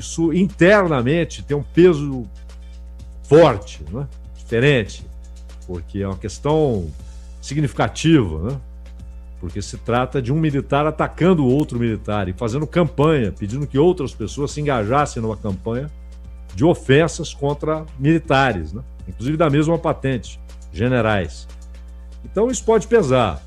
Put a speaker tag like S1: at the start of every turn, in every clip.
S1: isso internamente tem um peso forte, né? Diferente, porque é uma questão significativa, né? Porque se trata de um militar atacando outro militar e fazendo campanha, pedindo que outras pessoas se engajassem numa campanha de ofensas contra militares, né? Inclusive da mesma patente, generais. Então isso pode pesar.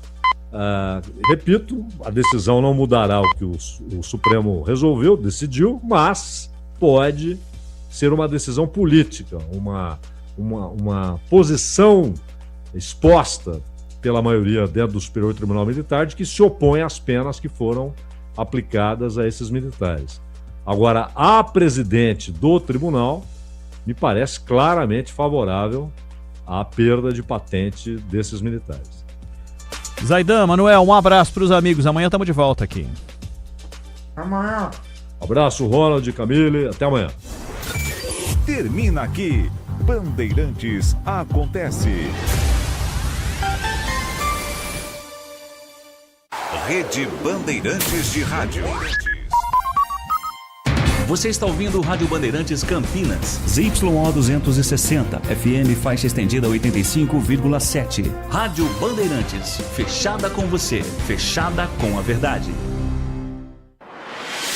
S1: Repito, a decisão não mudará o que o Supremo resolveu, decidiu, mas pode ser uma decisão política, uma posição exposta pela maioria dentro do Superior Tribunal Militar de que se opõe às penas que foram aplicadas a esses militares. Agora, a presidente do tribunal me parece claramente favorável à perda de patente desses militares.
S2: Zaidan, Manuel, um abraço para os amigos. Amanhã estamos de volta aqui.
S3: Amanhã.
S1: Abraço, Ronald, Camille. Até amanhã.
S4: Termina aqui. Bandeirantes Acontece. Rede Bandeirantes de Rádio.
S5: Você está ouvindo o Rádio Bandeirantes Campinas.
S6: ZYO 260, FM faixa estendida 85,7.
S5: Rádio Bandeirantes, fechada com você, fechada com a verdade.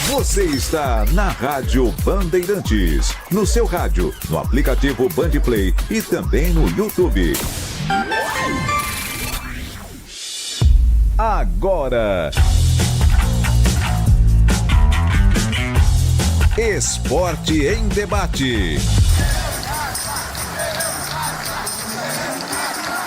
S4: Você está na Rádio Bandeirantes. No seu rádio, no aplicativo Bandplay e também no YouTube. Agora... Esporte em Debate.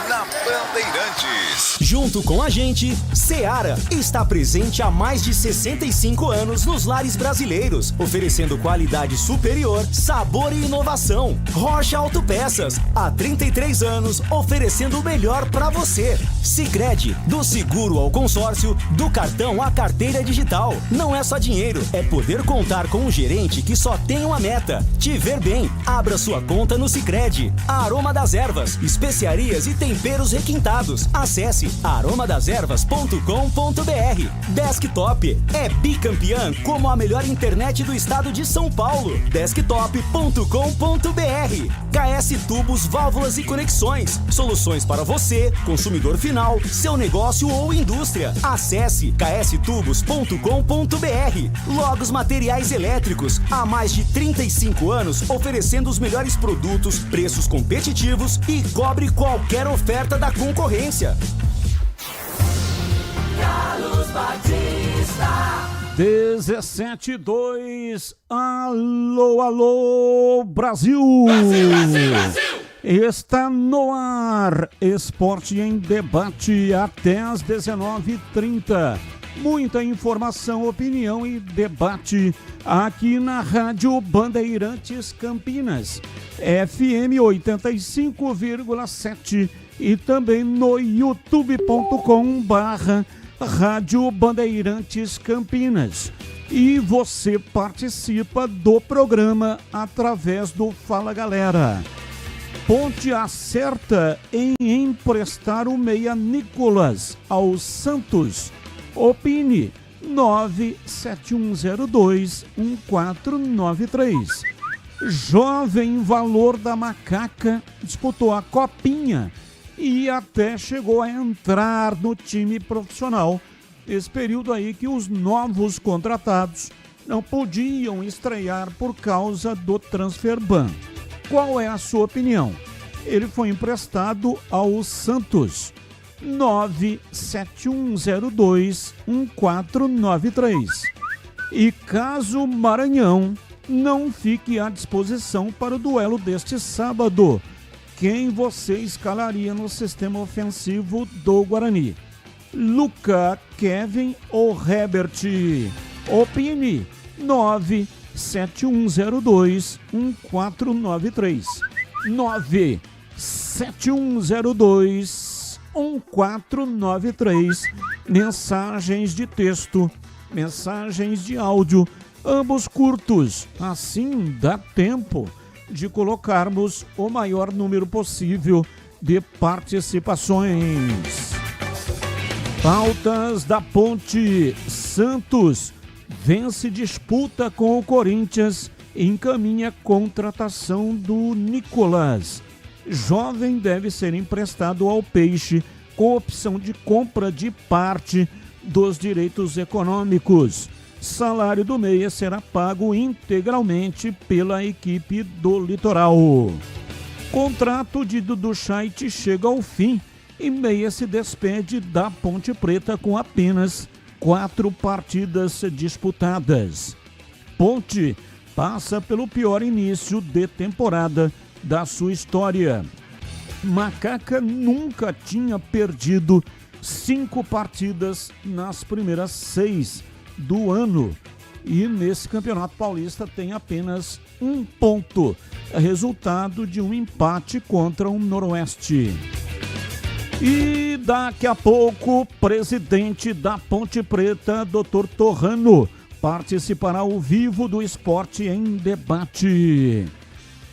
S4: Na Bandeirantes.
S7: Junto com a gente, Seara está presente há mais de 65 anos nos lares brasileiros, oferecendo qualidade superior, sabor e inovação. Rocha Autopeças, há 33 anos, oferecendo o melhor para você. Sicredi, do seguro ao consórcio, do cartão à carteira digital. Não é só dinheiro, é poder contar com um gerente que só tem uma meta: te ver bem. Abra sua conta no Sicredi. Aroma das Ervas, especiarias e temperos requintados. Acesse aromadeservas.com.br. Desktop é bicampeã como a melhor internet do estado de São Paulo. Desktop.com.br. KS Tubos, Válvulas e Conexões. Soluções para você, consumidor final, seu negócio ou indústria. Acesse kstubos.com.br. Logos Materiais Elétricos. Há mais de 35 anos oferecendo os melhores produtos, preços competitivos e cobre qualquer oferta da concorrência.
S8: Carlos Batista.
S2: 17:02. Alô, alô, Brasil!
S8: Brasil, Brasil, Brasil!
S2: Está no ar, Esporte em Debate até às 19h30. Muita informação, opinião e debate aqui na Rádio Bandeirantes Campinas, FM 85,7 e também no youtube.com/Rádio Bandeirantes Campinas. E você participa do programa através do Fala Galera. Ponte acerta em emprestar o meia Nicolas ao Santos. Opine 971021493. Jovem Valor da Macaca disputou a Copinha e até chegou a entrar no time profissional. Esse período aí que os novos contratados não podiam estrear por causa do transfer ban. Qual é a sua opinião? Ele foi emprestado ao Santos. 971021493. E caso Maranhão não fique à disposição para o duelo deste sábado, quem você escalaria no sistema ofensivo do Guarani? Luca, Kevin ou Herbert? Opine 971021493. 971021493. Mensagens de texto, mensagens de áudio, ambos curtos. Assim dá tempo de colocarmos o maior número possível de participações. Pautas da Ponte. Santos vence disputa com o Corinthians encaminha contratação do Nicolas. Jovem deve ser emprestado ao Peixe com opção de compra de parte dos direitos econômicos. Salário do meia será pago integralmente pela equipe do Litoral. Contrato de Dudu Scheidt chega ao fim e meia se despede da Ponte Preta com apenas 4 partidas disputadas. Ponte passa pelo pior início de temporada da sua história. Macaca nunca tinha perdido 5 partidas nas primeiras 6 do ano. E nesse Campeonato Paulista tem apenas 1 ponto, resultado de um empate contra o Noroeste. E daqui a pouco, o presidente da Ponte Preta, Dr. Torrano, participará ao vivo do Esporte em Debate.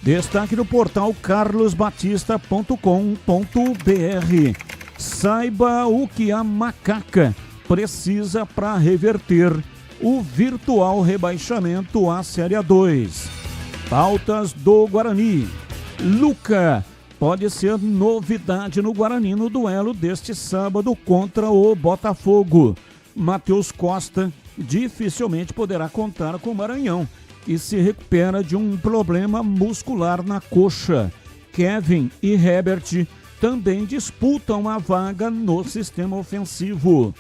S2: Destaque no portal carlosbatista.com.br. Saiba o que a Macaca precisa para reverter o virtual rebaixamento à Série A2. Pautas do Guarani. Luca pode ser novidade no Guarani no duelo deste sábado contra o Botafogo. Matheus Costa dificilmente poderá contar com o Maranhão, que se recupera de um problema muscular na coxa. Kevin e Herbert também disputam a vaga no sistema ofensivo.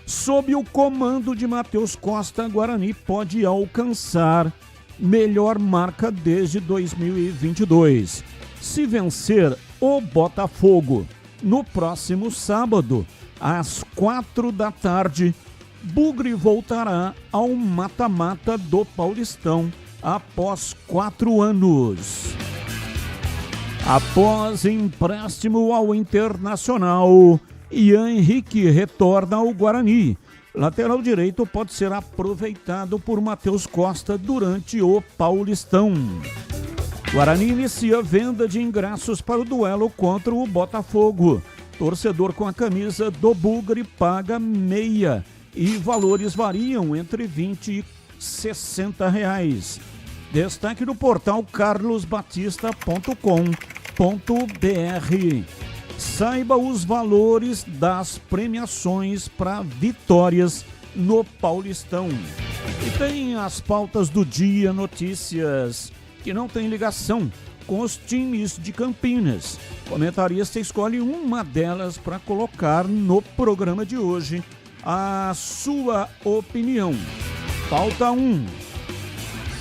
S2: Sob o comando de Matheus Costa, Guarani pode alcançar melhor marca desde 2022. Se vencer o Botafogo no próximo sábado, às 4 da tarde, Bugre voltará ao mata-mata do Paulistão após 4 anos. Após empréstimo ao Internacional, Ian Henrique retorna ao Guarani. Lateral direito pode ser aproveitado por Matheus Costa durante o Paulistão. Guarani inicia venda de ingressos para o duelo contra o Botafogo. Torcedor com a camisa do Bugre paga meia e valores variam entre R$20 e R$60. Destaque no portal carlosbatista.com.br. Saiba os valores das premiações para vitórias no Paulistão. E tem as pautas do dia, notícias que não tem ligação com os times de Campinas. O comentarista escolhe uma delas para colocar no programa de hoje a sua opinião. Pauta 1.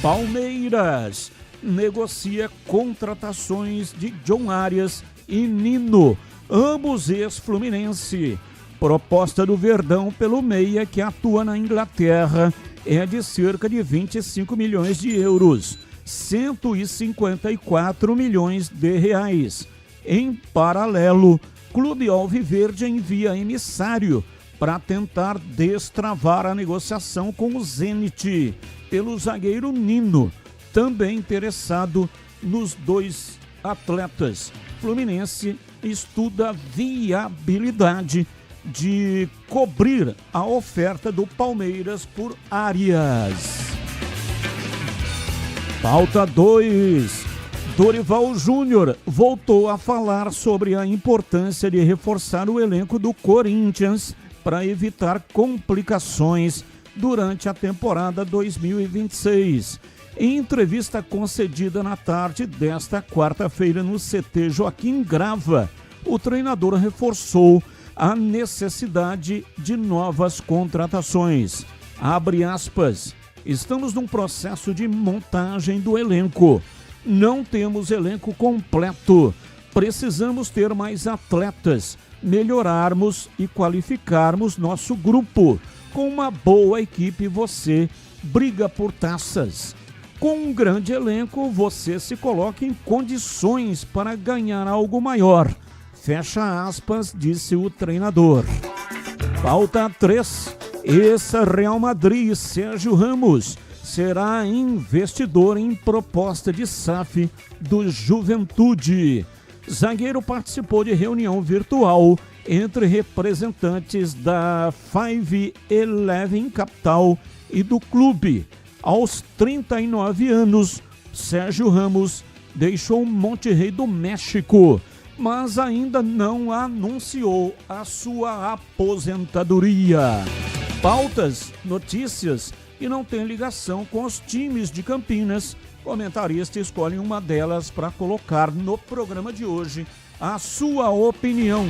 S2: Palmeiras negocia contratações de John Arias e Nino, ambos ex-Fluminense. Proposta do Verdão pelo meia que atua na Inglaterra é de cerca de 25 milhões de euros, 154 milhões de reais. Em paralelo, Clube Alviverde envia emissário para tentar destravar a negociação com o Zenit pelo zagueiro Nino, também interessado nos 2 atletas. Fluminense estuda a viabilidade de cobrir a oferta do Palmeiras por Arias. Pauta 2. Dorival Júnior voltou a falar sobre a importância de reforçar o elenco do Corinthians para evitar complicações durante a temporada 2026. Em entrevista concedida na tarde desta quarta-feira no CT Joaquim Grava, o treinador reforçou a necessidade de novas contratações. Abre aspas, estamos num processo de montagem do elenco. Não temos elenco completo. Precisamos ter mais atletas, melhorarmos e qualificarmos nosso grupo. Com uma boa equipe você briga por taças. Com um grande elenco, você se coloca em condições para ganhar algo maior. Fecha aspas, disse o treinador. Pauta 3. Ex-Real Madrid, Sérgio Ramos, será investidor em proposta de SAF do Juventude. Zagueiro participou de reunião virtual entre representantes da 511 Capital e do clube. Aos 39 anos, Sérgio Ramos deixou Monterrey do México, mas ainda não anunciou a sua aposentadoria. Pautas, notícias que não tem ligação com os times de Campinas. Comentarista escolhe uma delas para colocar no programa de hoje a sua opinião.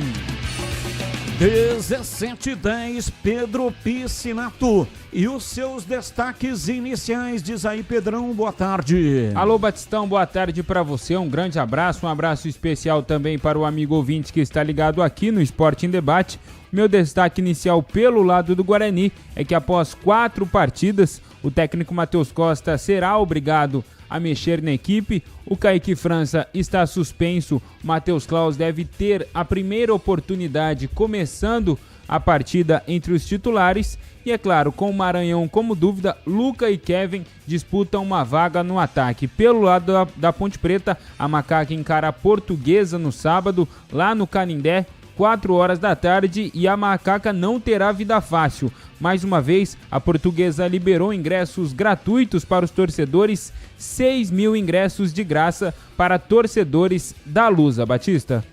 S2: 17h10, Pedro Piscinato e os seus destaques iniciais. Diz aí, Pedrão, boa tarde.
S9: Alô, Batistão, boa tarde para você, um grande abraço, um abraço especial também para o amigo ouvinte que está ligado aqui no Esporte em Debate. Meu destaque inicial pelo lado do Guarani é que após 4 partidas, o técnico Matheus Costa será obrigado a mexer na equipe. O Kaique França está suspenso, o Matheus Claus deve ter a primeira oportunidade começando a partida entre os titulares. E é claro, com o Maranhão como dúvida, Luca e Kevin disputam uma vaga no ataque. Pelo lado da Ponte Preta, a Macaca encara a Portuguesa no sábado, lá no Canindé, 4 horas da tarde, e a Macaca não terá vida fácil. Mais uma vez, a Portuguesa liberou ingressos gratuitos para os torcedores, 6 mil ingressos de graça para torcedores da Lusa. Batista?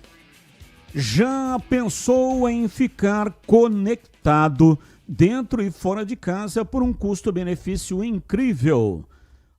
S2: Já pensou em ficar conectado dentro e fora de casa por um custo-benefício incrível?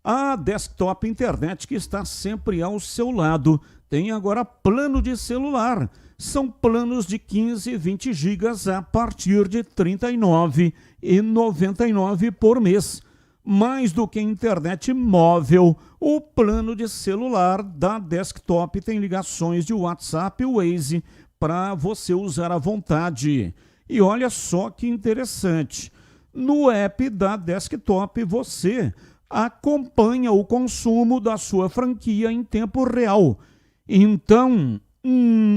S2: A Desktop Internet, que está sempre ao seu lado, tem agora plano de celular. São planos de 15 e 20 gigas a partir de R$ 39,99 por mês. Mais do que internet móvel, o plano de celular da Desktop tem ligações de WhatsApp e Waze para você usar à vontade. E olha só que interessante, no app da Desktop você acompanha o consumo da sua franquia em tempo real. Então,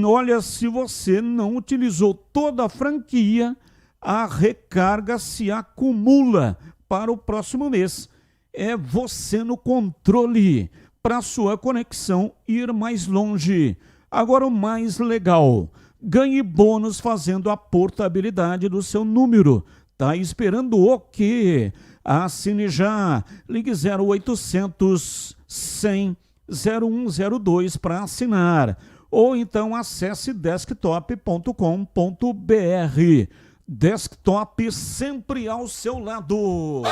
S2: olha, se você não utilizou toda a franquia, a recarga se acumula para o próximo mês. É você no controle para sua conexão ir mais longe. Agora o mais legal, ganhe bônus fazendo a portabilidade do seu número. Tá esperando o quê? Assine já. Ligue 0800 100 0102 para assinar. Ou então acesse desktop.com.br. Desktop sempre ao seu lado.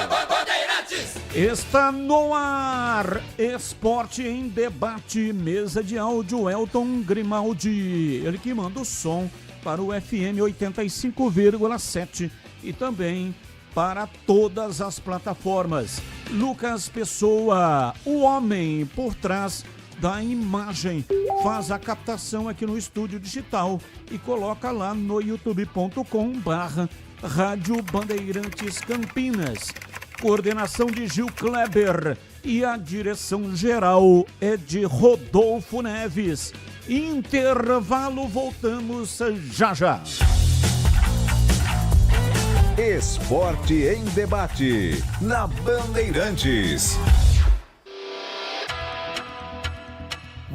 S2: Está no ar, Esporte em Debate, mesa de áudio Elton Grimaldi, ele que manda o som para o FM 85,7 e também para todas as plataformas. Lucas Pessoa, o homem por trás da imagem, faz a captação aqui no estúdio digital e coloca lá no youtube.com/Rádio Bandeirantes Campinas. Coordenação de Gil Kleber e a direção geral é de Rodolfo Neves. Intervalo, voltamos já já.
S4: Esporte em Debate, na Bandeirantes.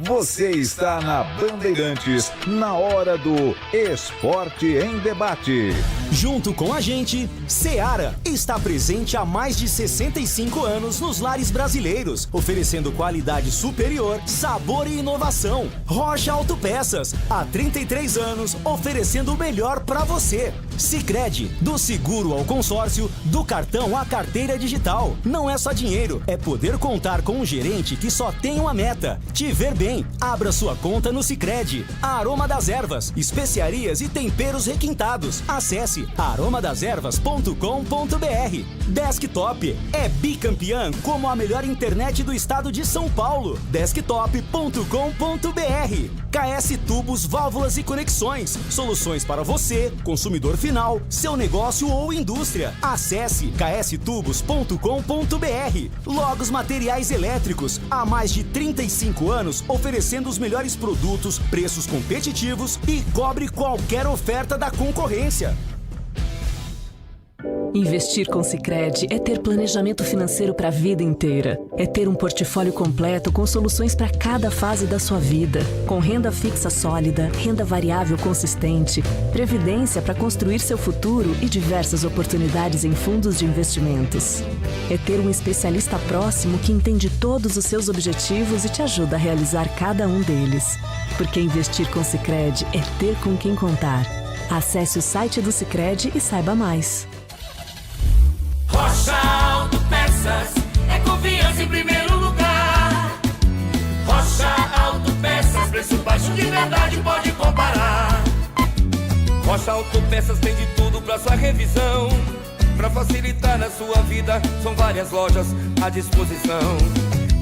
S4: Você está na Bandeirantes, na hora do Esporte em Debate.
S7: Junto com a gente, Seara está presente há mais de 65 anos nos lares brasileiros, oferecendo qualidade superior, sabor e inovação. Rocha Autopeças, há 33 anos, oferecendo o melhor para você. Sicredi, do seguro ao consórcio, do cartão à carteira digital. Não é só dinheiro, é poder contar com um gerente que só tem uma meta: te ver bem. Abra sua conta no Sicredi. Aroma das Ervas, especiarias e temperos requintados. Acesse aromadeservas.com.br. Desktop é bicampeã como a melhor internet do estado de São Paulo. Desktop.com.br. KS Tubos, Válvulas e Conexões. Soluções para você, consumidor final, seu negócio ou indústria. Acesse kstubos.com.br. Logos Materiais Elétricos. Há mais de 35 anos oferecendo os melhores produtos, preços competitivos e cobre qualquer oferta da concorrência.
S10: Investir com Sicredi é ter planejamento financeiro para a vida inteira. É ter um portfólio completo com soluções para cada fase da sua vida. Com renda fixa sólida, renda variável consistente, previdência para construir seu futuro e diversas oportunidades em fundos de investimentos. É ter um especialista próximo que entende todos os seus objetivos e te ajuda a realizar cada um deles. Porque investir com Sicredi é ter com quem contar. Acesse o site do Sicredi e saiba mais.
S8: Rocha Autopeças é confiança em primeiro lugar. Rocha Autopeças, preço baixo de verdade, pode comparar.
S11: Rocha Autopeças tem de tudo pra sua revisão. Pra facilitar na sua vida, são várias lojas à disposição.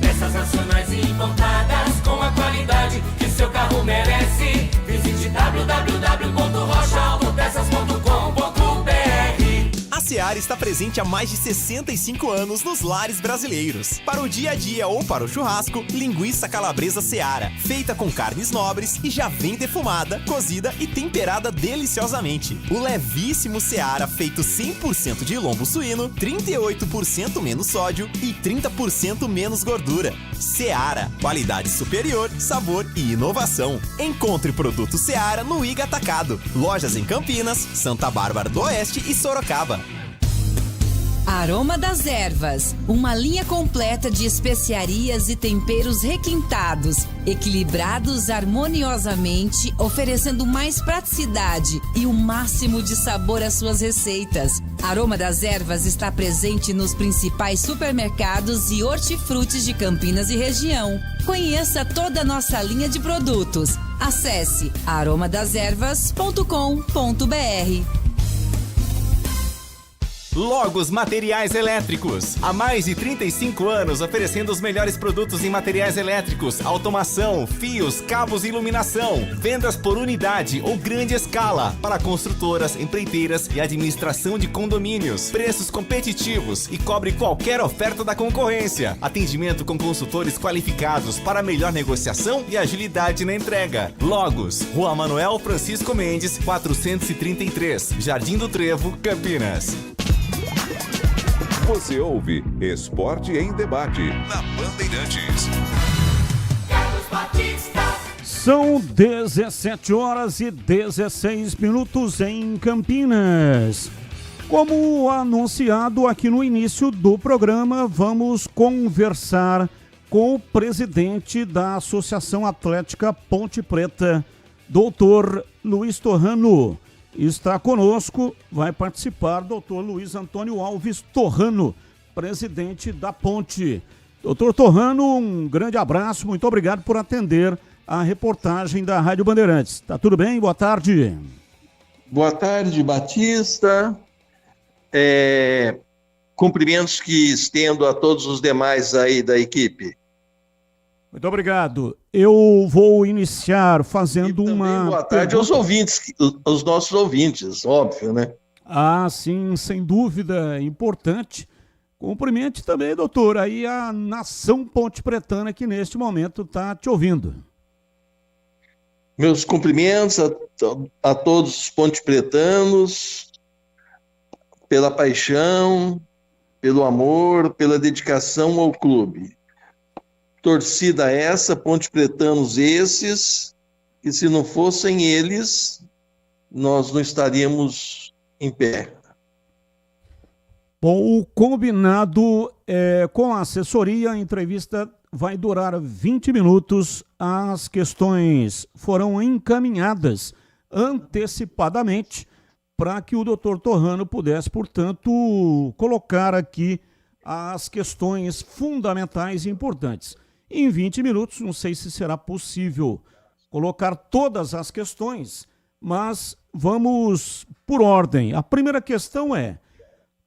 S8: Peças nacionais e importadas com a qualidade que seu carro merece. Visite www.rochaautopeças.com.br.
S7: A Seara está presente há mais de 65 anos nos lares brasileiros. Para o dia a dia ou para o churrasco, linguiça calabresa Seara, feita com carnes nobres e já vem defumada, cozida e temperada deliciosamente. O levíssimo Seara, feito 100% de lombo suíno, 38% menos sódio e 30% menos gordura. Seara, qualidade superior, sabor e inovação. Encontre produto Seara no Iga Atacado. Lojas em Campinas, Santa Bárbara do Oeste e Sorocaba.
S12: Aroma das Ervas, uma linha completa de especiarias e temperos requintados, equilibrados harmoniosamente, oferecendo mais praticidade e o máximo de sabor às suas receitas. Aroma das Ervas está presente nos principais supermercados e hortifrutis de Campinas e região. Conheça toda a nossa linha de produtos. Acesse aromadeservas.com.br.
S7: Logos Materiais Elétricos. Há mais de 35 anos oferecendo os melhores produtos em materiais elétricos, automação, fios, cabos e iluminação. Vendas por unidade ou grande escala para construtoras, empreiteiras e administração de condomínios. Preços competitivos e cobre qualquer oferta da concorrência. Atendimento com consultores qualificados para melhor negociação e agilidade na entrega. Logos, Rua Manuel Francisco Mendes, 433, Jardim do Trevo, Campinas.
S4: Você ouve Esporte em Debate na Bandeirantes.
S2: São 17 horas e 16 minutos em Campinas. Como anunciado aqui no início do programa, vamos conversar com o presidente da Associação Atlética Ponte Preta, doutor Luiz Torrano. Está conosco, vai participar, doutor Luiz Antônio Alves Torrano, presidente da Ponte. Doutor Torrano, um grande abraço, muito obrigado por atender a reportagem da Rádio Bandeirantes. Tá tudo bem? Boa tarde.
S13: Boa tarde, Batista. Cumprimentos que estendo a todos os demais aí da equipe.
S2: Muito obrigado. Eu vou iniciar fazendo uma...
S13: Boa tarde aos ouvintes, aos nossos ouvintes, óbvio, né?
S2: Ah, sim, sem dúvida, importante. Cumprimente também, doutor, aí a nação ponte-pretana que neste momento está te ouvindo.
S13: Meus cumprimentos a todos os ponte-pretanos, pela paixão, pelo amor, pela dedicação ao clube. Torcida essa, ponte-pretanos esses, que se não fossem eles, nós não estaríamos em pé.
S2: Bom, o combinado com a assessoria, a entrevista vai durar 20 minutos. As questões foram encaminhadas antecipadamente para que o doutor Torrano pudesse, portanto, colocar aqui as questões fundamentais e importantes. Em 20 minutos, não sei se será possível colocar todas as questões, mas vamos por ordem. A primeira questão é: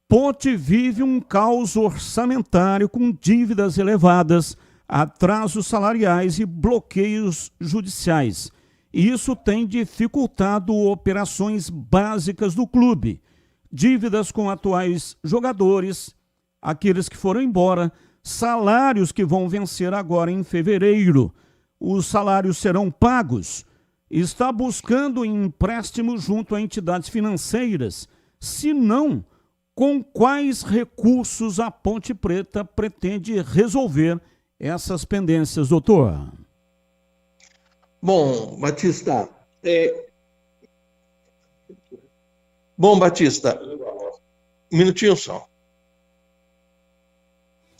S2: Ponte vive um caos orçamentário com dívidas elevadas, atrasos salariais e bloqueios judiciais. E isso tem dificultado operações básicas do clube. Dívidas com atuais jogadores, aqueles que foram embora, salários que vão vencer agora em fevereiro. Os salários serão pagos. Está buscando empréstimo junto a entidades financeiras. Se não, Com quais recursos a Ponte Preta pretende resolver essas pendências, doutor?
S13: Bom, Batista, um minutinho só.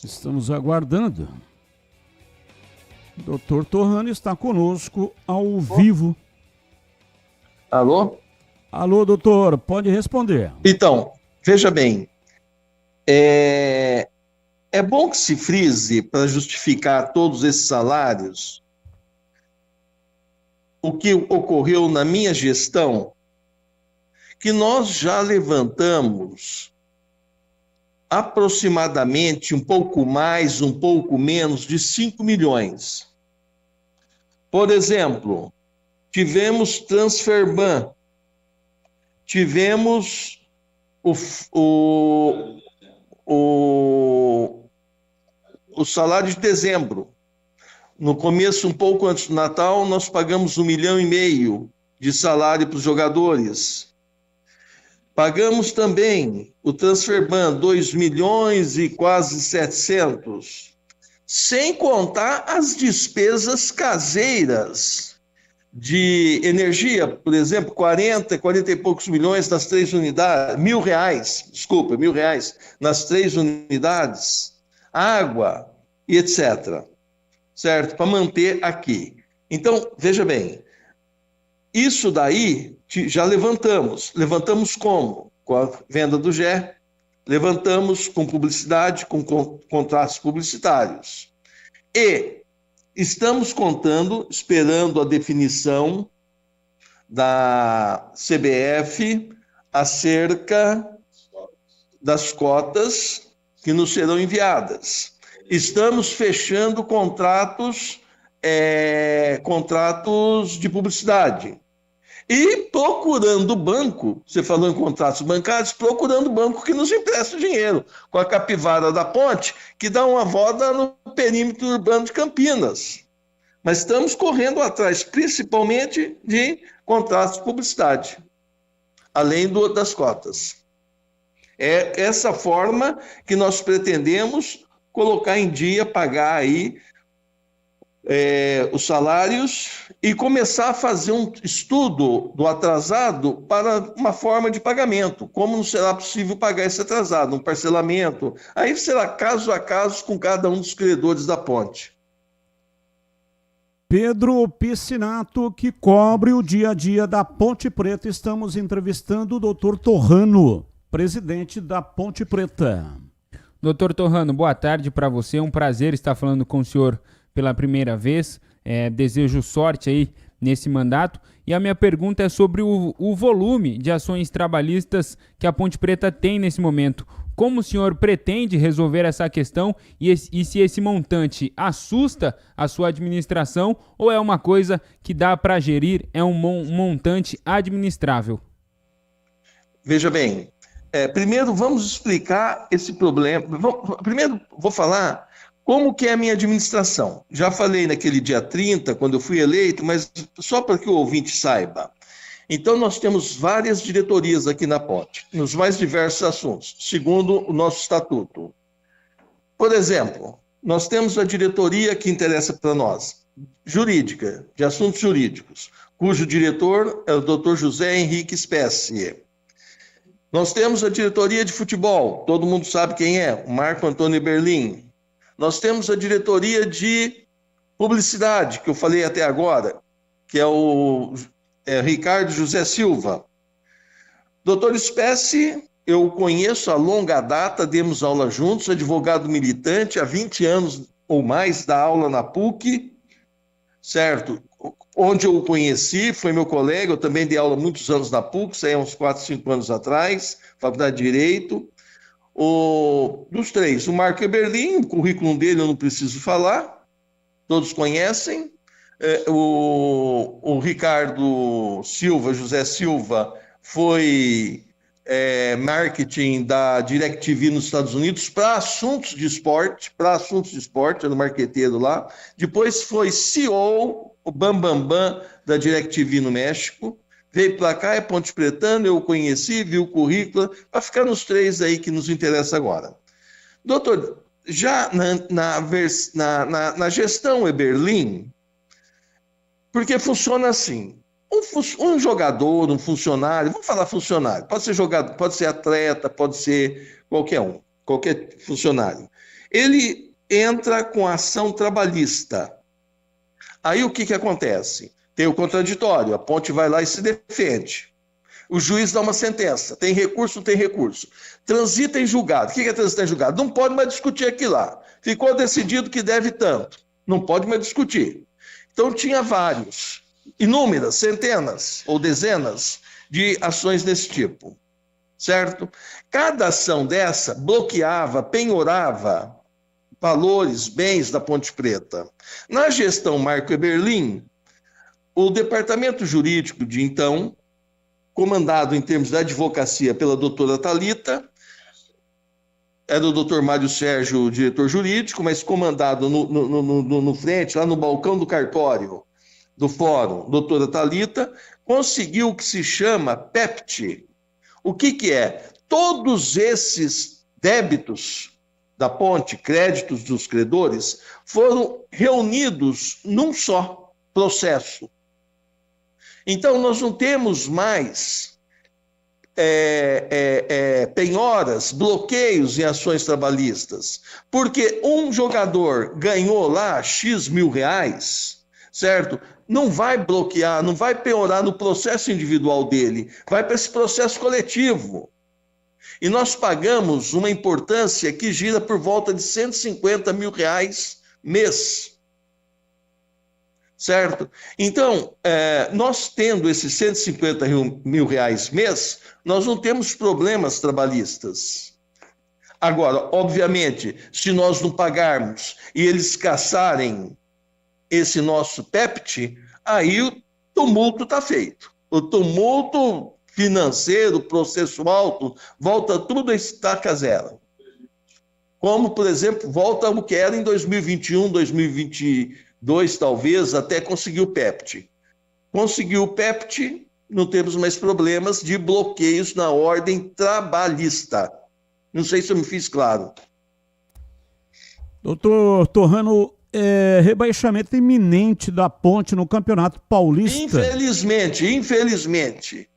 S2: Estamos aguardando. O doutor Torrano está conosco ao vivo.
S13: Alô?
S2: Alô, doutor, pode responder.
S13: Então, veja bem, é bom que se frise, para justificar todos esses salários, o que ocorreu na minha gestão, que nós já levantamos aproximadamente um pouco mais, um pouco menos de 5 milhões. Por exemplo, tivemos Transferban, tivemos o salário de dezembro. No começo, um pouco antes do Natal, nós pagamos 1,5 milhão de salário para os jogadores. Pagamos também o Transferban, 2 milhões e quase 700, sem contar as despesas caseiras de energia, por exemplo, 40 e poucos milhões nas 3 unidades, R$1.000 nas 3 unidades, água e etc. Certo? Para manter aqui. Então, veja bem, isso daí já levantamos. Levantamos como? Com a venda do GE, levantamos com publicidade, com contratos publicitários. E estamos contando, esperando a definição da CBF acerca das cotas que nos serão enviadas. Estamos fechando contratos de publicidade. E procurando banco, você falou em contratos bancários, procurando banco que nos empresta dinheiro, com a capivara da ponte, que dá uma volta no perímetro urbano de Campinas. Mas estamos correndo atrás, principalmente de contratos de publicidade, além das cotas. É essa forma que nós pretendemos colocar em dia, pagar aí os salários e começar a fazer um estudo do atrasado para uma forma de pagamento. Como não será possível pagar esse atrasado? Um parcelamento. Aí será caso a caso com cada um dos credores da ponte.
S2: Pedro Piscinato, que cobre o dia a dia da Ponte Preta. Estamos entrevistando o doutor Torrano, presidente da Ponte Preta.
S9: Doutor Torrano, boa tarde para você. É um prazer estar falando com o senhor pela primeira vez. Desejo sorte aí nesse mandato. E a minha pergunta é sobre o volume de ações trabalhistas que a Ponte Preta tem nesse momento. Como o senhor pretende resolver essa questão e se esse montante assusta a sua administração ou é uma coisa que dá para gerir, é um montante administrável?
S13: Veja bem, primeiro vamos explicar esse problema. Primeiro vou falar como que é a minha administração. Já falei naquele dia 30, quando eu fui eleito, mas só para que o ouvinte saiba. Então, nós temos várias diretorias aqui na Ponte, nos mais diversos assuntos, segundo o nosso estatuto. Por exemplo, nós temos a diretoria que interessa para nós, jurídica, de assuntos jurídicos, cujo diretor é o Dr. José Henrique Spessi. Nós temos a diretoria de futebol, todo mundo sabe quem é, o Marco Antônio Berlim. Nós temos a diretoria de publicidade, que eu falei até agora, que é o Ricardo José Silva. Doutor Spessi, eu conheço há longa data, demos aula juntos, advogado militante, há 20 anos ou mais dá aula na PUC, certo? Onde eu o conheci, foi meu colega, eu também dei aula muitos anos na PUC, isso aí há uns 4, 5 anos atrás, Faculdade de Direito. Dos três, o Marco Eberlin, o currículo dele eu não preciso falar, todos conhecem. O Ricardo Silva, José Silva, foi marketing da DirecTV nos Estados Unidos para assuntos de esporte, era o marqueteiro lá. Depois foi CEO, o Bambambam da DirecTV no México, veio para cá, é Ponte Pretano, eu o conheci, vi o currículo, para ficar nos 3 aí que nos interessa agora. Doutor, já na gestão Eberlin, porque funciona assim, um jogador, um funcionário, vamos falar funcionário, pode ser jogador, pode ser atleta, pode ser qualquer funcionário, ele entra com ação trabalhista. Aí o que acontece? Tem o contraditório, a Ponte vai lá e se defende. O juiz dá uma sentença, tem recurso, não tem recurso. Transita em julgado. O que é transitar em julgado? Não pode mais discutir aquilo lá. Ficou decidido que deve tanto. Não pode mais discutir. Então tinha inúmeras, centenas ou dezenas de ações desse tipo. Certo? Cada ação dessa bloqueava, penhorava valores, bens da Ponte Preta. Na gestão Marco Eberlin, o departamento jurídico de então, comandado em termos da advocacia pela doutora Thalita, era o doutor Mário Sérgio, o diretor jurídico, mas comandado no frente, lá no balcão do cartório do fórum, doutora Thalita, conseguiu o que se chama PEPT. O que é? Todos esses débitos da Ponte, créditos dos credores, foram reunidos num só processo. Então, nós não temos mais penhoras, bloqueios em ações trabalhistas, porque um jogador ganhou lá X mil reais, certo? Não vai bloquear, não vai penhorar no processo individual dele, vai para esse processo coletivo. E nós pagamos uma importância que gira por volta de 150 mil reais mês. Certo? Então, nós tendo esses 150 mil reais mês, nós não temos problemas trabalhistas. Agora, obviamente, se nós não pagarmos e eles caçarem esse nosso PEPT, aí o tumulto está feito. O tumulto financeiro, processual, volta tudo a estaca zero. Como, por exemplo, volta o que era em 2021, 2022, talvez, até conseguir o PEPT. Conseguiu o PEPT, não temos mais problemas de bloqueios na ordem trabalhista. Não sei se eu me fiz claro.
S2: Doutor Torrano, rebaixamento iminente da Ponte no Campeonato Paulista.
S13: Infelizmente.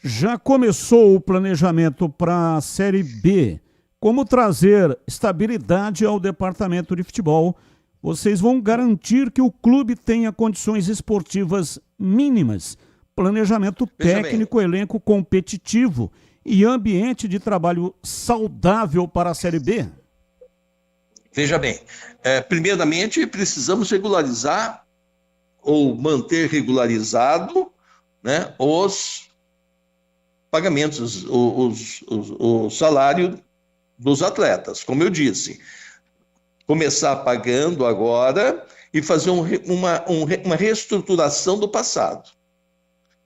S2: Já começou o planejamento para a Série B. Como trazer estabilidade ao departamento de futebol? Vocês vão garantir que o clube tenha condições esportivas mínimas, planejamento técnico, elenco competitivo e ambiente de trabalho saudável para a Série B?
S13: Veja bem, primeiramente precisamos regularizar ou manter regularizado, né, os pagamentos, o salário dos atletas, como eu disse. Começar pagando agora e fazer uma reestruturação do passado.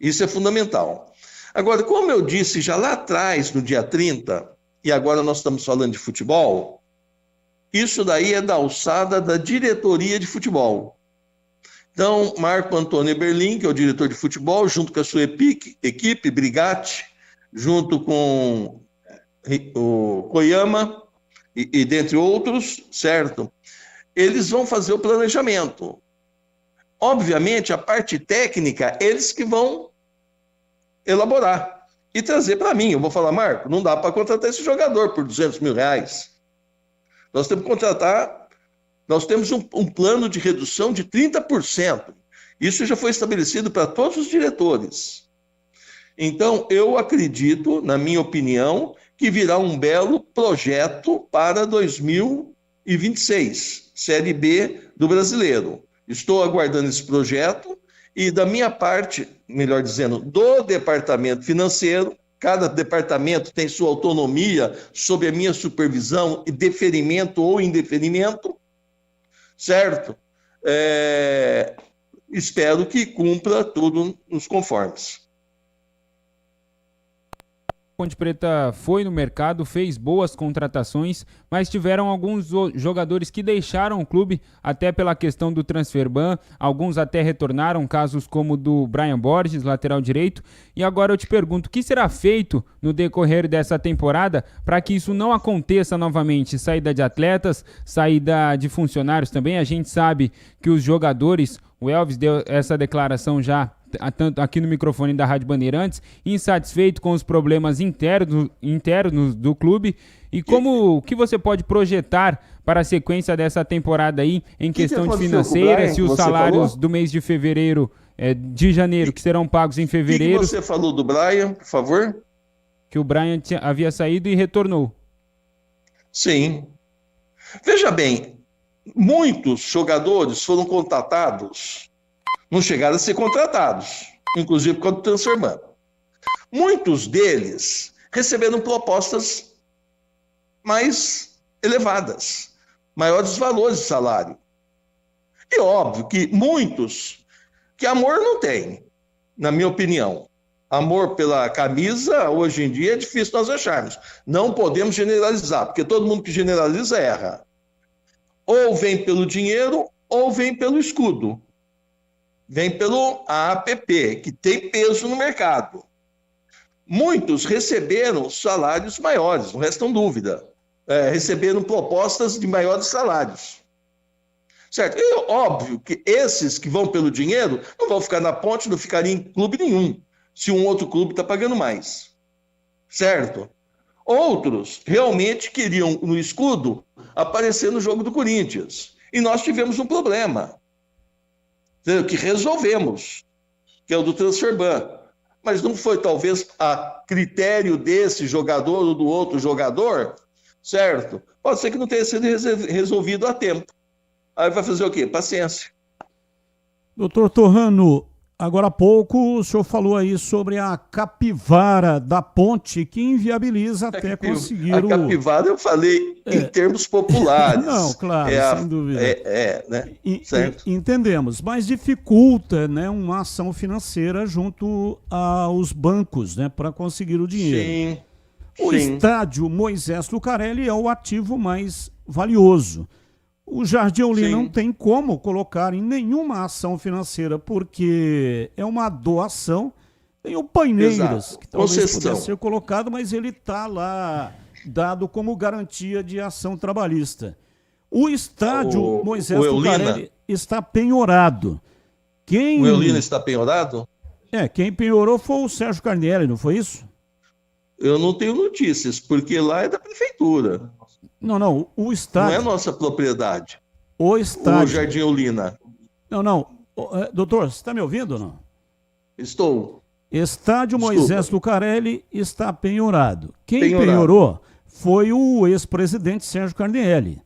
S13: Isso é fundamental. Agora, como eu disse já lá atrás, no dia 30, e agora nós estamos falando de futebol, isso daí é da alçada da diretoria de futebol. Então, Marco Antônio Eberlin, que é o diretor de futebol, junto com a sua equipe, Brigatti, junto com o Koyama, e dentre outros, certo? Eles vão fazer o planejamento. Obviamente, a parte técnica, eles que vão elaborar e trazer para mim. Eu vou falar, Marco, não dá para contratar esse jogador por 200 mil reais. Nós temos que contratar, nós temos um plano de redução de 30%. Isso já foi estabelecido para todos os diretores. Então, eu acredito, na minha opinião, que virá um belo projeto para 2026, Série B do Brasileiro. Estou aguardando esse projeto e, da minha parte, melhor dizendo, do departamento financeiro, cada departamento tem sua autonomia sob a minha supervisão e deferimento ou indeferimento, certo? Espero que cumpra tudo nos conformes.
S9: Ponte Preta foi no mercado, fez boas contratações, mas tiveram alguns jogadores que deixaram o clube, até pela questão do transfer ban, alguns até retornaram, casos como o do Brian Borges, lateral direito, e agora eu te pergunto, o que será feito no decorrer dessa temporada para que isso não aconteça novamente? Saída de atletas, saída de funcionários também, a gente sabe que os jogadores, o Elvis deu essa declaração já tanto aqui no microfone da Rádio Bandeirantes, insatisfeito com os problemas internos do clube, e como que você pode projetar para a sequência dessa temporada aí em questão de financeira, se os salários do mês de fevereiro, de janeiro, que serão pagos em fevereiro...
S13: O que você falou do Brian, por favor?
S9: Que o Brian havia saído e retornou.
S13: Sim. Veja bem, muitos jogadores foram contratados, não chegaram a ser contratados, inclusive por causa do transfer ban. Muitos deles receberam propostas mais elevadas, maiores valores de salário. E óbvio que muitos que amor não tem, na minha opinião. Amor pela camisa, hoje em dia, é difícil nós acharmos. Não podemos generalizar, porque todo mundo que generaliza erra. Ou vem pelo dinheiro, ou vem pelo escudo. Vem pelo AAPP, que tem peso no mercado. Muitos receberam salários maiores, não restam dúvida. Receberam propostas de maiores salários. Certo? E óbvio que esses que vão pelo dinheiro não vão ficar na Ponte, não ficariam em clube nenhum, se um outro clube está pagando mais. Certo? Outros realmente queriam, no escudo, aparecer no jogo do Corinthians. E nós tivemos um problema, que resolvemos, que é o do transfer ban. Mas não foi talvez a critério desse jogador ou do outro jogador, certo? Pode ser que não tenha sido resolvido a tempo. Aí vai fazer o quê? Paciência.
S2: Doutor Torrano, agora há pouco o senhor falou aí sobre a capivara da Ponte, que inviabiliza até conseguir
S13: a capivara eu falei em termos populares.
S2: Não, claro, sem dúvida.
S13: Né? Certo.
S2: Entendemos, mas dificulta, né, uma ação financeira junto aos bancos, né, para conseguir o dinheiro.
S13: Sim.
S2: O estádio Moisés Lucarelli é o ativo mais valioso. O Jardim Olinda não tem como colocar em nenhuma ação financeira, porque é uma doação. Tem o Paineiras, que talvez pudesse ser colocado, mas ele está lá dado como garantia de ação trabalhista. O estádio Moisés Lucarelli está penhorado.
S13: O Eulina está penhorado?
S2: Quem penhorou foi o Sérgio Carnielli, não foi isso?
S13: Eu não tenho notícias, porque lá é da prefeitura.
S2: Não, o estádio...
S13: Não é nossa propriedade.
S2: O estádio...
S13: O Jardim Olinda.
S2: Não. Doutor, você está me ouvindo ou não?
S13: Estou.
S2: Estádio Moisés Lucarelli está penhorado. Quem penhorou foi o ex-presidente Sérgio Carnielli.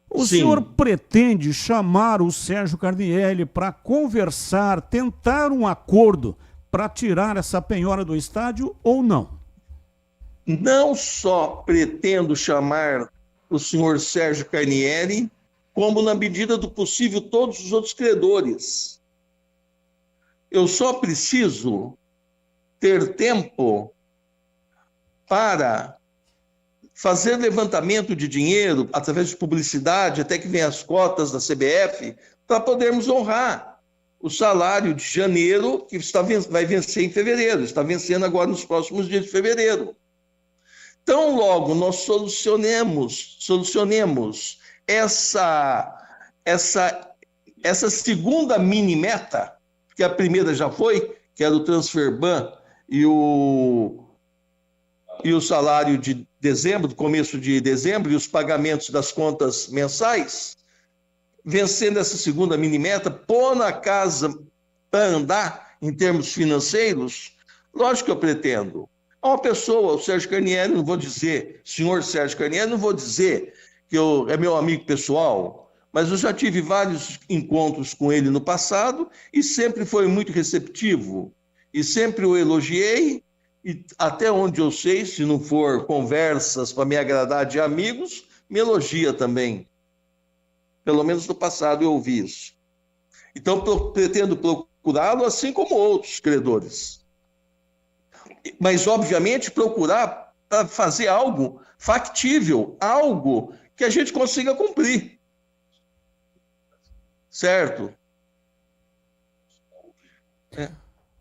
S2: O senhor pretende chamar o Sérgio Carnielli para conversar, tentar um acordo para tirar essa penhora do estádio ou não?
S13: Não só pretendo chamar o senhor Sérgio Carnielli, como, na medida do possível, todos os outros credores. Eu só preciso ter tempo para fazer levantamento de dinheiro, através de publicidade, até que venham as cotas da CBF, para podermos honrar o salário de janeiro, que vai vencer em fevereiro, está vencendo agora nos próximos dias de fevereiro. Então, logo nós solucionemos essa segunda mini meta, que a primeira já foi, que era o transfer ban e o salário de dezembro, do começo de dezembro, e os pagamentos das contas mensais, vencendo essa segunda mini meta, pôr na casa para andar em termos financeiros, lógico que eu pretendo. Uma pessoa, o Sérgio Carnielli, não vou dizer, senhor Sérgio Carnielli, não vou dizer que é meu amigo pessoal, mas eu já tive vários encontros com ele no passado e sempre foi muito receptivo. E sempre o elogiei, e até onde eu sei, se não for conversas para me agradar de amigos, me elogia também. Pelo menos no passado eu ouvi isso. Então, pretendo procurá-lo, assim como outros credores. mas obviamente procurar fazer algo factível, algo que a gente consiga cumprir. Certo?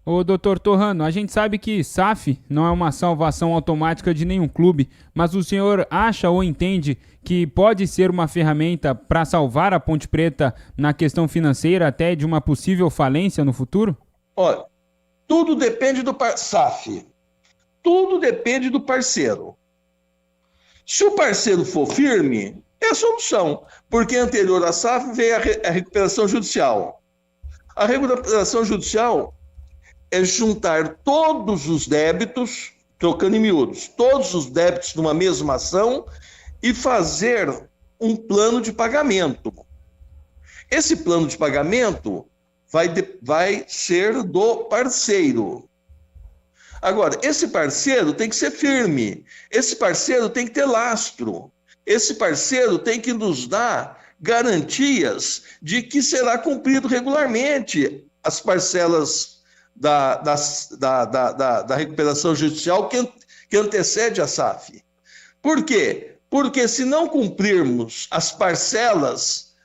S9: Ô, doutor Torrano, a gente sabe que SAF não é uma salvação automática de nenhum clube, mas o senhor acha ou entende que pode ser uma ferramenta para salvar a Ponte Preta na questão financeira, até de uma possível falência no futuro?
S13: Olha, tudo depende do SAF. Tudo depende do parceiro. Se o parceiro for firme, é a solução, porque anterior à SAF veio a recuperação judicial. A recuperação judicial é juntar todos os débitos, trocando em miúdos, todos os débitos numa mesma ação e fazer um plano de pagamento. Esse plano de pagamento vai ser do parceiro. Agora, esse parceiro tem que ser firme, esse parceiro tem que ter lastro, esse parceiro tem que nos dar garantias de que será cumprido regularmente as parcelas da recuperação judicial que antecede a SAF. Por quê? Porque se não cumprirmos as parcelas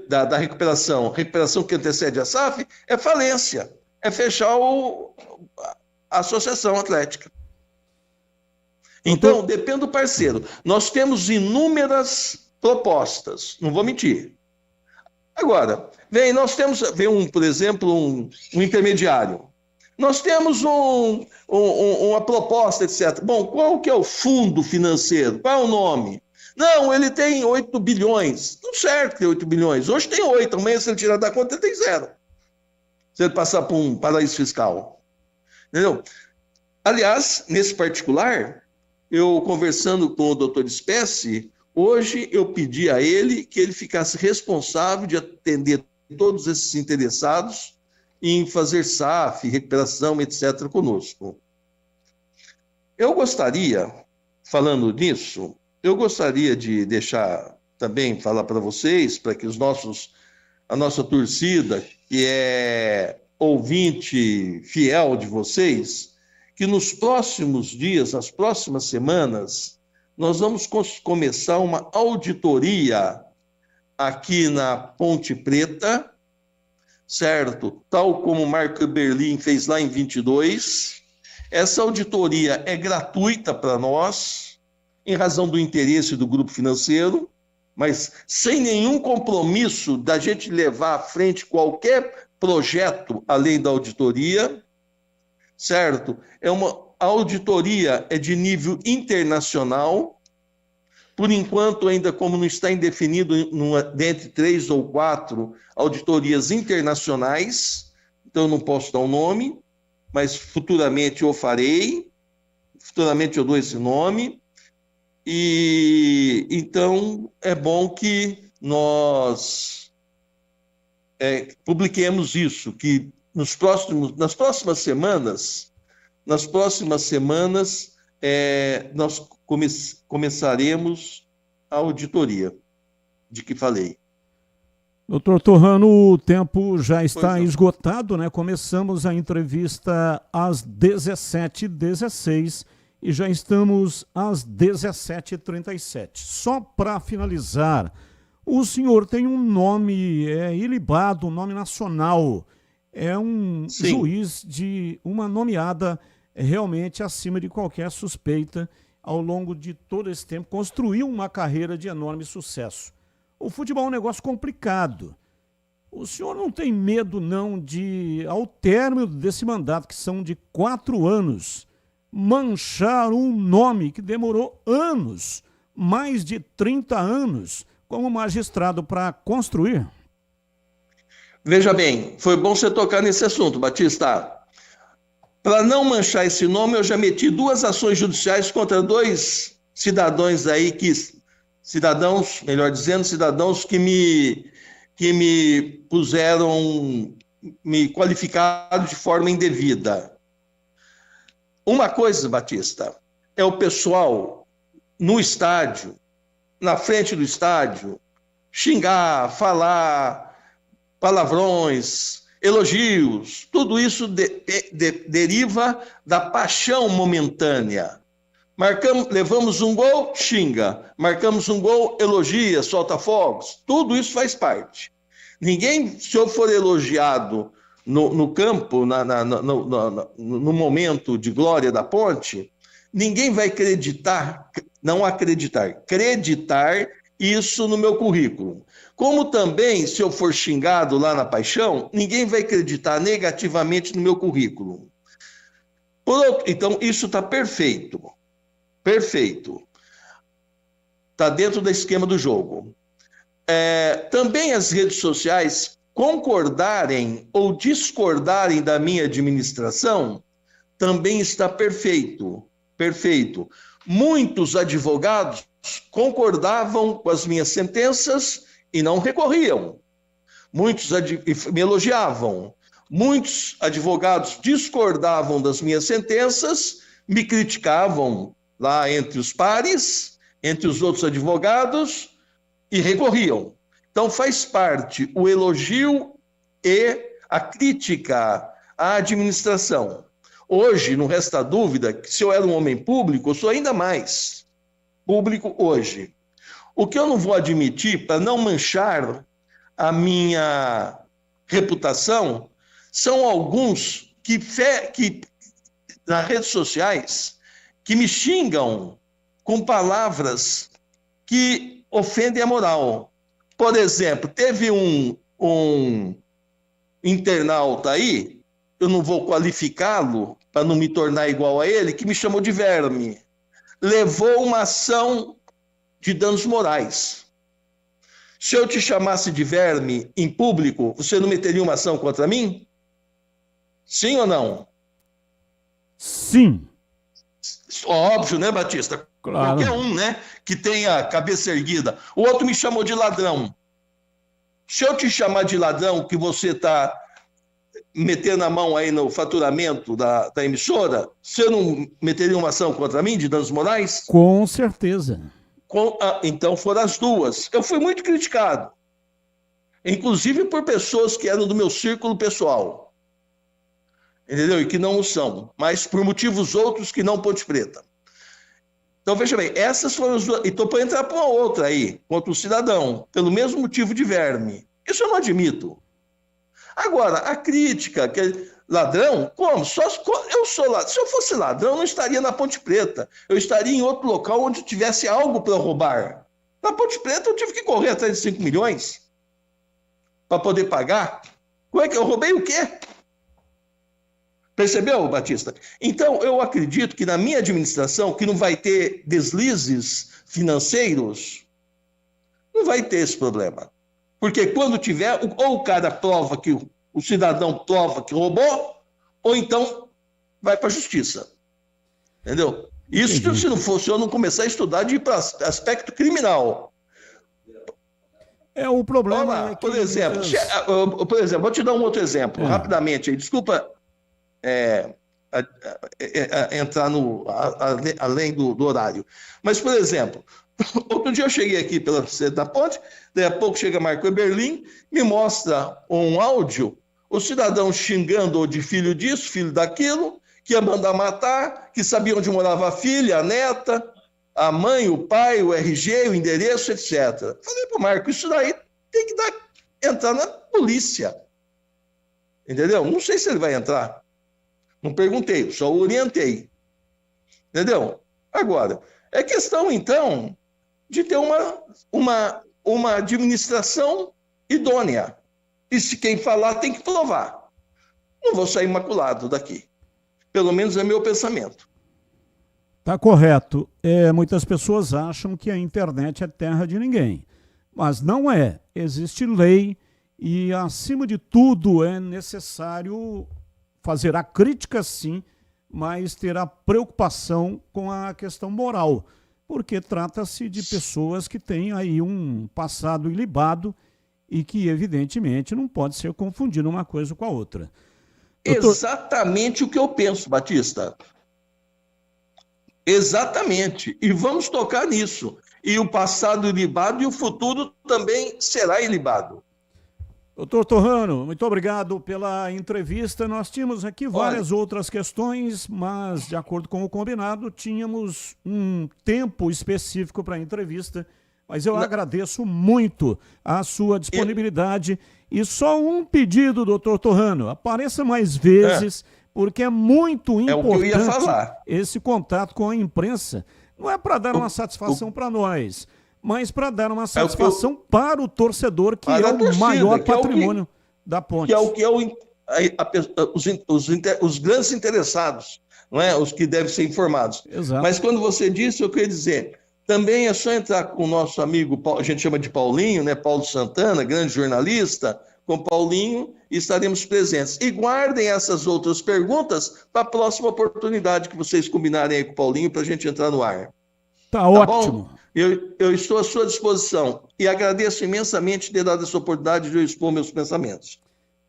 S13: da recuperação que antecede a SAF, é falência, é fechar a associação atlética. Então, depende do parceiro. Nós temos inúmeras propostas, não vou mentir. Agora, por exemplo, um intermediário. Nós temos uma proposta, etc. Bom, qual que é o fundo financeiro? Qual é o nome? Não, ele tem 8 bilhões. Não certo ter 8 bilhões. Hoje tem 8, amanhã se ele tirar da conta, ele tem 0. Se ele passar por um paraíso fiscal. Entendeu? Aliás, nesse particular, eu conversando com o doutor Espécie, hoje eu pedi a ele que ele ficasse responsável de atender todos esses interessados em fazer SAF, recuperação, etc. conosco. Eu gostaria, falando nisso, eu gostaria de deixar também, falar para vocês, para que a nossa torcida, que é ouvinte fiel de vocês, que nos próximos dias, nas próximas semanas, nós vamos começar uma auditoria aqui na Ponte Preta, certo? Tal como o Marco Berlim fez lá em 22. Essa auditoria é gratuita para nós, em razão do interesse do grupo financeiro, mas sem nenhum compromisso da gente levar à frente qualquer projeto além da auditoria, certo? A auditoria é de nível internacional, por enquanto ainda como não está indefinido dentre 3 ou 4 auditorias internacionais, então eu não posso dar o nome, mas futuramente eu farei, futuramente eu dou esse nome, e então é bom que nós publiquemos isso, que nas próximas semanas, nós começaremos a auditoria de que falei.
S2: Doutor Torrano, o tempo já está esgotado, né? Começamos a entrevista às 17h16 e já estamos às 17h37. Só para finalizar, o senhor tem um nome ilibado, um nome nacional. É um juiz de uma nomeada realmente acima de qualquer suspeita. Ao longo de todo esse tempo, construiu uma carreira de enorme sucesso. O futebol é um negócio complicado. O senhor não tem medo, não, de, ao término desse mandato, que são de 4 anos, manchar um nome que demorou anos, mais de 30 anos, como magistrado para construir?
S13: Veja bem, foi bom você tocar nesse assunto, Batista. Para não manchar esse nome, eu já meti 2 ações judiciais contra 2 cidadãos aí, cidadãos que me puseram, me qualificaram de forma indevida. Uma coisa, Batista, é o pessoal no estádio, na frente do estádio, xingar, falar palavrões. elogios, tudo isso deriva da paixão momentânea. Levamos um gol, xinga. Marcamos um gol, elogia, solta fogos. Tudo isso faz parte. Ninguém, se eu for elogiado no campo, no momento de glória da Ponte, ninguém vai acreditar isso no meu currículo. Como também, se eu for xingado lá na Paixão, ninguém vai acreditar negativamente no meu currículo. Então, isso está perfeito. Perfeito. Está dentro do esquema do jogo. Também as redes sociais concordarem ou discordarem da minha administração, também está perfeito. Perfeito. Muitos advogados concordavam com as minhas sentenças e não recorriam. Muitos me elogiavam. Muitos advogados discordavam das minhas sentenças, me criticavam lá entre os pares, entre os outros advogados, e recorriam. Então faz parte o elogio e a crítica à administração. Hoje, não resta dúvida que se eu era um homem público, eu sou ainda mais público hoje. O que eu não vou admitir, para não manchar a minha reputação, são alguns que nas redes sociais que me xingam com palavras que ofendem a moral. Por exemplo, teve um internauta aí, eu não vou qualificá-lo para não me tornar igual a ele, que me chamou de verme. Levou uma ação de danos morais. Se eu te chamasse de verme em público, você não meteria uma ação contra mim? Sim ou não?
S2: Sim.
S13: Óbvio, né, Batista?
S2: Claro.
S13: Qualquer um, né, que tenha a cabeça erguida. O outro me chamou de ladrão. Se eu te chamar de ladrão, que você está metendo a mão aí no faturamento da emissora, você não meteria uma ação contra mim de danos morais?
S2: Com certeza.
S13: Então foram as duas. Eu fui muito criticado, inclusive por pessoas que eram do meu círculo pessoal, entendeu? E que não o são, mas por motivos outros que não Ponte Preta. Então veja bem, essas foram as duas. E estou para entrar para uma outra aí, contra o cidadão, pelo mesmo motivo de verme. Isso eu não admito. Agora, a crítica, que ladrão, como? Se eu fosse ladrão, eu não estaria na Ponte Preta. Eu estaria em outro local onde tivesse algo para roubar. Na Ponte Preta eu tive que correr atrás de 5 milhões para poder pagar. Como é que eu roubei o quê? Percebeu, Batista? Então, eu acredito que na minha administração, que não vai ter deslizes financeiros, não vai ter esse problema. Porque quando tiver, ou o cara prova que o cidadão prova que roubou, ou então vai para a justiça. Entendeu? Isso se não fosse eu não começar a estudar de ir para aspecto criminal.
S2: O problema
S13: Olha lá,
S2: é que...
S13: por exemplo, vou te dar um outro exemplo, rapidamente. Aí, desculpa entrar além do horário. Mas, por exemplo, outro dia eu cheguei aqui pela Cidade da Ponte, daí a pouco chega Marco Eberlin, me mostra um áudio, o cidadão xingando de filho disso, filho daquilo, que ia mandar matar, que sabia onde morava a filha, a neta, a mãe, o pai, o RG, o endereço, etc. Falei para o Marco, isso daí tem que entrar na polícia. Entendeu? Não sei se ele vai entrar. Não perguntei, só orientei. Entendeu? Agora, é questão, então, de ter uma administração idônea. E se quem falar tem que provar. Não vou sair maculado daqui. Pelo menos é meu pensamento.
S2: Tá correto. Muitas pessoas acham que a internet é terra de ninguém. Mas não é. Existe lei e, acima de tudo, é necessário fazer a crítica, sim, mas ter a preocupação com a questão moral. Porque trata-se de pessoas que têm aí um passado ilibado e que, evidentemente, não pode ser confundido uma coisa com a outra.
S13: Exatamente o que eu penso, Batista. Exatamente. E vamos tocar nisso. E o passado ilibado e o futuro também será ilibado.
S2: Doutor Torrano, muito obrigado pela entrevista. Nós tínhamos aqui várias outras questões, mas, de acordo com o combinado, tínhamos um tempo específico para a entrevista. Mas eu agradeço muito a sua disponibilidade. E só um pedido, doutor Torrano, apareça mais vezes, porque é muito importante esse contato com a imprensa. Não é para dar uma satisfação para nós, mas para dar uma satisfação para o torcedor, que é o maior patrimônio da Ponte.
S13: Os grandes interessados, não é? Os que devem ser informados.
S2: Exato.
S13: Mas quando você disse, eu queria dizer, também é só entrar com o nosso amigo, a gente chama de Paulinho, né? Paulo Santana, grande jornalista, com Paulinho, e estaremos presentes. E guardem essas outras perguntas para a próxima oportunidade que vocês combinarem aí com o Paulinho para a gente entrar no ar.
S2: Tá ótimo.
S13: Bom? Eu estou à sua disposição e agradeço imensamente ter dado essa oportunidade de eu expor meus pensamentos.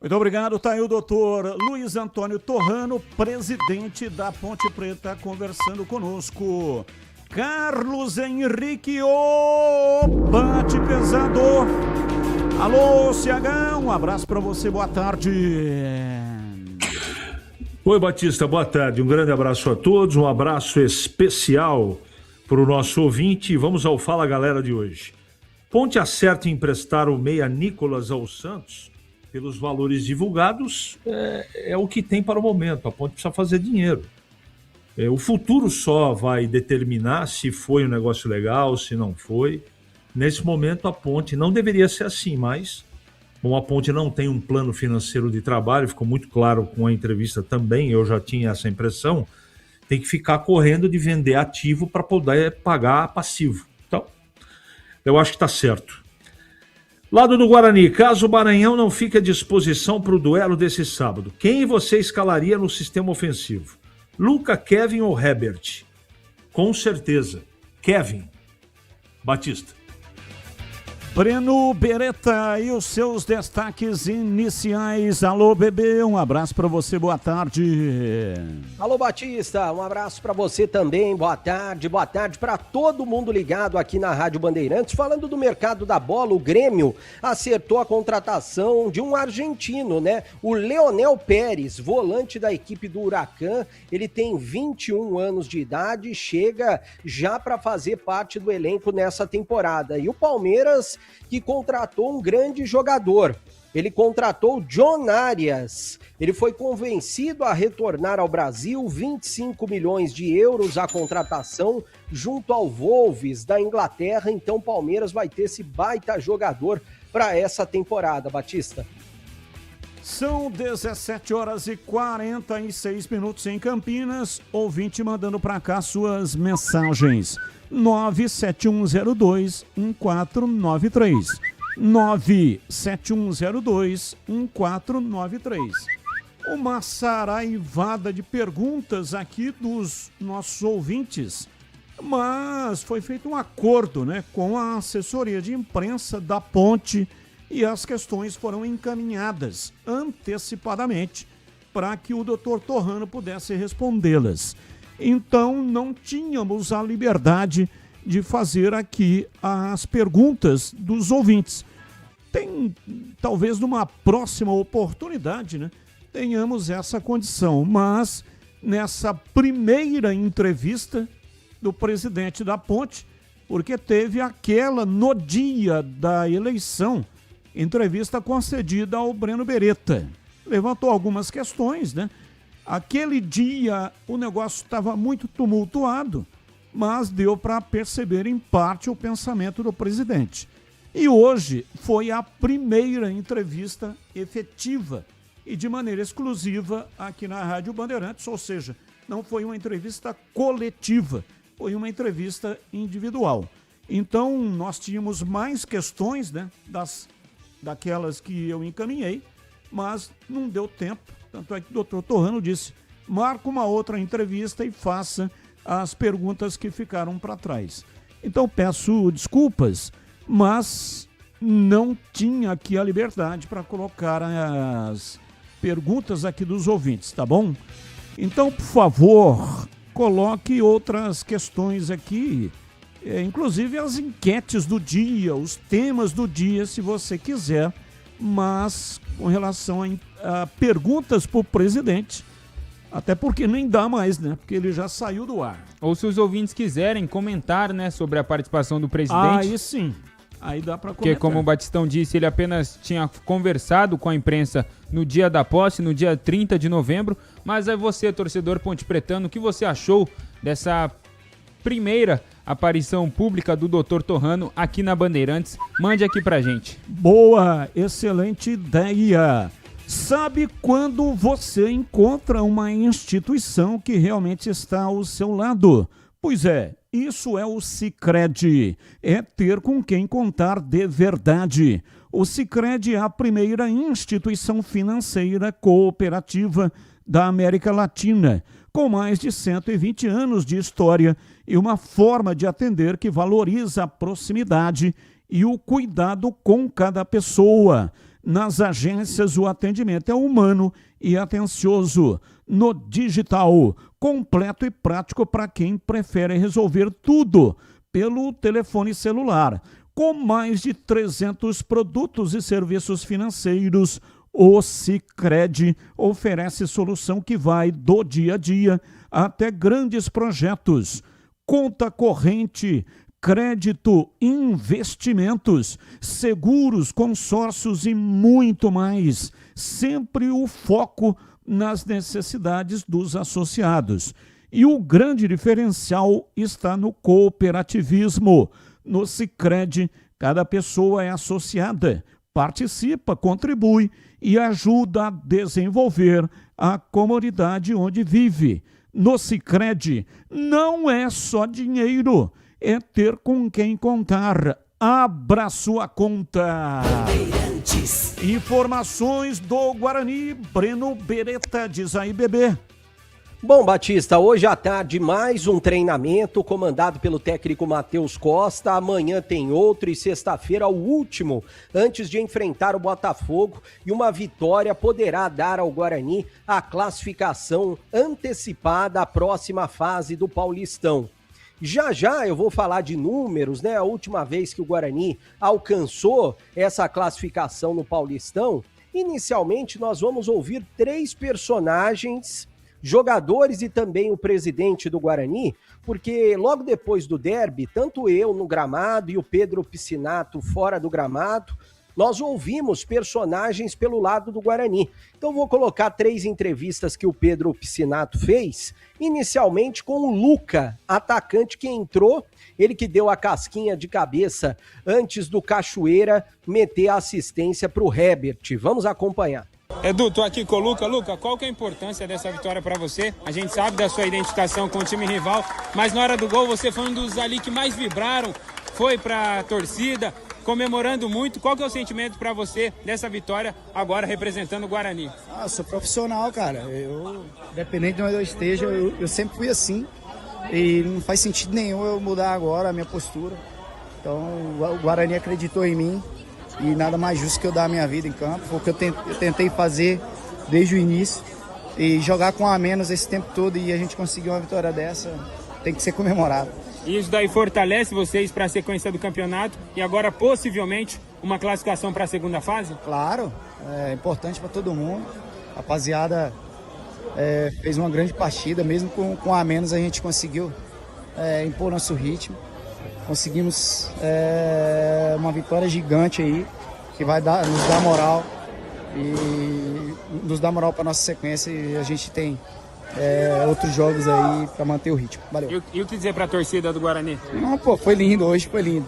S2: Muito obrigado. Tá aí o doutor Luiz Antônio Torrano, presidente da Ponte Preta, conversando conosco. Carlos Henrique, bate pesado. Alô, CH, um abraço para você, boa tarde.
S1: Oi, Batista, boa tarde. Um grande abraço a todos, um abraço especial para o nosso ouvinte. Vamos ao Fala Galera de hoje. Ponte acerta em emprestar o meia Nicolas ao Santos. Pelos valores divulgados, é o que tem para o momento. A Ponte precisa fazer dinheiro. O futuro só vai determinar se foi um negócio legal, se não foi. Nesse momento, a Ponte não deveria ser assim, mas como a Ponte não tem um plano financeiro de trabalho, ficou muito claro com a entrevista também, eu já tinha essa impressão, tem que ficar correndo de vender ativo para poder pagar passivo. Então, eu acho que está certo. Lado do Guarani, caso o Maranhão não fique à disposição para o duelo desse sábado, quem você escalaria no sistema ofensivo? Luca, Kevin ou Herbert? Com certeza, Kevin. Batista.
S2: Breno Beretta e os seus destaques iniciais. Alô, bebê, um abraço para você, boa tarde.
S14: Alô, Batista, um abraço para você também, boa tarde para todo mundo ligado aqui na Rádio Bandeirantes. Falando do mercado da bola, o Grêmio acertou a contratação de um argentino, né? O Leonel Pérez, volante da equipe do Huracan, ele tem 21 anos de idade e chega já para fazer parte do elenco nessa temporada. E o Palmeiras, que contratou um grande jogador. Ele contratou John Arias. Ele foi convencido a retornar ao Brasil, 25 milhões de euros a contratação junto ao Wolves da Inglaterra. Então o Palmeiras vai ter esse baita jogador para essa temporada, Batista.
S2: São 17 horas e 46 minutos em Campinas. Ouvinte mandando para cá suas mensagens. 97102-1493. 97102-1493. Uma saraivada de perguntas aqui dos nossos ouvintes, mas foi feito um acordo, né, com a assessoria de imprensa da Ponte e as questões foram encaminhadas antecipadamente para que o Dr. Torrano pudesse respondê-las. Então, não tínhamos a liberdade de fazer aqui as perguntas dos ouvintes. Talvez numa próxima oportunidade, né, tenhamos essa condição. Mas, nessa primeira entrevista do presidente da Ponte, porque teve aquela no dia da eleição, entrevista concedida ao Breno Beretta. Levantou algumas questões, né? Aquele dia o negócio estava muito tumultuado, mas deu para perceber em parte o pensamento do presidente. E hoje foi a primeira entrevista efetiva e de maneira exclusiva aqui na Rádio Bandeirantes, ou seja, não foi uma entrevista coletiva, foi uma entrevista individual. Então nós tínhamos mais questões, né, daquelas que eu encaminhei, mas não deu tempo. Tanto é que o Dr. Torrano disse, marca uma outra entrevista e faça as perguntas que ficaram para trás. Então peço desculpas, mas não tinha aqui a liberdade para colocar as perguntas aqui dos ouvintes, tá bom? Então, por favor, coloque outras questões aqui, inclusive as enquetes do dia, os temas do dia, se você quiser mas com relação a perguntas para o presidente, até porque nem dá mais, né? Porque ele já saiu do ar.
S9: Ou se os ouvintes quiserem comentar, né, sobre a participação do presidente.
S2: Aí sim, aí dá para comentar.
S9: Porque, como o Batistão disse, ele apenas tinha conversado com a imprensa no dia da posse, no dia 30 de novembro. Mas é você, torcedor pontepretano, o que você achou dessa primeira aparição pública do Dr. Torrano aqui na Bandeirantes? Mande aqui pra gente.
S2: Boa, excelente ideia. Sabe quando você encontra uma instituição que realmente está ao seu lado? Pois é, isso é o Sicredi. É ter com quem contar de verdade. O Sicredi é a primeira instituição financeira cooperativa da América Latina, com mais de 120 anos de história e uma forma de atender que valoriza a proximidade e o cuidado com cada pessoa. Nas agências, o atendimento é humano e atencioso. No digital, completo e prático para quem prefere resolver tudo pelo telefone celular. Com mais de 300 produtos e serviços financeiros, o Sicredi oferece solução que vai do dia a dia até grandes projetos. Conta corrente, crédito, investimentos, seguros, consórcios e muito mais. Sempre o foco nas necessidades dos associados. E o grande diferencial está no cooperativismo. No Sicredi, cada pessoa é associada, participa, contribui e ajuda a desenvolver a comunidade onde vive. No Sicredi, não é só dinheiro, é ter com quem contar. Abra sua conta. Informações do Guarani, Breno Beretta, diz aí, bebê.
S14: Bom, Batista, hoje à tarde mais um treinamento comandado pelo técnico Matheus Costa. Amanhã tem outro e sexta-feira o último antes de enfrentar o Botafogo. E uma vitória poderá dar ao Guarani a classificação antecipada à próxima fase do Paulistão. Já já eu vou falar de números, né? A última vez que o Guarani alcançou essa classificação no Paulistão, inicialmente nós vamos ouvir 3 personagens, jogadores e também o presidente do Guarani, porque logo depois do derby, tanto eu no gramado e o Pedro Piscinato fora do gramado, nós ouvimos personagens pelo lado do Guarani. Então vou colocar 3 entrevistas que o Pedro Piscinato fez, inicialmente com o Luca, atacante que entrou, ele que deu a casquinha de cabeça antes do Cachoeira meter a assistência para o Herbert. Vamos acompanhar.
S9: Edu, tô aqui com o Luca. Luca, qual que é a importância dessa vitória para você? A gente sabe da sua identificação com o time rival, mas na hora do gol você foi um dos ali que mais vibraram, foi pra torcida, comemorando muito. Qual que é o sentimento para você dessa vitória agora representando o Guarani?
S15: Eu sou profissional, cara. Independente de onde eu esteja, eu sempre fui assim. E não faz sentido nenhum eu mudar agora a minha postura. Então o Guarani acreditou em mim. E nada mais justo que eu dar a minha vida em campo. Foi o que eu tentei fazer desde o início. E jogar com a menos esse tempo todo e a gente conseguir uma vitória dessa, tem que ser comemorado.
S9: E isso daí fortalece vocês para a sequência do campeonato e agora possivelmente uma classificação para a segunda fase?
S15: Claro, é importante para todo mundo. A rapaziada fez uma grande partida, mesmo com a menos a gente conseguiu impor nosso ritmo. Conseguimos uma vitória gigante aí, que vai nos dar moral e nos dar moral para nossa sequência, e a gente tem outros jogos aí para manter o ritmo. Valeu.
S9: E o que dizer para a torcida do Guarani?
S15: Não, pô, foi lindo, hoje foi lindo.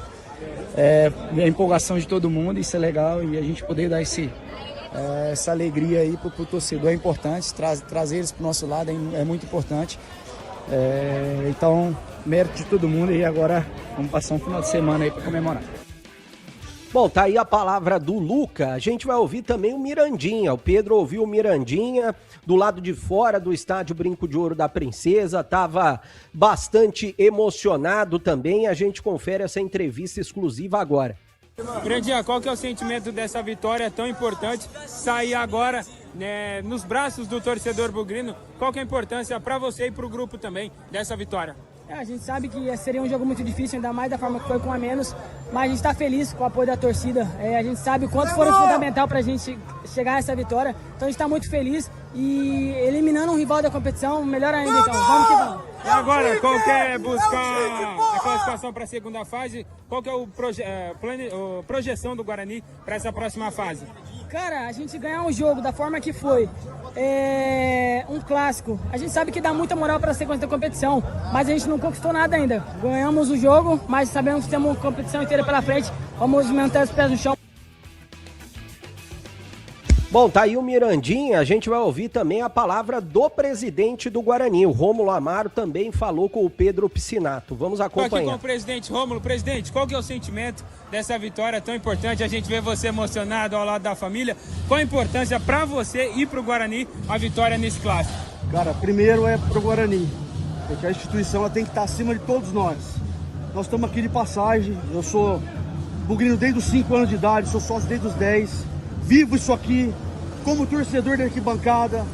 S15: A empolgação de todo mundo, isso é legal, e a gente poder dar essa alegria aí pro torcedor é importante, trazer eles pro nosso lado é muito importante. Então, mérito de todo mundo, e agora vamos passar um final de semana aí para comemorar.
S14: Bom, tá aí a palavra do Luca. A gente vai ouvir também o Mirandinha. O Pedro ouviu o Mirandinha do lado de fora do estádio Brinco de Ouro da Princesa. Tava bastante emocionado também. A gente confere essa entrevista exclusiva agora.
S9: Mirandinha, qual que é o sentimento dessa vitória tão importante? Sair agora nos braços do torcedor bugrino. Qual que é a importância para você e para o grupo também dessa vitória?
S16: A gente sabe que seria um jogo muito difícil, ainda mais da forma que foi com a menos, mas a gente está feliz com o apoio da torcida. A gente sabe o quanto foi fundamental para a gente chegar a essa vitória, então a gente está muito feliz e eliminando um rival da competição, melhor ainda. Então, vamos que vamos.
S9: E agora, qual que é buscar a classificação para a segunda fase? Qual que é a projeção do Guarani para essa próxima fase?
S16: Cara, a gente ganhar um jogo da forma que foi, um clássico, a gente sabe que dá muita moral para a sequência da competição, mas a gente não conquistou nada ainda. Ganhamos o jogo, mas sabemos que temos uma competição inteira pela frente, vamos manter os pés no chão.
S14: Bom, tá aí o Mirandinha, a gente vai ouvir também a palavra do presidente do Guarani. O Rômulo Amaro também falou com o Pedro Piscinato. Vamos acompanhar.
S9: Estou aqui com o presidente Rômulo. Presidente, qual que é o sentimento dessa vitória tão importante? A gente vê você emocionado ao lado da família. Qual a importância para você e para o Guarani a vitória nesse clássico?
S17: Cara, primeiro é para o Guarani, porque a instituição ela tem que estar acima de todos nós. Nós estamos aqui de passagem, eu sou bugrino desde os 5 anos de idade, sou sócio desde os 10, vivo isso aqui, como torcedor da arquibancada.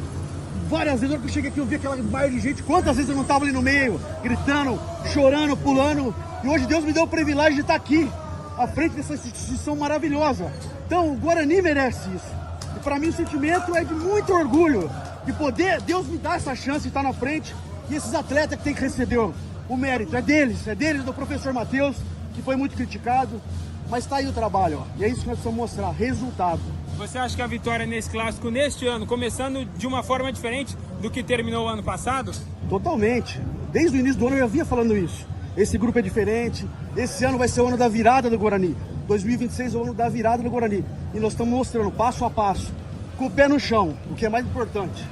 S17: Várias vezes que eu cheguei aqui eu vi aquela mar de gente, quantas vezes eu não estava ali no meio, gritando, chorando, pulando, e hoje Deus me deu o privilégio de estar aqui, à frente dessa instituição maravilhosa. Então o Guarani merece isso, e para mim o sentimento é de muito orgulho, de poder, Deus me dá essa chance de estar na frente, e esses atletas que tem que receber o mérito, é deles, do professor Matheus, que foi muito criticado, mas está aí o trabalho, ó, e é isso que nós precisamos mostrar, resultado.
S9: Você acha que a vitória nesse clássico, neste ano, começando de uma forma diferente do que terminou o ano passado?
S17: Totalmente. Desde o início do ano eu já vinha falando isso. Esse grupo é diferente, esse ano vai ser o ano da virada do Guarani. 2026 é o ano da virada do Guarani. E nós estamos mostrando passo a passo, com o pé no chão, o que é mais importante.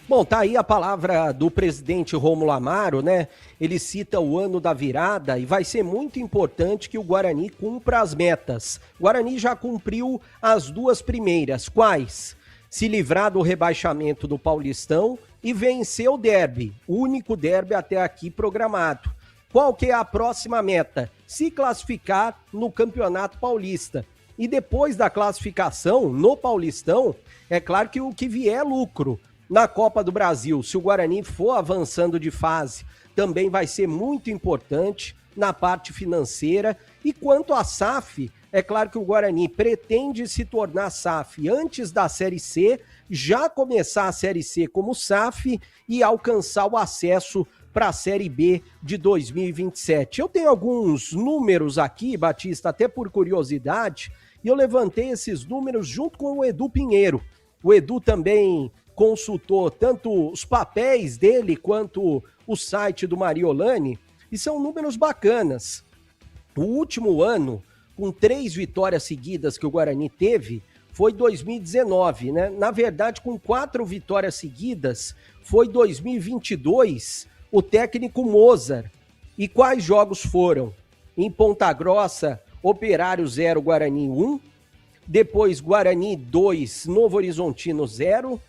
S14: Bom, tá aí a palavra do presidente Rômulo Amaro, né? Ele cita o ano da virada e vai ser muito importante que o Guarani cumpra as metas. O Guarani já cumpriu as 2 primeiras. Quais? Se livrar do rebaixamento do Paulistão e vencer o derby, o único derby até aqui programado. Qual que é a próxima meta? Se classificar no Campeonato Paulista. E depois da classificação no Paulistão, é claro que o que vier é lucro. Na Copa do Brasil, se o Guarani for avançando de fase, também vai ser muito importante na parte financeira. E quanto à SAF, é claro que o Guarani pretende se tornar SAF antes da Série C, já começar a Série C como SAF e alcançar o acesso para a Série B de 2027. Eu tenho alguns números aqui, Batista, até por curiosidade, e eu levantei esses números junto com o Edu Pinheiro. O Edu também consultou tanto os papéis dele quanto o site do Mariolani, e são números bacanas. O último ano, com 3 vitórias seguidas que o Guarani teve, foi 2019, né? Na verdade, com 4 vitórias seguidas, foi 2022, o técnico Mozart. E quais jogos foram? Em Ponta Grossa, Operário 0, Guarani 1, depois Guarani 2, Novo Horizontino 0,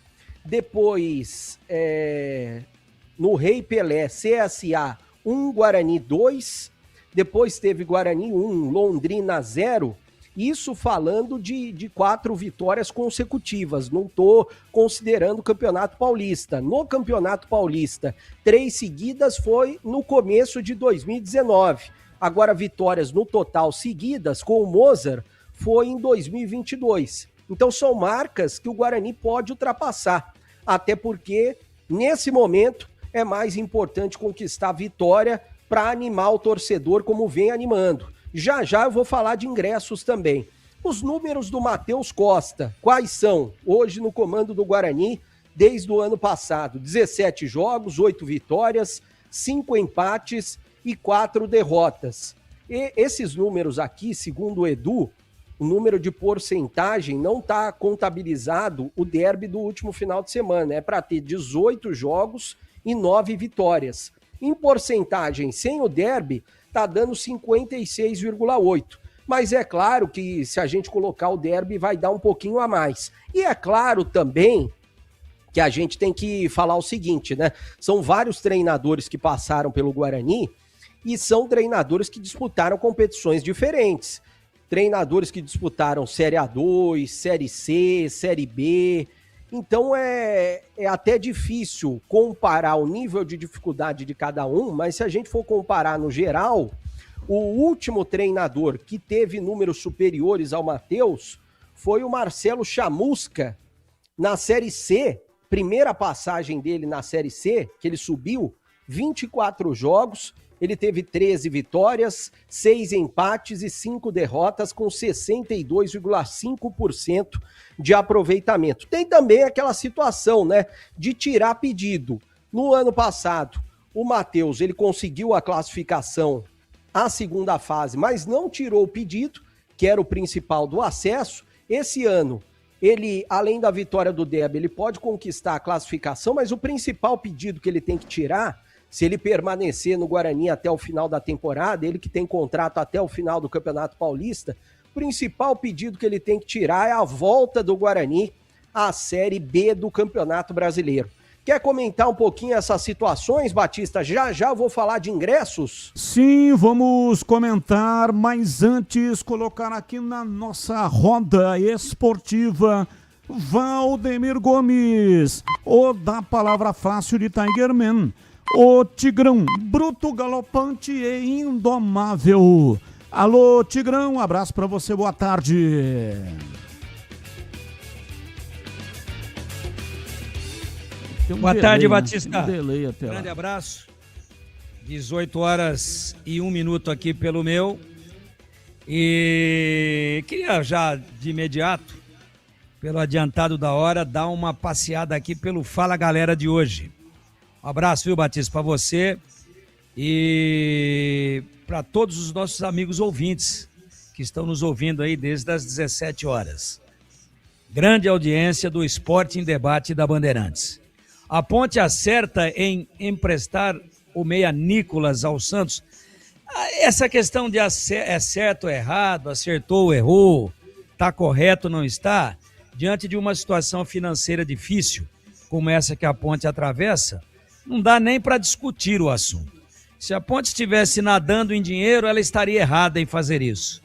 S14: depois, no Rei Pelé, CSA 1, Guarani 2, depois teve Guarani 1, Londrina 0, isso falando de 4 vitórias consecutivas, não estou considerando o Campeonato Paulista. No Campeonato Paulista, 3 seguidas foi no começo de 2019, agora vitórias no total seguidas com o Mozart foi em 2022. Então são marcas que o Guarani pode ultrapassar, até porque nesse momento é mais importante conquistar a vitória para animar o torcedor como vem animando. Já já eu vou falar de ingressos também. Os números do Matheus Costa, quais são? Hoje no comando do Guarani, desde o ano passado, 17 jogos, 8 vitórias, 5 empates e 4 derrotas. E esses números aqui, segundo o Edu, o número de porcentagem não está contabilizado o derby do último final de semana. É para ter 18 jogos e 9 vitórias. Em porcentagem, sem o derby, está dando 56,8%. Mas é claro que se a gente colocar o derby, vai dar um pouquinho a mais. E é claro também que a gente tem que falar o seguinte, né? São vários treinadores que passaram pelo Guarani e são treinadores que disputaram competições diferentes. Treinadores que disputaram Série A2, Série C, Série B, Então é até difícil comparar o nível de dificuldade de cada um, mas se a gente for comparar no geral, o último treinador que teve números superiores ao Matheus foi o Marcelo Chamusca na Série C, primeira passagem dele na Série C, que ele subiu, 24 jogos, ele teve 13 vitórias, 6 empates e 5 derrotas, com 62,5% de aproveitamento. Tem também aquela situação, né, de tirar pedido. No ano passado, o Matheus, ele conseguiu a classificação à segunda fase, mas não tirou o pedido, que era o principal do acesso. Esse ano, ele, além da vitória do Deb, ele pode conquistar a classificação, mas o principal pedido que ele tem que tirar, se ele permanecer no Guarani até o final da temporada, ele que tem contrato até o final do Campeonato Paulista, o principal pedido que ele tem que tirar é a volta do Guarani à Série B do Campeonato Brasileiro. Quer comentar um pouquinho essas situações, Batista? Já eu vou falar de ingressos.
S2: Sim, vamos comentar, mas antes colocar aqui na nossa roda esportiva Valdemir Gomes, o da palavra fácil de Tigerman. O Tigrão, bruto, galopante e indomável. Alô, Tigrão, um abraço pra você, boa tarde.
S18: Boa tarde, Batista.
S2: Grande
S18: abraço. 18h01 aqui pelo meu. E queria já de imediato, pelo adiantado da hora, dar uma passeada aqui pelo Fala Galera de hoje. Um abraço, viu, Batista, para você e para todos os nossos amigos ouvintes que estão nos ouvindo aí desde as 17 horas. Grande audiência do Esporte em Debate da Bandeirantes. A Ponte acerta em emprestar o meia Nicolas ao Santos. Essa questão de é certo ou errado, acertou ou errou, está correto ou não está, diante de uma situação financeira difícil, como essa que a Ponte atravessa, não dá nem para discutir o assunto. Se a Ponte estivesse nadando em dinheiro, ela estaria errada em fazer isso.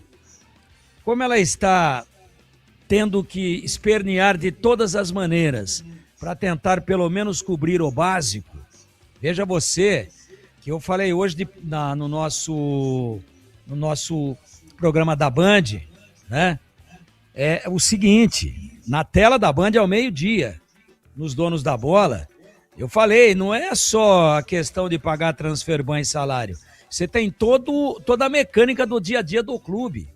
S18: Como ela está tendo que espernear de todas as maneiras para tentar pelo menos cobrir o básico, veja você que eu falei hoje no nosso programa da Band, né? É o seguinte, na tela da Band ao meio-dia, nos Donos da Bola, eu falei, não é só a questão de pagar transferban e salário. Você tem toda a mecânica do dia a dia do clube,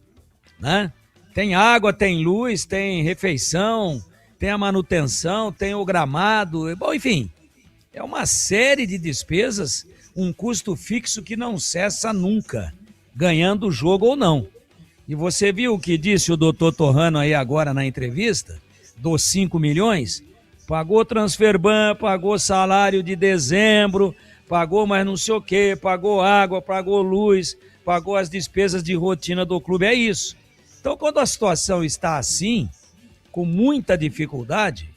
S18: né? Tem água, tem luz, tem refeição, tem a manutenção, tem o gramado, bom, enfim, é uma série de despesas, um custo fixo que não cessa nunca, ganhando o jogo ou não. E você viu o que disse o doutor Torrano aí agora na entrevista, dos 5 milhões? Pagou transferban, pagou salário de dezembro, pagou mais não sei o quê, pagou água, pagou luz, pagou as despesas de rotina do clube, é isso. Então, quando a situação está assim, com muita dificuldade,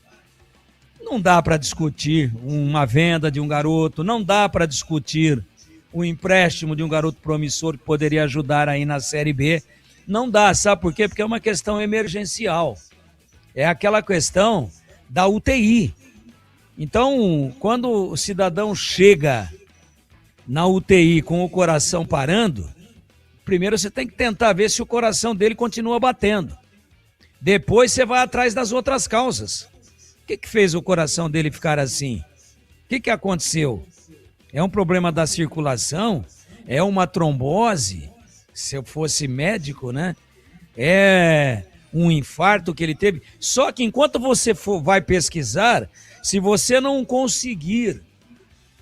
S18: não dá para discutir uma venda de um garoto, não dá para discutir o empréstimo de um garoto promissor que poderia ajudar aí na Série B. Não dá, sabe por quê? Porque é uma questão emergencial. É aquela questão da UTI. Então, quando o cidadão chega na UTI com o coração parando, primeiro você tem que tentar ver se o coração dele continua batendo. Depois você vai atrás das outras causas. O que fez o coração dele ficar assim? O que aconteceu? É um problema da circulação? É uma trombose? Se eu fosse médico, né? É um infarto que ele teve. Só que enquanto você vai pesquisar, se você não conseguir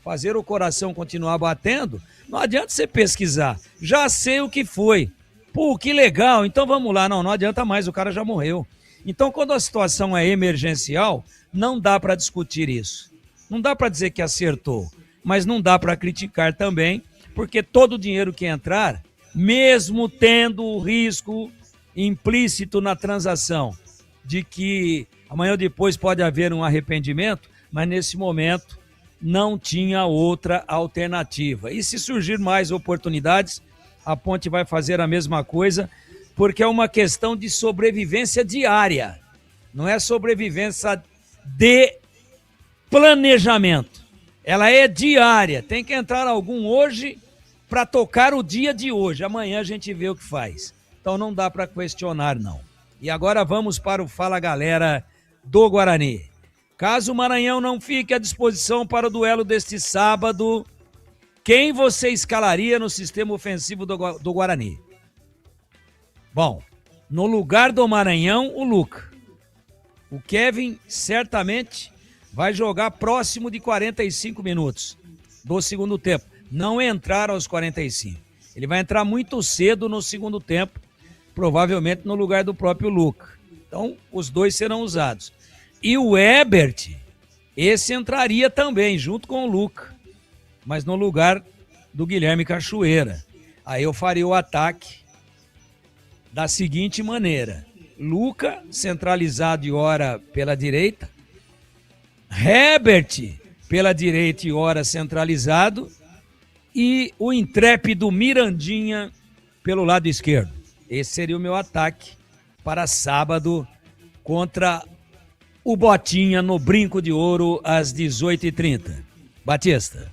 S18: fazer o coração continuar batendo, não adianta você pesquisar. Já sei o que foi. Pô, que legal, então vamos lá. Não adianta mais, o cara já morreu. Então, quando a situação é emergencial, não dá para discutir isso. Não dá para dizer que acertou, mas não dá para criticar também, porque todo o dinheiro que entrar, mesmo tendo o risco implícito na transação de que amanhã ou depois pode haver um arrependimento, mas nesse momento não tinha outra alternativa. E se surgir mais oportunidades, a Ponte vai fazer a mesma coisa, porque é uma questão de sobrevivência diária, não é sobrevivência de planejamento. Ela é diária. Tem que entrar algum hoje para tocar o dia de hoje. Amanhã a gente vê o que faz. Então não dá para questionar, não. E agora vamos para o Fala Galera do Guarani. Caso o Maranhão não fique à disposição para o duelo deste sábado, quem você escalaria no sistema ofensivo do Guarani? Bom, no lugar do Maranhão, o Luca. O Kevin certamente vai jogar próximo de 45 minutos do segundo tempo. Não entrar aos 45. Ele vai entrar muito cedo no segundo tempo, provavelmente no lugar do próprio Luca. Então, os dois serão usados. E o Ebert, esse entraria também, junto com o Luca, mas no lugar do Guilherme Cachoeira. Aí eu faria o ataque da seguinte maneira: Luca, centralizado e ora pela direita, Herbert pela direita e ora centralizado, e o intrépido Mirandinha pelo lado esquerdo. Esse seria o meu ataque para sábado contra o Botinha no Brinco de Ouro às 18h30. Batista.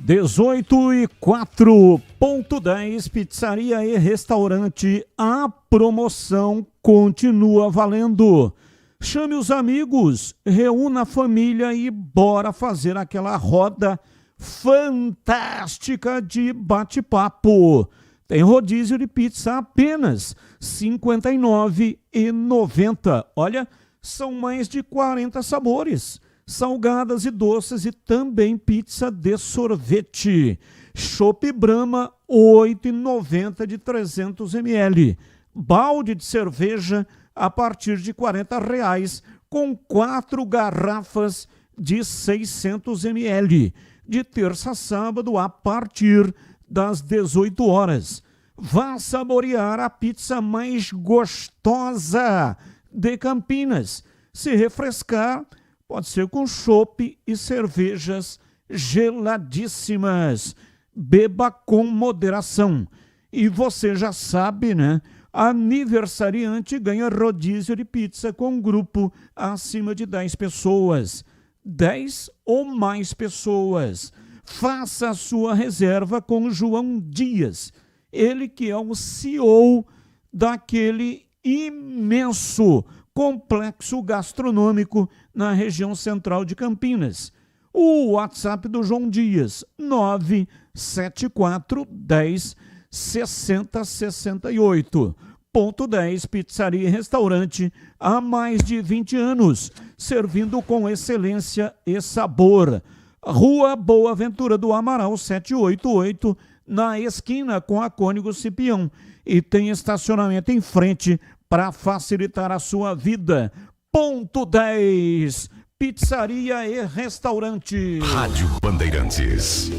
S2: 18h04.10, pizzaria e restaurante. A promoção continua valendo. Chame os amigos, reúna a família e bora fazer aquela roda fantástica de bate-papo. Tem rodízio de pizza apenas R$ 59,90. Olha, são mais de 40 sabores. Salgadas e doces e também pizza de sorvete. Chopp Brahma, R$ 8,90 de 300 ml. Balde de cerveja a partir de R$ 40,00, com 4 garrafas de 600 ml. De terça a sábado a partir das 18 horas. Vá saborear a pizza mais gostosa de Campinas. Se refrescar, pode ser com chopp e cervejas geladíssimas. Beba com moderação. E você já sabe, né? Aniversariante ganha rodízio de pizza com grupo acima de 10 pessoas. 10 ou mais pessoas. Faça a sua reserva com João Dias. Ele que é o CEO daquele imenso complexo gastronômico na região central de Campinas. O WhatsApp do João Dias, 974 10 60 68. Ponto 10, pizzaria e restaurante há mais de 20 anos, servindo com excelência e sabor. Rua Boa Ventura do Amaral, 788, na esquina com a Cônigo Cipião. E tem estacionamento em frente para facilitar a sua vida. Ponto 10, pizzaria e restaurante.
S19: Rádio Bandeirantes.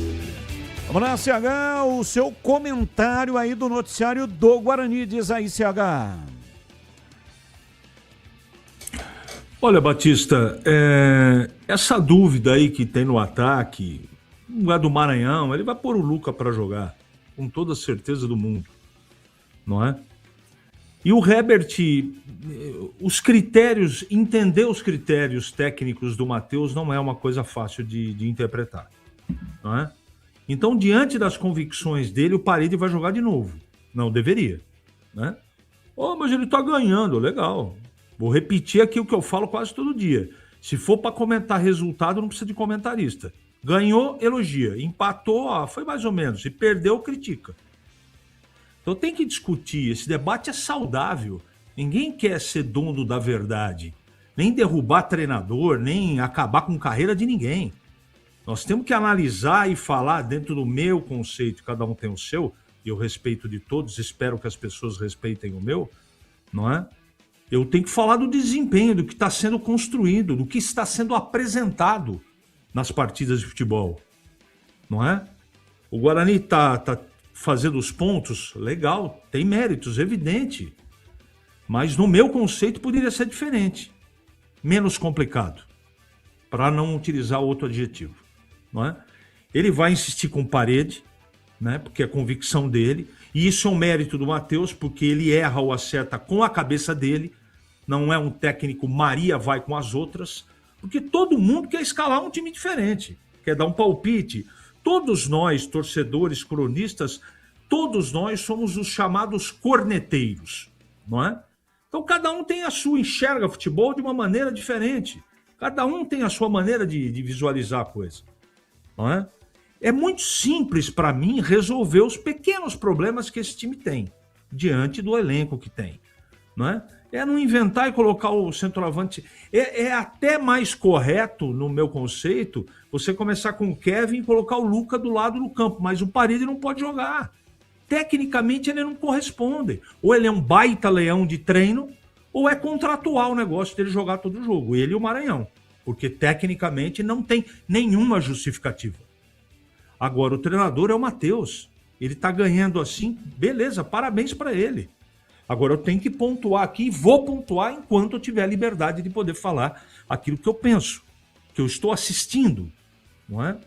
S2: Vamos lá, CH, o seu comentário aí do noticiário do Guarani, diz aí, CH.
S1: Olha, Batista, essa dúvida aí que tem no ataque, no lugar do Maranhão, ele vai pôr o Luca para jogar, com toda a certeza do mundo, não é? E o Herbert, entender os critérios técnicos do Matheus não é uma coisa fácil de interpretar, não é? Então, diante das convicções dele, o Parede vai jogar de novo. Não deveria, né? Mas ele tá ganhando, legal. Vou repetir aqui o que eu falo quase todo dia. Se for para comentar resultado, não precisa de comentarista. Ganhou, elogia. Empatou, foi mais ou menos. Se perdeu, critica. Então tem que discutir. Esse debate é saudável. Ninguém quer ser dono da verdade. Nem derrubar treinador, nem acabar com carreira de ninguém. Nós temos que analisar e falar dentro do meu conceito, cada um tem o seu, e eu respeito de todos, espero que as pessoas respeitem o meu, não é? Eu tenho que falar do desempenho, do que está sendo construído, do que está sendo apresentado nas partidas de futebol, não é? O Guarani está fazendo os pontos, legal, tem méritos, evidente, mas no meu conceito poderia ser diferente, menos complicado, para não utilizar outro adjetivo. Não é? Ele vai insistir com Parede, né? Porque é a convicção dele, e isso é um mérito do Matheus, porque ele erra ou acerta com a cabeça dele,
S20: não é um técnico Maria vai com as outras, porque todo mundo quer escalar um time diferente, quer dar um palpite. Todos nós, torcedores, cronistas, todos nós somos os chamados corneteiros, não é? Então cada um tem a sua, enxerga futebol de uma maneira diferente. Cada um tem a sua maneira de visualizar a coisa, não é? É muito simples para mim resolver os pequenos problemas que esse time tem, diante do elenco que tem, não é? É não inventar e colocar o centroavante. É até mais correto, no meu conceito, você começar com o Kevin e colocar o Luca do lado do campo, mas o Paredes não pode jogar. Tecnicamente ele não corresponde. Ou ele é um baita leão de treino, ou é contratual o negócio dele jogar todo o jogo, ele e o Maranhão, porque tecnicamente não tem nenhuma justificativa. Agora, o treinador é o Matheus, ele tá ganhando assim, beleza, parabéns para ele. Agora eu tenho que pontuar aqui e vou pontuar enquanto eu tiver a liberdade de poder falar aquilo que eu penso, que eu estou assistindo, não é?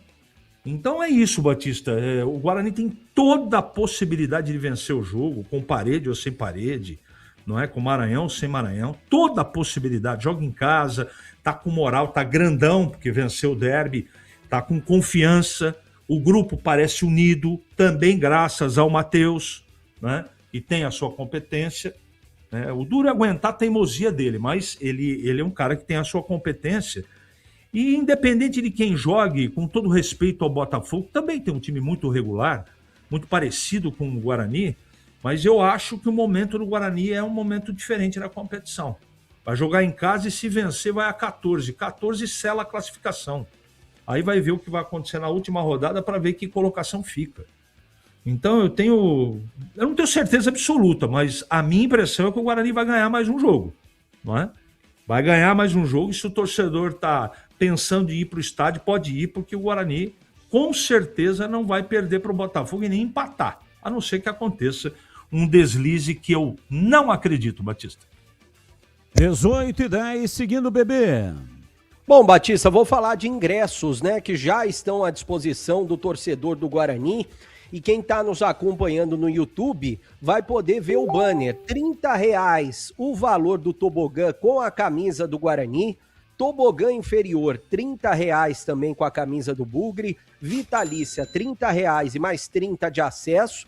S20: Então é isso, Batista. O Guarani tem toda a possibilidade de vencer o jogo, com parede ou sem parede, não é? Com Maranhão ou sem Maranhão, toda a possibilidade. Joga em casa, tá com moral, tá grandão, porque venceu o derby, tá com confiança. O grupo parece unido, também graças ao Matheus, né? E tem a sua competência. Né? O duro é aguentar a teimosia dele, mas ele é um cara que tem a sua competência. E independente de quem jogue, com todo respeito ao Botafogo, também tem um time muito regular, muito parecido com o Guarani, mas eu acho que o momento do Guarani é um momento diferente na competição. Vai jogar em casa e se vencer vai a 14. 14 sela a classificação. Aí vai ver o que vai acontecer na última rodada para ver que colocação fica. Então eu não tenho certeza absoluta, mas a minha impressão é que o Guarani vai ganhar mais um jogo, não é? Vai ganhar mais um jogo e se o torcedor está pensando em ir para o estádio, pode ir, porque o Guarani com certeza não vai perder para o Botafogo e nem empatar, a não ser que aconteça um deslize que eu não acredito, Batista.
S2: 18h10, seguindo o bebê.
S14: Bom, Batista, vou falar de ingressos, né, que já estão à disposição do torcedor do Guarani. E quem está nos acompanhando no YouTube vai poder ver o banner. R$30 o valor do tobogã com a camisa do Guarani. Tobogã inferior, R$30 também com a camisa do Bugre. Vitalícia, R$30 e mais 30 de acesso.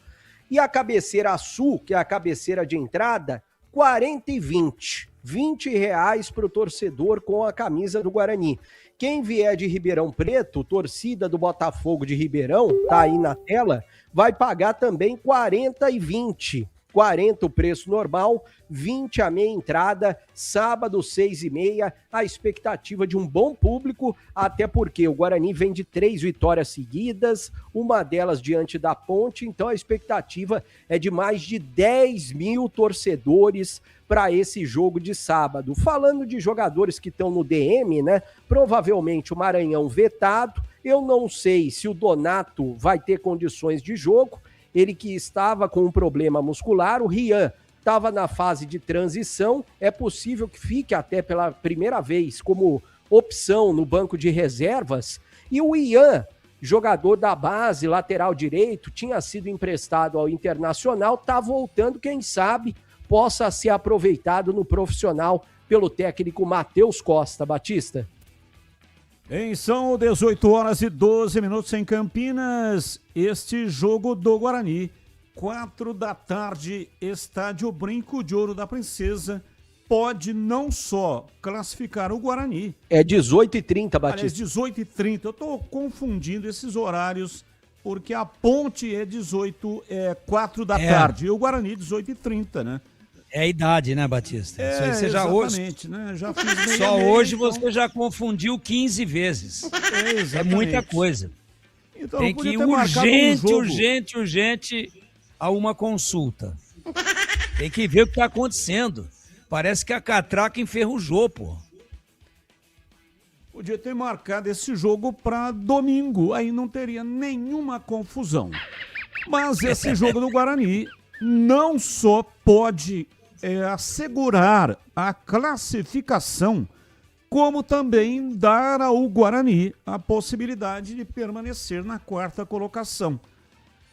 S14: E a cabeceira Sul, que é a cabeceira de entrada, 40 e 20. R$20 para o torcedor com a camisa do Guarani. Quem vier de Ribeirão Preto, torcida do Botafogo de Ribeirão, tá aí na tela, vai pagar também 40 e 20. 40 o preço normal, 20 a meia entrada, sábado 6h30, a expectativa de um bom público, até porque o Guarani vem de 3 vitórias seguidas, uma delas diante da Ponte, então a expectativa é de mais de 10 mil torcedores para esse jogo de sábado. Falando de jogadores que estão no DM, né? Provavelmente o Maranhão vetado, eu não sei se o Donato vai ter condições de jogo, ele que estava com um problema muscular, o Rian estava na fase de transição, é possível que fique até pela primeira vez como opção no banco de reservas, e o Ian, jogador da base, lateral direito, tinha sido emprestado ao Internacional, está voltando, quem sabe, possa ser aproveitado no profissional pelo técnico Matheus Costa. Batista.
S2: São 18h12 em Campinas, este jogo do Guarani, 4h, estádio Brinco de Ouro da Princesa, pode não só classificar o Guarani.
S14: É 18h30, Batista.
S2: Aliás, 18h30, eu estou confundindo esses horários, porque a Ponte é 4h, e o Guarani 18h30, né?
S18: É a idade, né, Batista? Isso aí você já hoje,
S2: né? Já fiz
S18: só hoje então... você já confundiu 15 vezes. É muita coisa.
S2: Então,
S18: tem que ir urgente a uma consulta. Tem que ver o que está acontecendo. Parece que a catraca enferrujou, pô.
S2: Podia ter marcado esse jogo para domingo, aí não teria nenhuma confusão. Mas esse jogo do Guarani não só pode assegurar a classificação, como também dar ao Guarani a possibilidade de permanecer na 4ª colocação,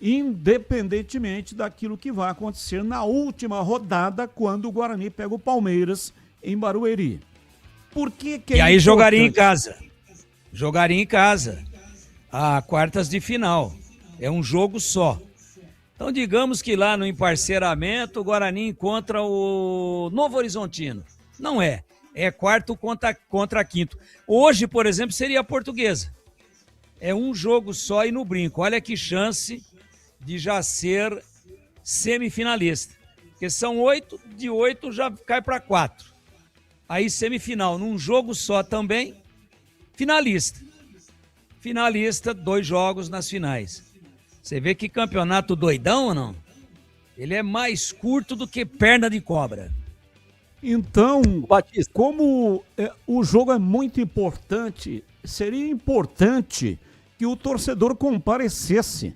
S2: independentemente daquilo que vai acontecer na última rodada, quando o Guarani pega o Palmeiras em Barueri. Por que que
S18: E aí
S2: importante?
S18: jogaria em casa. Jogaria em casa. A quartas de final. É um jogo só. Então, digamos que lá no emparceramento, o Guarani encontra o Novo Horizontino. Não é. É quarto contra quinto. Hoje, por exemplo, seria a Portuguesa. É um jogo só e no brinco. Olha que chance de já ser semifinalista. Porque são 8, de 8 já cai para 4. Aí semifinal, num jogo só também, finalista. Finalista, 2 jogos nas finais. Você vê que campeonato doidão ou não? Ele é mais curto do que perna de cobra.
S2: Então, como o jogo é muito importante, seria importante que o torcedor comparecesse.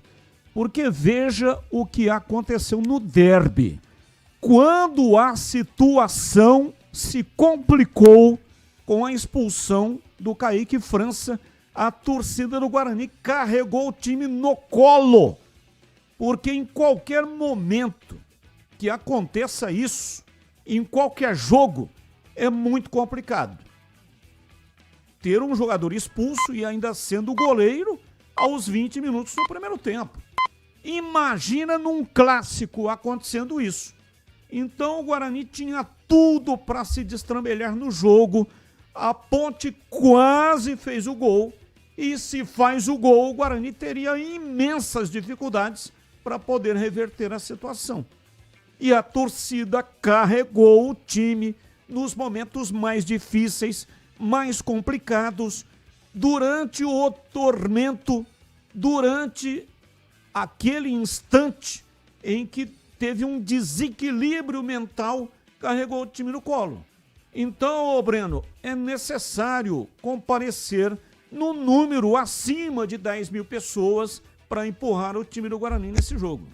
S2: Porque veja o que aconteceu no derby. Quando a situação se complicou com a expulsão do Kaique França, a torcida do Guarani carregou o time no colo. Porque em qualquer momento que aconteça isso, em qualquer jogo, é muito complicado. Ter um jogador expulso e ainda sendo goleiro aos 20 minutos do primeiro tempo. Imagina num clássico acontecendo isso. Então o Guarani tinha tudo para se destrambelhar no jogo. A Ponte quase fez o gol. E se faz o gol, o Guarani teria imensas dificuldades para poder reverter a situação. E a torcida carregou o time nos momentos mais difíceis, mais complicados, durante o tormento, durante aquele instante em que teve um desequilíbrio mental, carregou o time no colo. Então, Breno, é necessário comparecer no número acima de 10 mil pessoas para empurrar o time do Guarani nesse jogo.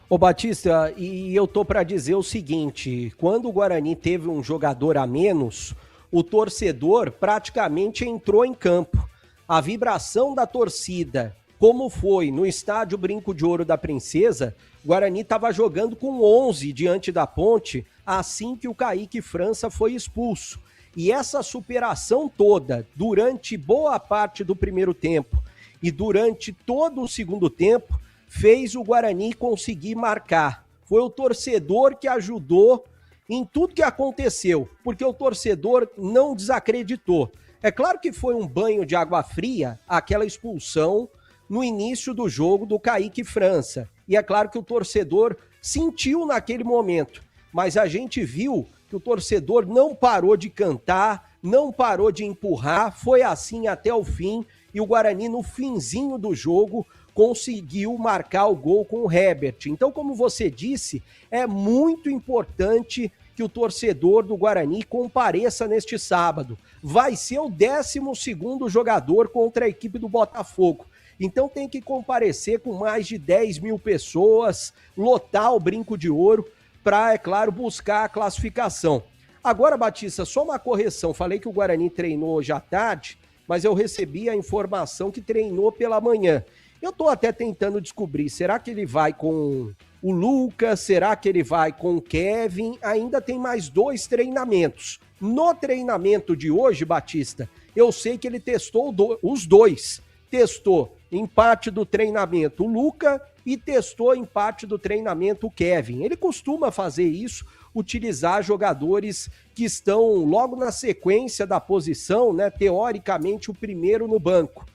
S14: Ô Batista, e eu tô para dizer o seguinte, quando o Guarani teve um jogador a menos, o torcedor praticamente entrou em campo. A vibração da torcida, como foi no estádio Brinco de Ouro da Princesa, o Guarani estava jogando com 11 diante da Ponte, assim que o Kaique França foi expulso. E essa superação toda, durante boa parte do primeiro tempo e durante todo o segundo tempo, fez o Guarani conseguir marcar. Foi o torcedor que ajudou em tudo que aconteceu, porque o torcedor não desacreditou. É claro que foi um banho de água fria aquela expulsão no início do jogo do Kaique França. E é claro que o torcedor sentiu naquele momento, mas a gente viu que o torcedor não parou de cantar, não parou de empurrar, foi assim até o fim, e o Guarani no finzinho do jogo conseguiu marcar o gol com o Herbert. Então, como você disse, é muito importante que o torcedor do Guarani compareça neste sábado. Vai ser o 12º jogador contra a equipe do Botafogo. Então tem que comparecer com mais de 10 mil pessoas, lotar o Brinco de Ouro para, é claro, buscar a classificação. Agora, Batista, só uma correção. Falei que o Guarani treinou hoje à tarde, mas eu recebi a informação que treinou pela manhã. Eu estou até tentando descobrir, será que ele vai com o Lucas? Será que ele vai com o Kevin? Ainda tem mais 2 treinamentos. No treinamento de hoje, Batista, eu sei que ele testou os 2. Testou em parte do treinamento o Luca e testou em parte do treinamento o Kevin. Ele costuma fazer isso, utilizar jogadores que estão logo na sequência da posição, né? Teoricamente o primeiro no banco.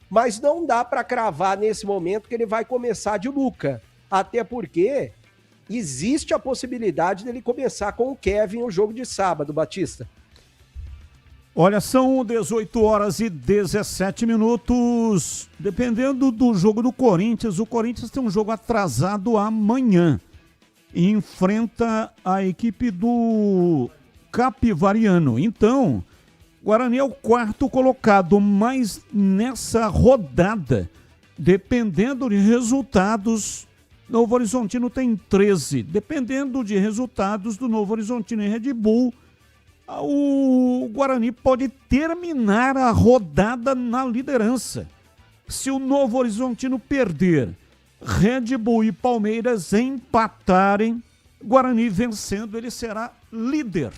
S14: Mas não dá para cravar nesse momento que ele vai começar de Luca. Até porque existe a possibilidade dele começar com o Kevin o jogo de sábado, Batista.
S2: Olha, são 18 horas e 17 minutos. Dependendo do jogo do Corinthians, o Corinthians tem um jogo atrasado amanhã. E enfrenta a equipe do Capivariano. Então, Guarani é o 4º colocado, mas nessa rodada, dependendo de resultados, Novo Horizontino tem 13. Dependendo de resultados do Novo Horizontino e Red Bull, o Guarani pode terminar a rodada na liderança. Se o Novo Horizontino perder, Red Bull e Palmeiras empatarem, Guarani vencendo, ele será líder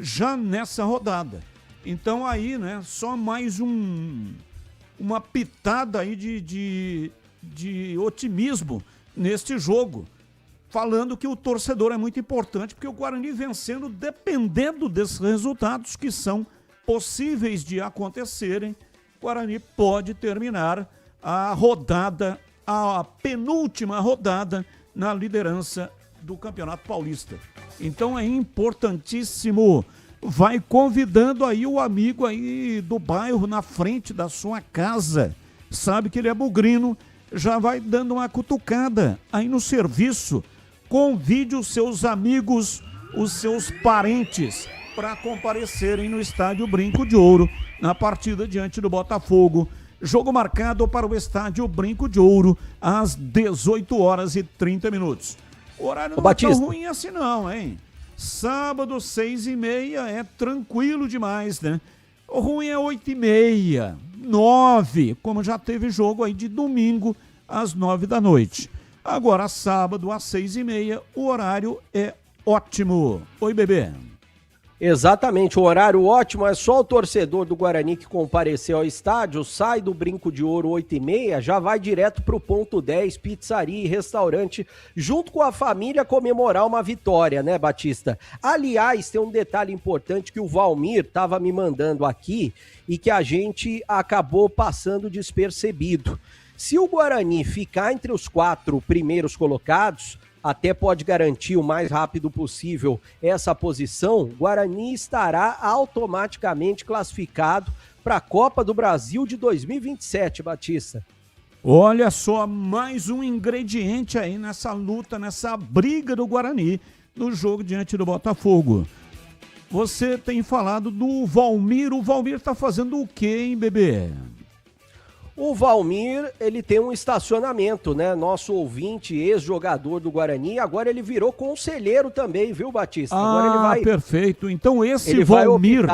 S2: já nessa rodada. Então aí, né, só mais uma pitada aí de otimismo neste jogo, falando que o torcedor é muito importante, porque o Guarani vencendo, dependendo desses resultados que são possíveis de acontecerem, o Guarani pode terminar a rodada, a penúltima rodada na liderança do Campeonato Paulista. Então é importantíssimo. Vai convidando aí o amigo aí do bairro na frente da sua casa. Sabe que ele é bugrino, já vai dando uma cutucada aí no serviço. Convide os seus amigos, os seus parentes para comparecerem no Estádio Brinco de Ouro na partida diante do Botafogo. Jogo marcado para o Estádio Brinco de Ouro às 18h30. O horário não é tão ruim assim não, hein? Sábado, 6h30, é tranquilo demais, né? O ruim é 8h30, 9h, como já teve jogo aí de domingo às 9h. Agora, sábado, às 6h30, o horário é ótimo. Oi, bebê.
S14: Exatamente, o horário ótimo, é só o torcedor do Guarani que compareceu ao estádio, sai do Brinco de Ouro 8h30, já vai direto pro ponto 10, pizzaria e restaurante, junto com a família comemorar uma vitória, né, Batista? Aliás, tem um detalhe importante que o Valmir estava me mandando aqui e que a gente acabou passando despercebido. Se o Guarani ficar entre os 4 primeiros colocados, até pode garantir o mais rápido possível essa posição, o Guarani estará automaticamente classificado para a Copa do Brasil de 2027, Batista.
S2: Olha só, mais um ingrediente aí nessa luta, nessa briga do Guarani no jogo diante do Botafogo. Você tem falado do Valmir, o Valmir tá fazendo o quê, hein, bebê?
S14: O Valmir, ele tem um estacionamento, né? Nosso ouvinte, ex-jogador do Guarani, agora ele virou conselheiro também, viu, Batista? Agora ele vai...
S2: perfeito. Então esse Valmir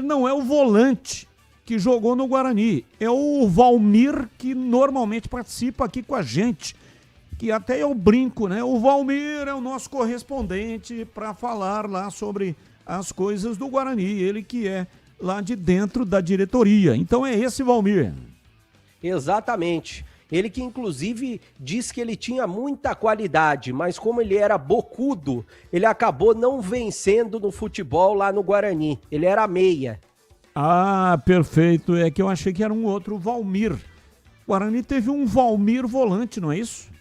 S2: não é o volante que jogou no Guarani, é o Valmir que normalmente participa aqui com a gente, que até eu brinco, né? O Valmir é o nosso correspondente para falar lá sobre as coisas do Guarani, ele que é lá de dentro da diretoria. Então é esse Valmir.
S14: Exatamente. Ele que inclusive disse que ele tinha muita qualidade, mas como ele era bocudo, ele acabou não vencendo no futebol lá no Guarani. Ele era meia.
S2: Ah, perfeito. É que eu achei que era um outro Valmir. O Guarani teve um Valmir volante, não é isso?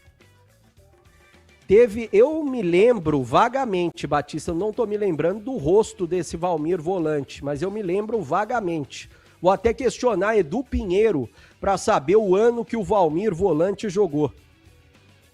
S14: Teve, eu me lembro vagamente, Batista, eu não tô me lembrando do rosto desse Valmir volante, mas eu me lembro vagamente. Vou até questionar Edu Pinheiro para saber o ano que o Valmir volante jogou.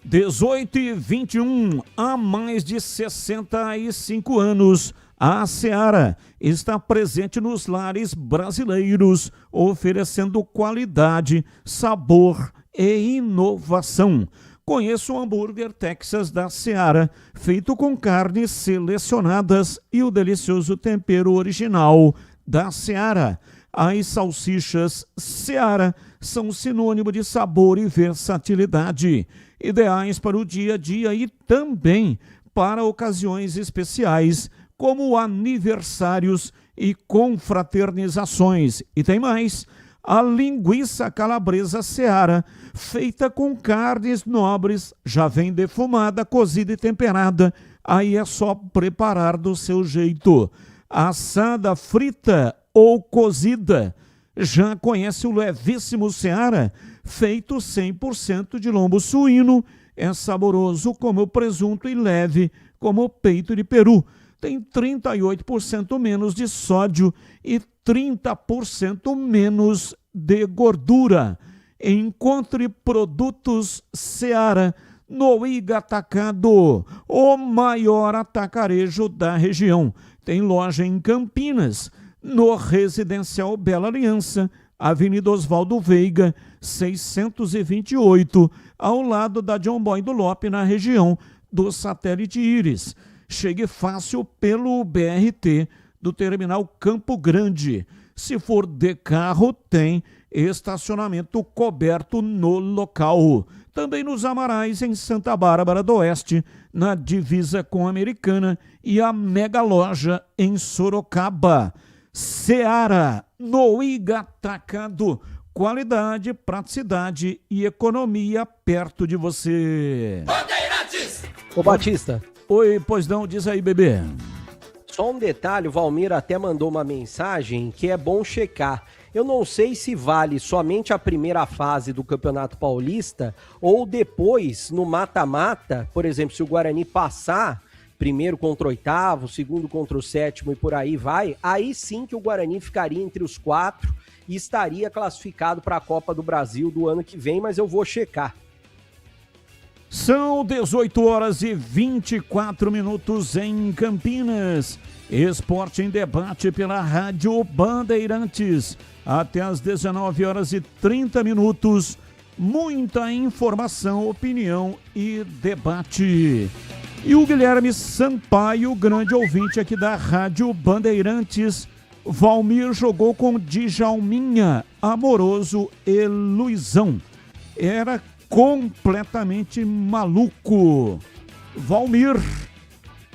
S2: 18/21, há mais de 65 anos, a Seara está presente nos lares brasileiros, oferecendo qualidade, sabor e inovação. Conheça o hambúrguer Texas da Seara, feito com carnes selecionadas e o delicioso tempero original da Seara. As salsichas Seara são sinônimo de sabor e versatilidade, ideais para o dia a dia e também para ocasiões especiais, como aniversários e confraternizações. E tem mais, a linguiça calabresa Seara, feita com carnes nobres, já vem defumada, cozida e temperada. Aí é só preparar do seu jeito. Assada, frita ou cozida. Já conhece o levíssimo Seara, feito 100% de lombo suíno. É saboroso como presunto e leve como peito de peru. Tem 38% menos de sódio e 30% menos de gordura. Encontre produtos Seara no Iga Atacado, o maior atacarejo da região. Tem loja em Campinas, no Residencial Bela Aliança, Avenida Oswaldo Veiga, 628, ao lado da John Boy do Lope, na região do Satélite Íris. Chegue fácil pelo BRT do Terminal Campo Grande. Se for de carro, tem estacionamento coberto no local. também nos Amarais, em Santa Bárbara do Oeste, na divisa com a Americana, e a Mega Loja em Sorocaba. Seara, no Atacado. Qualidade, praticidade e economia perto de você.
S8: Bandeirantes!
S14: Ô Batista.
S2: Oi, pois não, diz aí, bebê.
S14: Só um detalhe, o Valmir até mandou uma mensagem que é bom checar. Eu não sei se vale somente a primeira fase do Campeonato Paulista ou depois, no mata-mata, por exemplo, se o Guarani passar primeiro contra o oitavo, segundo contra o sétimo e por aí vai, aí sim que o Guarani ficaria entre os 4 e estaria classificado para a Copa do Brasil do ano que vem, mas eu vou checar.
S2: São 18 horas e 24 minutos em Campinas. Esporte em debate pela Rádio Bandeirantes. Até às 19 horas e 30 minutos. Muita informação, opinião e debate. E o Guilherme Sampaio, grande ouvinte aqui da Rádio Bandeirantes. Valmir jogou com Djalminha, Amoroso e Luizão. Era completamente maluco. Valmir,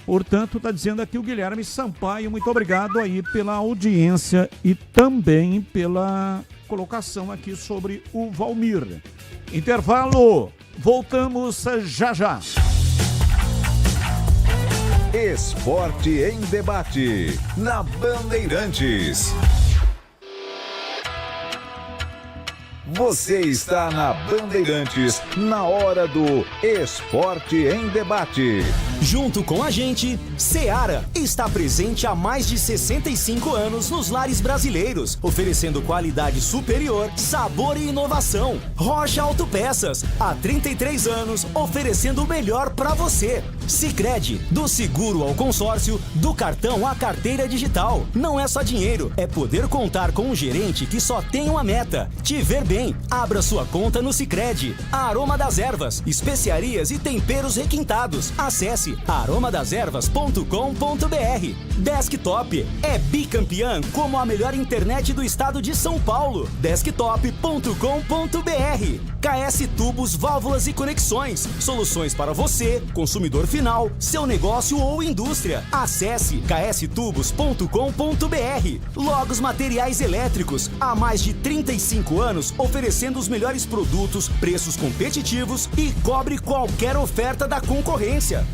S2: portanto, está dizendo aqui o Guilherme Sampaio. Muito obrigado aí pela audiência e também pela colocação aqui sobre o Valmir. Intervalo, voltamos já já.
S4: Esporte em debate, na Bandeirantes. Você está na Bandeirantes, na hora do Esporte em Debate.
S7: Junto com a gente, Seara está presente há mais de 65 anos nos lares brasileiros, oferecendo qualidade superior, sabor e inovação. Rocha Autopeças, há 33 anos, oferecendo o melhor para você. Sicredi, do seguro ao consórcio, do cartão à carteira digital. Não é só dinheiro, é poder contar com um gerente que só tem uma meta: te ver bem. Abra sua conta no Sicredi. A Aroma das Ervas, especiarias e temperos requintados. Acesse aromadeservas.com.br. Desktop é bicampeã como a melhor internet do estado de São Paulo. Desktop.com.br. KS Tubos, Válvulas e Conexões. Soluções para você, consumidor final, seu negócio ou indústria. Acesse kstubos.com.br. Logos Materiais Elétricos, há mais de 35 anos oferecendo os melhores produtos, preços competitivos e cobre qualquer oferta da concorrência.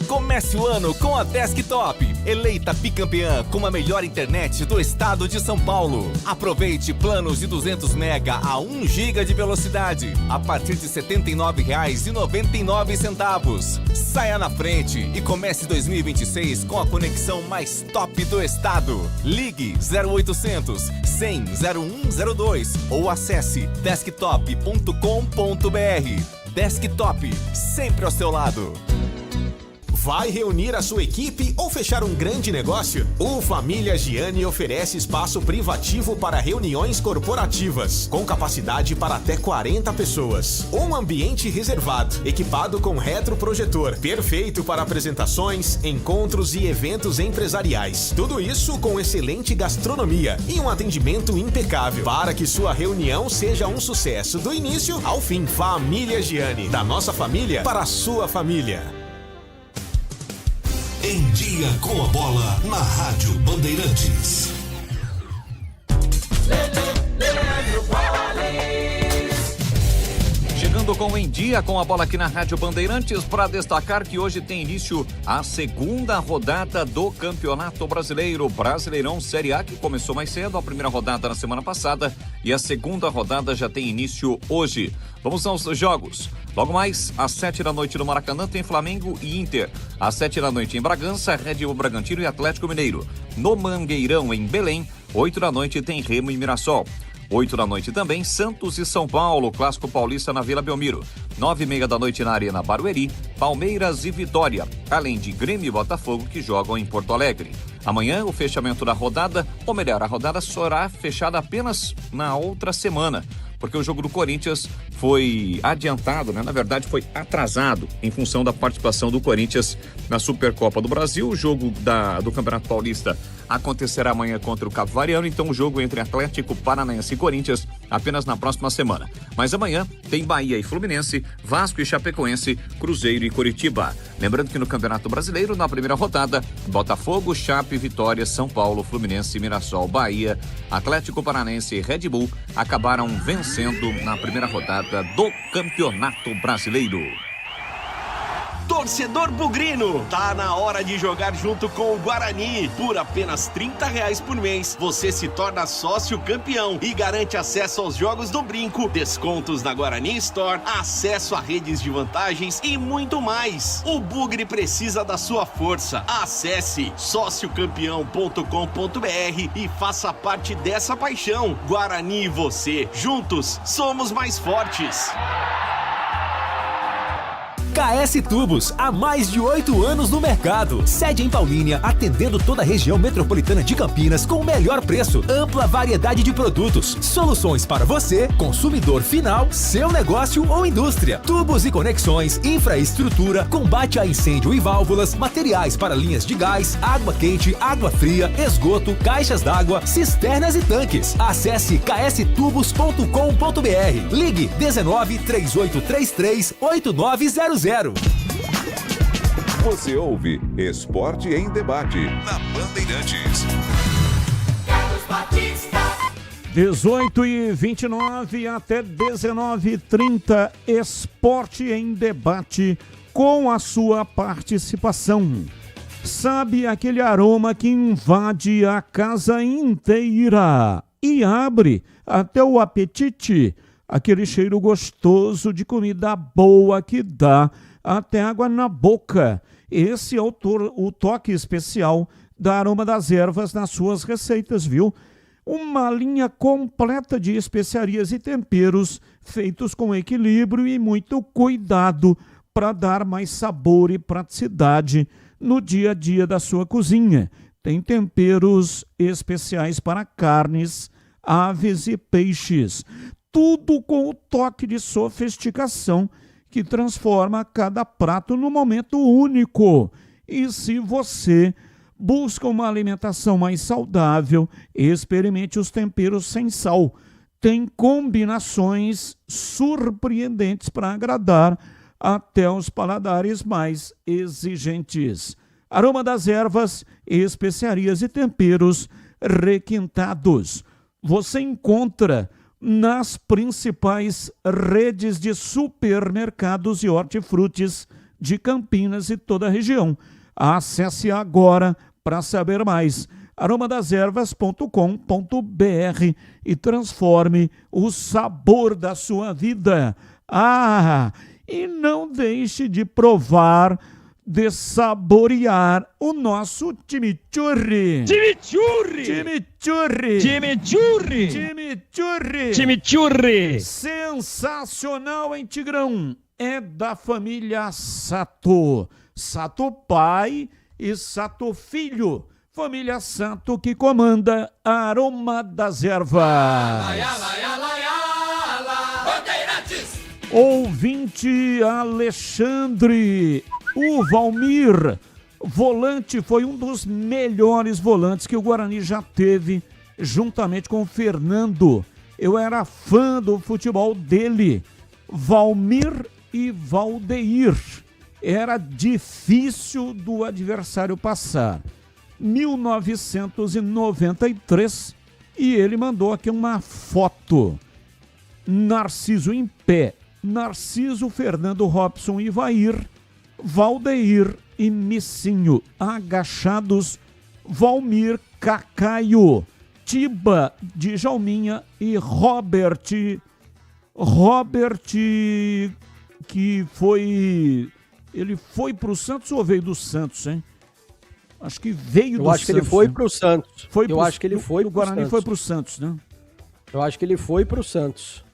S21: Comece o ano com a Desktop, eleita bicampeã com a melhor internet do estado de São Paulo. Aproveite planos de 200 mega a 1 giga de velocidade a partir de R$ 79,99. Saia na frente e comece 2026 com a conexão mais top do estado. Ligue 0800 100 0102 ou acesse desktop.com.br. Desktop, sempre ao seu lado.
S22: Vai reunir a sua equipe ou fechar um grande negócio? O Família Gianni oferece espaço privativo para reuniões corporativas, com capacidade para até 40 pessoas. Um ambiente reservado, equipado com retroprojetor, perfeito para apresentações, encontros e eventos empresariais. Tudo isso com excelente gastronomia e um atendimento impecável, para que sua reunião seja um sucesso do início ao fim. Família Gianni, da nossa família para a sua família.
S19: Em Dia com a Bola, na Rádio Bandeirantes.
S23: Chegando com Em Dia com a Bola aqui na Rádio Bandeirantes, para destacar que hoje tem início a segunda rodada do Campeonato Brasileiro, Brasileirão Série A, que começou mais cedo, a primeira rodada na semana passada e a segunda rodada já tem início hoje. Vamos aos jogos. Logo mais, às 7 da noite no Maracanã tem Flamengo e Inter. Às 7 da noite em Bragança, Red Bull Bragantino e Atlético Mineiro. No Mangueirão, em Belém, 8 da noite tem Remo e Mirassol. 8 da noite também, Santos e São Paulo, Clássico Paulista na Vila Belmiro. 9h30 da noite na Arena Barueri, Palmeiras e Vitória, além de Grêmio e Botafogo que jogam em Porto Alegre. Amanhã, o fechamento da rodada, ou melhor, a rodada será fechada apenas na outra semana, porque o jogo do Corinthians foi adiantado, né? Na verdade foi atrasado em função da participação do Corinthians na Supercopa do Brasil. O jogo do Campeonato Paulista acontecerá amanhã contra o Capivariano, então o jogo entre Atlético Paranaense e Corinthians apenas na próxima semana. Mas amanhã tem Bahia e Fluminense, Vasco e Chapecoense, Cruzeiro e Coritiba. Lembrando que no Campeonato Brasileiro, na primeira rodada, Botafogo, Chape, Vitória, São Paulo, Fluminense, Mirassol, Bahia, Atlético Paranaense e Red Bull acabaram vencendo na primeira rodada do Campeonato Brasileiro.
S22: Torcedor bugrino, tá na hora de jogar junto com o Guarani. Por apenas R$30 por mês, você se torna sócio campeão e garante acesso aos jogos do Brinco, descontos na Guarani Store, acesso a redes de vantagens e muito mais. O Bugre precisa da sua força. Acesse sociocampeão.com.br e faça parte dessa paixão. Guarani e você, juntos, somos mais fortes.
S3: KS Tubos, há mais de 8 anos no mercado. Sede em Paulínia, atendendo toda a região metropolitana de Campinas com o melhor preço, ampla variedade de produtos, soluções para você, consumidor final, seu negócio ou indústria. Tubos e conexões, infraestrutura, combate a incêndio e válvulas, materiais para linhas de gás, água quente, água fria, esgoto, caixas d'água, cisternas e tanques. Acesse kstubos.com.br. Ligue 19 3833 8900.
S4: Você ouve Esporte em Debate na Bandeirantes.
S2: 18h29 até 19h30, Esporte em Debate com a sua participação. Sabe aquele aroma que invade a casa inteira e abre até o apetite? Aquele cheiro gostoso de comida boa que dá até água na boca. Esse é o toque especial da Aroma das Ervas nas suas receitas, viu? Uma linha completa de especiarias e temperos feitos com equilíbrio e muito cuidado para dar mais sabor e praticidade no dia a dia da sua cozinha. Tem temperos especiais para carnes, aves e peixes. Tudo com o toque de sofisticação que transforma cada prato num momento único. E se você busca uma alimentação mais saudável, experimente os temperos sem sal. Tem combinações surpreendentes para agradar até os paladares mais exigentes. Aroma das Ervas, especiarias e temperos requintados. Você encontra nas principais redes de supermercados e hortifrutis de Campinas e toda a região. Acesse agora para saber mais. aromadazervas.com.br e transforme o sabor da sua vida. E não deixe de provar, de saborear o nosso chimichurri.
S5: Chimichurri!
S2: Chimichurri!
S5: Chimichurri!
S2: Chimichurri!
S5: Chimichurri!
S2: Sensacional, hein, Tigrão? É da família Sato. Sato pai e Sato filho. Família Sato que comanda a Aroma das Ervas. Ouvinte Alexandre, o Valmir, volante, foi um dos melhores volantes que o Guarani já teve, juntamente com o Fernando. Eu era fã do futebol dele. Valmir e Valdeir. Era difícil do adversário passar. 1993, e ele mandou aqui uma foto. Narciso em pé. Narciso, Fernando, Robson, Ivair, Valdeir e Missinho. Agachados, Valmir, Cacaio, Tiba, Djalminha e Robert, que foi... Ele foi pro Santos ou veio do Santos, hein? Acho que veio do Santos.
S14: Eu acho que ele foi pro Santos.
S2: Eu acho que ele foi pro Guarani, foi pro Santos, né?
S14: Eu acho que ele foi pro Santos.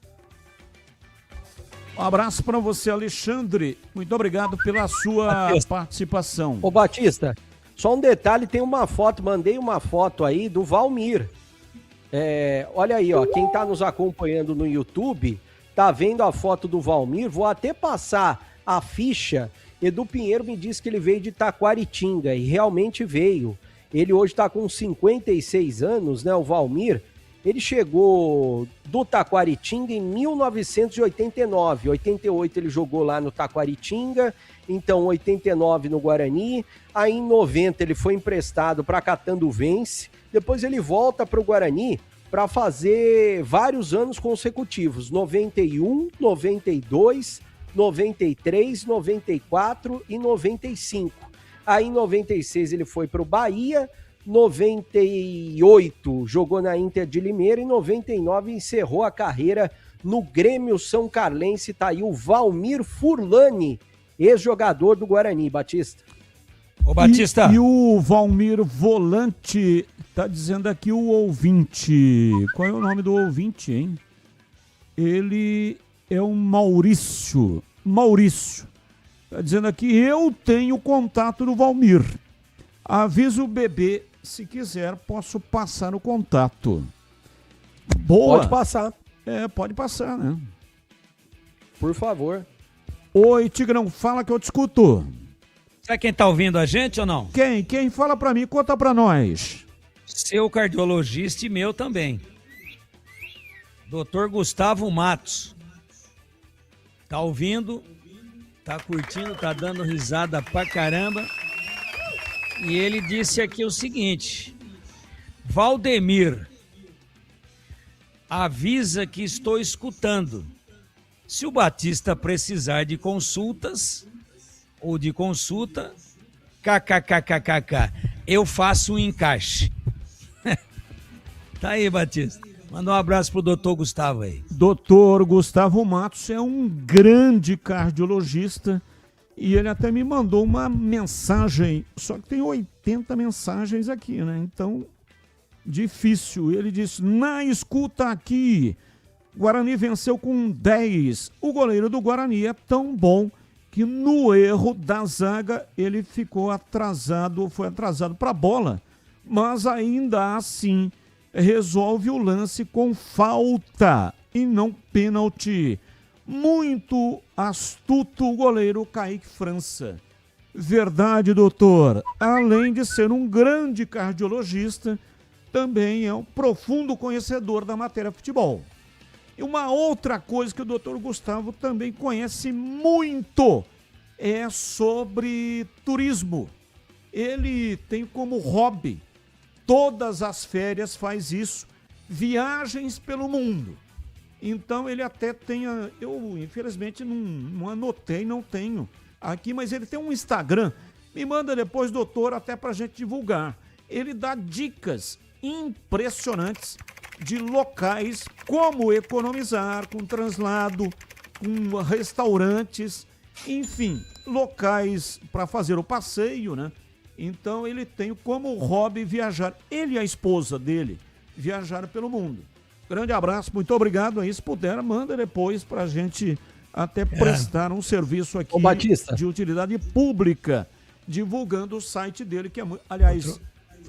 S2: Um abraço para você, Alexandre. Muito obrigado pela sua participação.
S14: Ô, Batista, só um detalhe, tem uma foto, mandei uma foto aí do Valmir. Olha aí, ó, quem tá nos acompanhando no YouTube, tá vendo a foto do Valmir. Vou até passar a ficha. Edu Pinheiro me disse que ele veio de Taquaritinga, e realmente veio. Ele hoje está com 56 anos, né? O Valmir. Ele chegou do Taquaritinga em 1989. 88 ele jogou lá no Taquaritinga, então 89 no Guarani. Aí em 90 ele foi emprestado para Catanduvense. Depois ele volta para o Guarani para fazer vários anos consecutivos. 91, 92, 93, 94 e 95. Aí em 96 ele foi para o Bahia. 98 jogou na Inter de Limeira e 99 encerrou a carreira no Grêmio São Carlense. Tá aí o Valmir Furlani, ex-jogador do Guarani, Batista.
S18: Ô Batista.
S2: E o Valmir Volante, tá dizendo aqui o ouvinte. Qual é o nome do ouvinte, hein? Ele é o Maurício. Maurício. Tá dizendo aqui, eu tenho contato do Valmir. Avisa o bebê, se quiser, posso passar o contato. Boa.
S14: Pode passar.
S2: Pode passar, né?
S14: Por favor.
S2: Oi, Tigrão, fala que eu te escuto.
S18: Sabe quem tá ouvindo a gente ou não?
S2: Quem? Quem? Fala pra mim, conta pra nós.
S18: Seu cardiologista e meu também. Dr. Gustavo Matos. Tá ouvindo, tá curtindo, tá dando risada pra caramba. E ele disse aqui o seguinte: Valdemir, avisa que estou escutando. Se o Batista precisar de consultas ou de consulta, kkkkkk, eu faço um encaixe. Tá aí, Batista. Manda um abraço pro doutor Gustavo aí.
S2: Doutor Gustavo Matos é um grande cardiologista. E ele até me mandou uma mensagem, só que tem 80 mensagens aqui, né? Então, difícil. Ele disse, na escuta aqui, Guarani venceu com 10. O goleiro do Guarani é tão bom que no erro da zaga ele ficou atrasado, foi atrasado para a bola, mas ainda assim resolve o lance com falta e não pênalti. Muito astuto o goleiro Kaique França. Verdade, doutor. Além de ser um grande cardiologista, também é um profundo conhecedor da matéria futebol. E uma outra coisa que o doutor Gustavo também conhece muito é sobre turismo. Ele tem como hobby, todas as férias faz isso, viagens pelo mundo. Então ele até tem, eu infelizmente não anotei, não tenho aqui, mas ele tem um Instagram. Me manda depois, doutor, até pra gente divulgar. Ele dá dicas impressionantes de locais, como economizar com translado, com restaurantes, enfim, locais para fazer o passeio, né? Então ele tem como hobby viajar. Ele e a esposa dele viajaram pelo mundo. Grande abraço, muito obrigado aí. Se puder, manda depois pra gente até prestar um serviço aqui de utilidade pública, divulgando o site dele, que é muito... Aliás,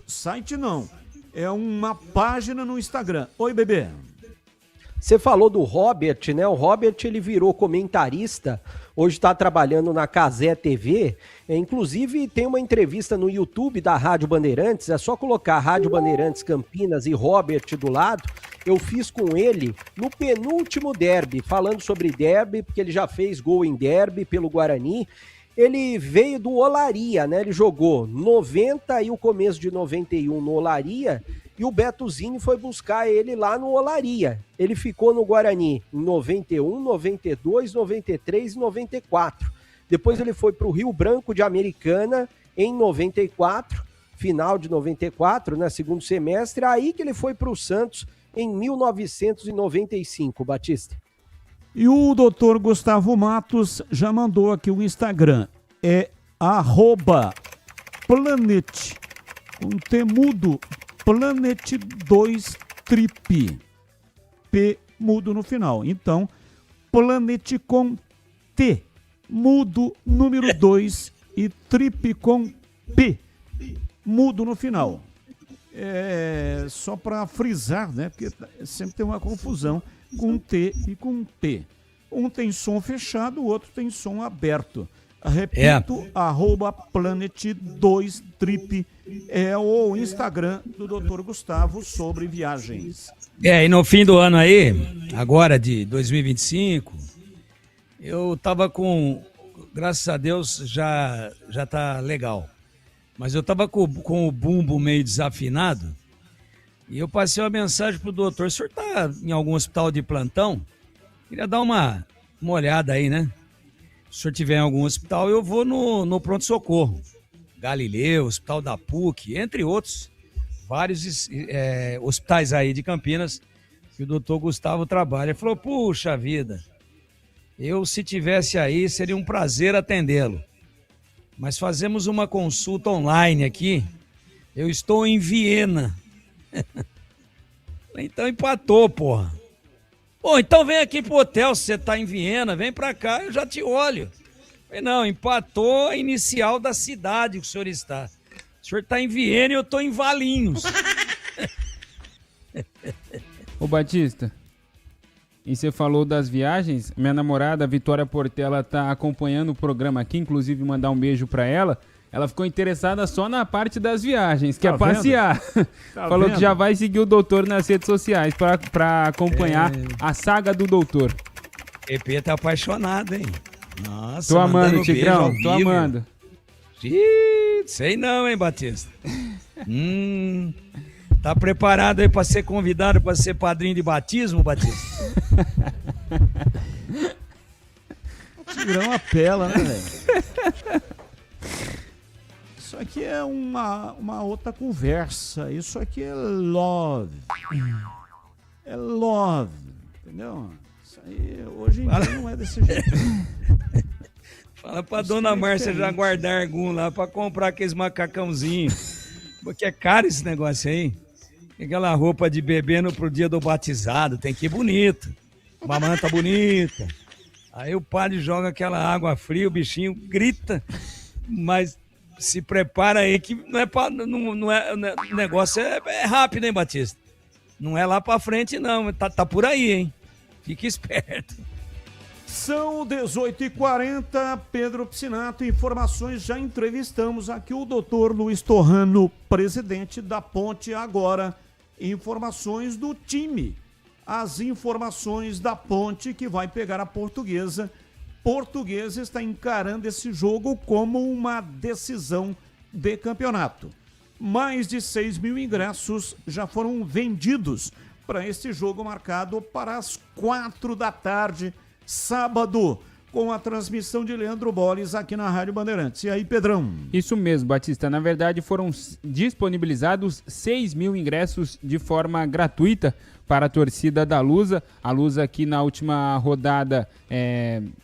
S2: site não, é uma página no Instagram. Oi, bebê.
S14: Você falou do Robert, né? O Robert, ele virou comentarista, hoje está trabalhando na Cazé TV, inclusive tem uma entrevista no YouTube da Rádio Bandeirantes, é só colocar Rádio Bandeirantes Campinas e Robert do lado. Eu fiz com ele no penúltimo derby, falando sobre derby, porque ele já fez gol em derby pelo Guarani. Ele veio do Olaria, né? Ele jogou 90 e o começo de 91 no Olaria, e o Betozinho foi buscar ele lá no Olaria. Ele ficou no Guarani em 91, 92, 93 e 94. Depois ele foi para o Rio Branco de Americana em 94, final de 94, né? Segundo semestre. Aí que ele foi para o Santos em 1995, Batista.
S2: E o doutor Gustavo Matos já mandou aqui o Instagram. É @planet, com T mudo, Planet 2 Trip. P mudo no final. Então, Planet com T, mudo número 2 e Trip com P, mudo no final. É só para frisar, né? Porque sempre tem uma confusão com T e com P. Um tem som fechado, o outro tem som aberto. Repito, @planet2trip é o Instagram do Dr. Gustavo sobre viagens.
S18: E no fim do ano aí, agora de 2025, eu tava com, graças a Deus, já tá legal. Mas eu tava com o bumbo meio desafinado e eu passei uma mensagem pro doutor: o senhor tá em algum hospital de plantão? Queria dar uma olhada aí, né? Se o senhor tiver em algum hospital, eu vou no pronto-socorro. Galileu, Hospital da PUC, entre outros, vários hospitais aí de Campinas que o doutor Gustavo trabalha. Ele falou: puxa vida, eu se tivesse aí seria um prazer atendê-lo. Mas fazemos uma consulta online aqui. Eu estou em Viena. Então empatou, porra. Bom, então vem aqui pro hotel, se você tá em Viena, vem pra cá, eu já te olho. Falei, não, empatou a inicial da cidade que o senhor está. O senhor tá em Viena e eu tô em Valinhos.
S9: Ô Batista, e você falou das viagens, minha namorada Vitória Portela tá acompanhando o programa aqui, inclusive mandar um beijo pra ela. Ela ficou interessada só na parte das viagens, que é passear. Falou que já vai seguir o doutor nas redes sociais pra acompanhar a saga do doutor.
S18: EP tá apaixonado, hein? Nossa,
S9: tô amando, Tigrão, tô amando.
S18: Sei não, hein, Batista? Tá preparado aí pra ser convidado pra ser padrinho de batismo, Batista?
S2: O Tigrão apela, né, velho? Isso aqui é uma outra conversa. Isso aqui é love. É love. Entendeu? Isso aí hoje em dia não é desse jeito.
S18: Fala pra dona Márcia já guardar algum lá pra comprar aqueles macacãozinhos. Porque é caro esse negócio aí. Aquela roupa de bebê pro dia do batizado. Tem que ir bonito. Uma manta bonita. Aí o padre joga aquela água fria, o bichinho grita. Mas se prepara aí que não é o negócio é rápido, hein, Batista? Não é lá pra frente, não. Tá por aí, hein? Fique esperto.
S2: São 18h40, Pedro Piscinato, informações, já entrevistamos aqui o doutor Luiz Torrano, presidente da Ponte. Agora, informações do time, as informações da Ponte que vai pegar a Portuguesa. Portuguesa está encarando esse jogo como uma decisão de campeonato. Mais de 6 mil ingressos já foram vendidos para este jogo marcado para as 4 da tarde, sábado, com a transmissão de Leandro Bolles aqui na Rádio Bandeirantes. E aí, Pedrão?
S9: Isso mesmo, Batista. Na verdade, foram disponibilizados 6 mil ingressos de forma gratuita para a torcida da Lusa. A Lusa que na última rodada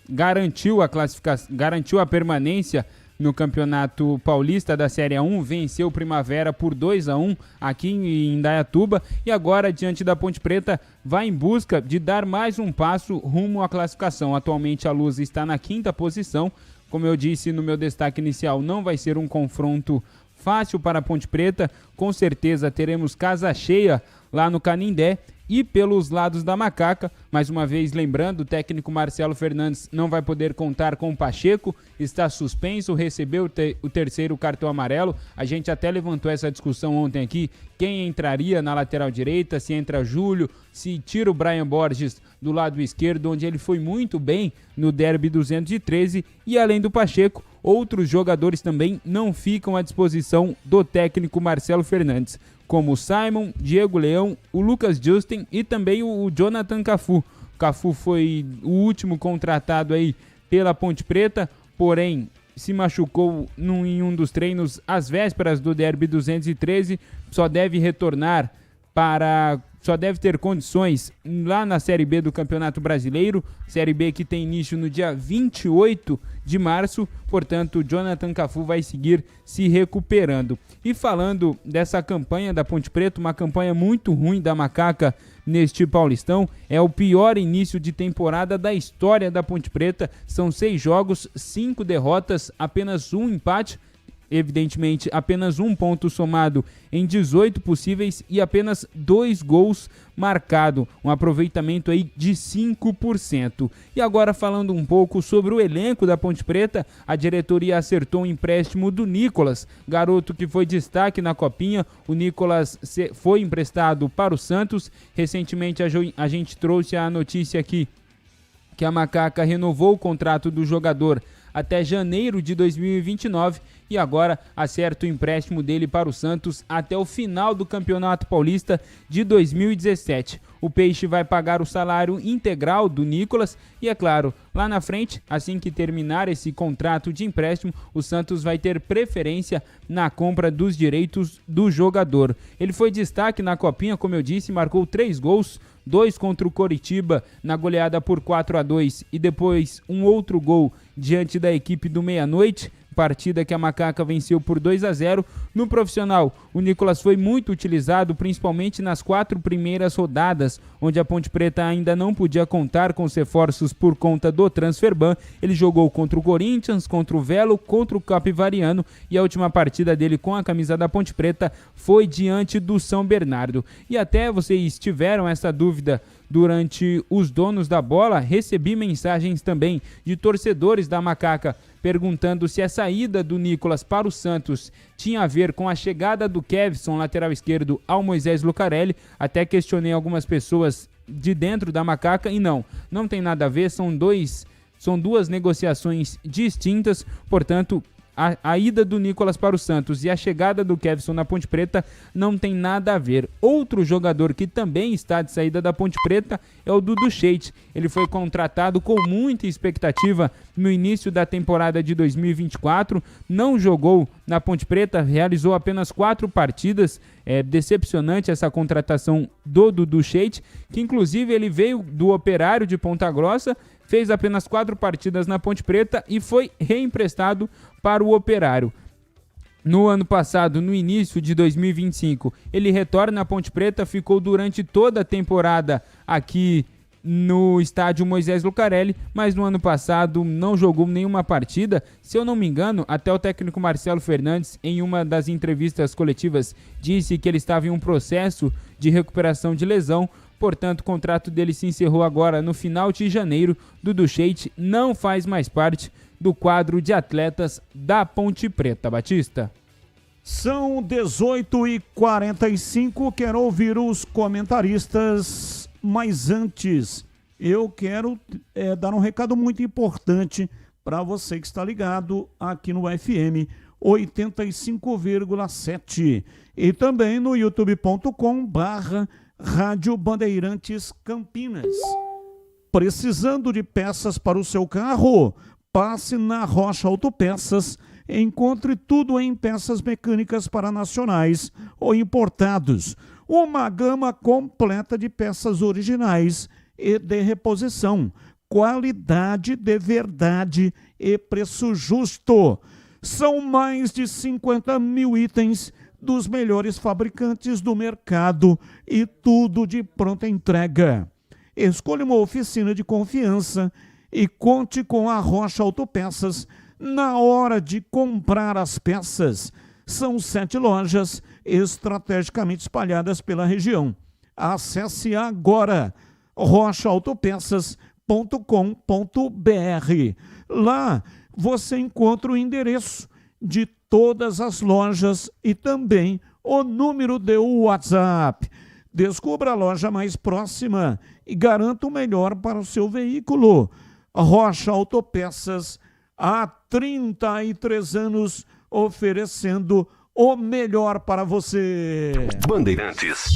S9: garantiu a classificação, garantiu a permanência no Campeonato Paulista da Série A1, venceu o Primavera por 2-1 aqui em Indaiatuba e agora, diante da Ponte Preta, vai em busca de dar mais um passo rumo à classificação. Atualmente a Lusa está na 5ª posição. Como eu disse no meu destaque inicial, não vai ser um confronto fácil para a Ponte Preta. Com certeza teremos casa cheia lá no Canindé e pelos lados da Macaca. Mais uma vez, lembrando, o técnico Marcelo Fernandes não vai poder contar com o Pacheco, está suspenso, recebeu o terceiro cartão amarelo. A gente até levantou essa discussão ontem aqui, quem entraria na lateral direita, se entra Júlio, se tira o Brian Borges do lado esquerdo, onde ele foi muito bem no Derby 213, e além do Pacheco, outros jogadores também não ficam à disposição do técnico Marcelo Fernandes, como o Simon, Diego Leão, o Lucas Justin e também o Jonathan Cafu. O Cafu foi o último contratado aí pela Ponte Preta, porém se machucou em um dos treinos às vésperas do Derby 213, só deve ter condições lá na Série B do Campeonato Brasileiro, Série B que tem início no dia 28 de março, portanto, o Jonathan Cafu vai seguir se recuperando. E falando dessa campanha da Ponte Preta, uma campanha muito ruim da Macaca neste Paulistão, é o pior início de temporada da história da Ponte Preta, são 6 jogos, 5 derrotas, apenas um empate, evidentemente, apenas um ponto somado em 18 possíveis e apenas 2 gols marcado, um aproveitamento aí de 5%. E agora falando um pouco sobre o elenco da Ponte Preta, a diretoria acertou um empréstimo do Nicolas, garoto que foi destaque na Copinha. O Nicolas foi emprestado para o Santos. Recentemente a gente trouxe a notícia aqui que a Macaca renovou o contrato do jogador até janeiro de 2029 e agora acerta o empréstimo dele para o Santos até o final do Campeonato Paulista de 2017. O Peixe vai pagar o salário integral do Nicolas e, é claro, lá na frente, assim que terminar esse contrato de empréstimo, o Santos vai ter preferência na compra dos direitos do jogador. Ele foi destaque na Copinha, como eu disse, marcou 3 gols, 2 contra o Coritiba na goleada por 4-2 e depois um outro gol diante da equipe do Meia-Noite, partida que a Macaca venceu por 2-0. No profissional, o Nicolas foi muito utilizado, principalmente nas 4 primeiras rodadas, onde a Ponte Preta ainda não podia contar com os reforços por conta do Transferban. Ele jogou contra o Corinthians, contra o Velo, contra o Capivariano e a última partida dele com a camisa da Ponte Preta foi diante do São Bernardo. E até vocês tiveram essa dúvida durante os donos da bola, recebi mensagens também de torcedores da Macaca perguntando se a saída do Nicolas para o Santos tinha a ver com a chegada do Kevson, lateral esquerdo, ao Moisés Lucarelli. Até questionei algumas pessoas de dentro da Macaca e não tem nada a ver, são duas negociações distintas, portanto, a ida do Nicolas para o Santos e a chegada do Kevson na Ponte Preta não tem nada a ver. Outro jogador que também está de saída da Ponte Preta é o Dudu Sheik. Ele foi contratado com muita expectativa no início da temporada de 2024, não jogou na Ponte Preta, realizou apenas 4 partidas. É decepcionante essa contratação do Dudu Sheik, que inclusive ele veio do Operário de Ponta Grossa, fez apenas 4 partidas na Ponte Preta e foi reemprestado para o Operário. No ano passado, no início de 2025, ele retorna à Ponte Preta, ficou durante toda a temporada aqui no estádio Moisés Lucarelli, mas no ano passado não jogou nenhuma partida. Se eu não me engano, até o técnico Marcelo Fernandes, em uma das entrevistas coletivas, disse que ele estava em um processo de recuperação de lesão. Portanto, o contrato dele se encerrou agora no final de janeiro. Dudu Sheik não faz mais parte do quadro de atletas da Ponte Preta. Batista.
S2: São 18h45, quero ouvir os comentaristas, mas antes eu quero dar um recado muito importante para você que está ligado aqui no FM 85,7 e também no youtube.com/Rádio Bandeirantes Campinas. Precisando de peças para o seu carro? Passe na Rocha Autopeças. Encontre tudo em peças mecânicas para nacionais ou importados. Uma gama completa de peças originais e de reposição. Qualidade de verdade e preço justo. São mais de 50 mil itens dos melhores fabricantes do mercado e tudo de pronta entrega. Escolha uma oficina de confiança e conte com a Rocha Autopeças na hora de comprar as peças. São 7 lojas estrategicamente espalhadas pela região. Acesse agora rochaautopeças.com.br. Lá você encontra o endereço de todas as lojas e também o número de WhatsApp. Descubra a loja mais próxima e garanta o melhor para o seu veículo. Rocha Autopeças, há 33 anos, oferecendo o melhor para você.
S19: Bandeirantes.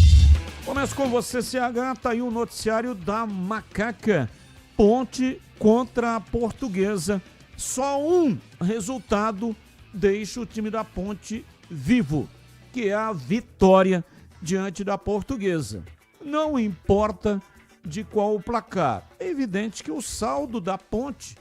S2: Começa com você, CH, tá aí o noticiário da Macaca. Ponte contra a Portuguesa. Só um resultado deixa o time da Ponte vivo, que é a vitória diante da Portuguesa. Não importa de qual o placar. É evidente que o saldo da Ponte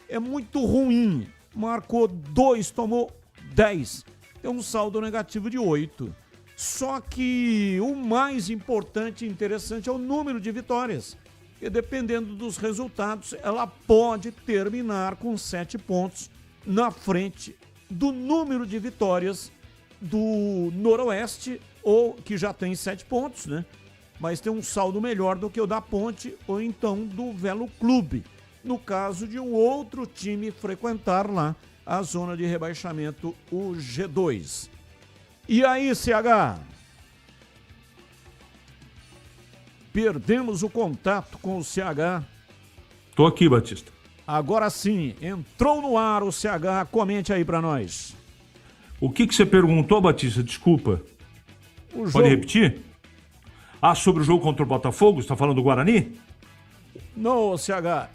S2: é muito ruim. Marcou 2, tomou 10. Tem um saldo negativo de 8. Só que o mais importante e interessante é o número de vitórias. E dependendo dos resultados, ela pode terminar com 7 pontos na frente do número de vitórias do Noroeste, ou que já tem 7 pontos, né? Mas tem um saldo melhor do que o da Ponte ou então do Velo Clube, no caso de um outro time frequentar lá a zona de rebaixamento, o G2. E aí, CH? Perdemos o contato com o CH.
S20: Tô aqui, Batista.
S2: Agora sim, entrou no ar o CH, comente aí pra nós.
S20: O que você perguntou, Batista? Desculpa. Pode repetir? Sobre o jogo contra o Botafogo? Você tá falando do Guarani?
S2: Não, CH,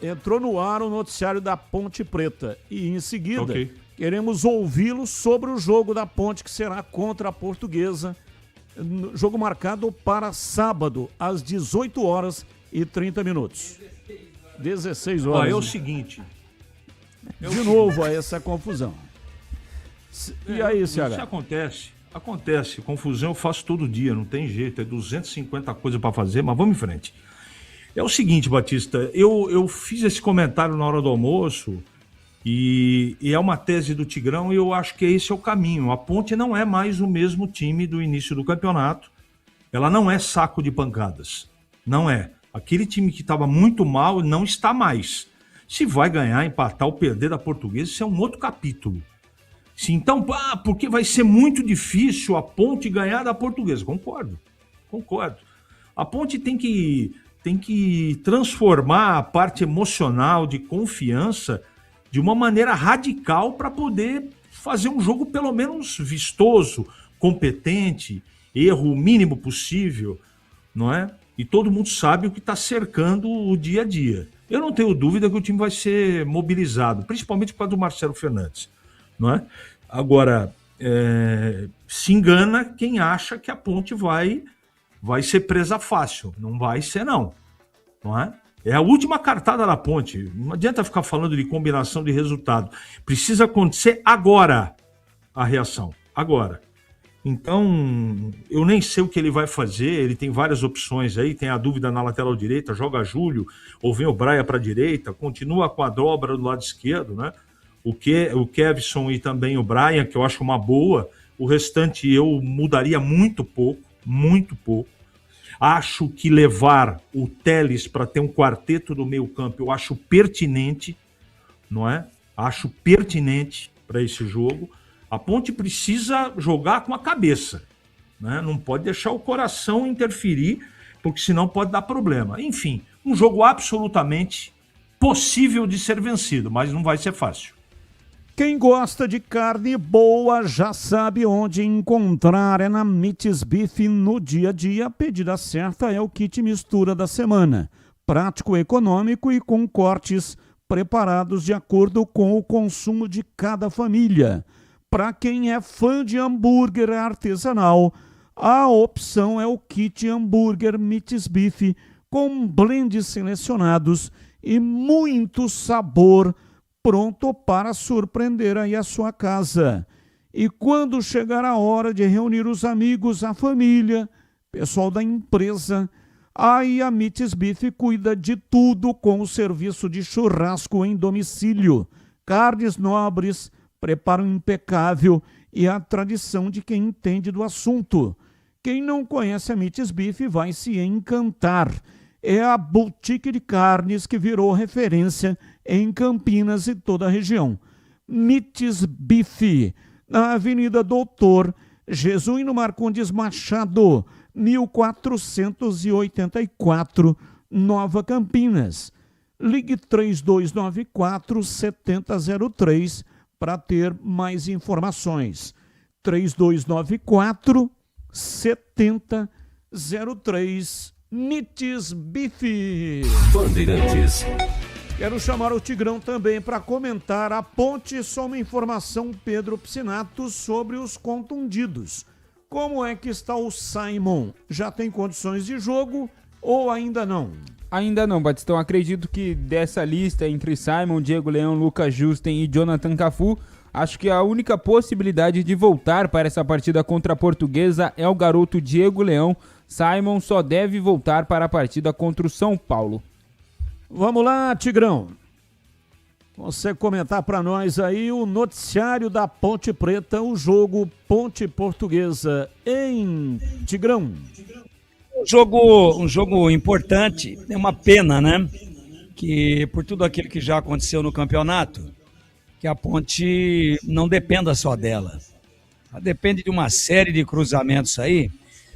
S2: entrou no ar o noticiário da Ponte Preta. E em seguida, queremos ouvi-lo sobre o jogo da Ponte, que será contra a Portuguesa. Jogo marcado para sábado, às 18h30. 16 horas.
S20: É o seguinte.
S2: De novo, essa confusão. E aí, CH?
S20: Isso acontece. Confusão eu faço todo dia, não tem jeito. É 250 coisas para fazer, mas vamos em frente. É o seguinte, Batista, eu fiz esse comentário na hora do almoço e é uma tese do Tigrão e eu acho que esse é o caminho. A Ponte não é mais o mesmo time do início do campeonato. Ela não é saco de pancadas. Não é. Aquele time que estava muito mal não está mais. Se vai ganhar, empatar ou perder da Portuguesa, isso é um outro capítulo. Então, porque vai ser muito difícil a Ponte ganhar da Portuguesa. Concordo. A Ponte tem que transformar a parte emocional de confiança de uma maneira radical para poder fazer um jogo pelo menos vistoso, competente, erro o mínimo possível, não é? E todo mundo sabe o que está cercando o dia a dia. Eu não tenho dúvida que o time vai ser mobilizado, principalmente por causa do Marcelo Fernandes, não é? Agora, se engana quem acha que a Ponte vai ser presa fácil. Não vai ser, não é? É a última cartada da Ponte. Não adianta ficar falando de combinação de resultado. Precisa acontecer agora a reação. Agora. Então, eu nem sei o que ele vai fazer. Ele tem várias opções aí. Tem a dúvida na lateral direita. Joga Júlio ou vem o Braia para a direita. Continua com a dobra do lado esquerdo, né? O Kevson e também o Brian, que eu acho uma boa. O restante eu mudaria muito pouco. Acho que levar o Telles para ter um quarteto do meio campo, eu acho pertinente, não é? Acho pertinente para esse jogo. A Ponte precisa jogar com a cabeça, né? Não pode deixar o coração interferir, porque senão pode dar problema. Enfim, um jogo absolutamente possível de ser vencido, mas não vai ser fácil.
S2: Quem gosta de carne boa já sabe onde encontrar. É na Mites Beef no dia a dia. A pedida certa é o kit mistura da semana. Prático, econômico e com cortes preparados de acordo com o consumo de cada família. Para quem é fã de hambúrguer artesanal, a opção é o kit hambúrguer Mites Beef com blends selecionados e muito sabor, pronto para surpreender aí a sua casa. E quando chegar a hora de reunir os amigos, a família, pessoal da empresa, aí a Mites Beef cuida de tudo com o serviço de churrasco em domicílio. Carnes nobres, preparo impecável e a tradição de quem entende do assunto. Quem não conhece a Mites Beef vai se encantar. É a boutique de carnes que virou referência em Campinas e toda a região. Mites Beef, na Avenida Doutor Jesuíno Marcondes Machado, 1484, Nova Campinas. Ligue 3294-7003 para ter mais informações. 3294-7003. Mites Beef.
S19: Bandeirantes.
S2: Quero chamar o Tigrão também para comentar a Ponte. Só uma informação, Pedro Piscinato, sobre os contundidos. Como é que está o Simon? Já tem condições de jogo ou ainda não?
S9: Ainda não, Batistão. Acredito que dessa lista entre Simon, Diego Leão, Lucas Justen e Jonathan Cafu, acho que a única possibilidade de voltar para essa partida contra a Portuguesa é o garoto Diego Leão. Simon só deve voltar para a partida contra o São Paulo.
S2: Vamos lá, Tigrão. Consegue comentar para nós aí o noticiário da Ponte Preta, o jogo Ponte Portuguesa em Tigrão?
S18: Um jogo importante, é uma pena, né? Que por tudo aquilo que já aconteceu no campeonato, que a Ponte não dependa só dela. Ela depende de uma série de cruzamentos aí.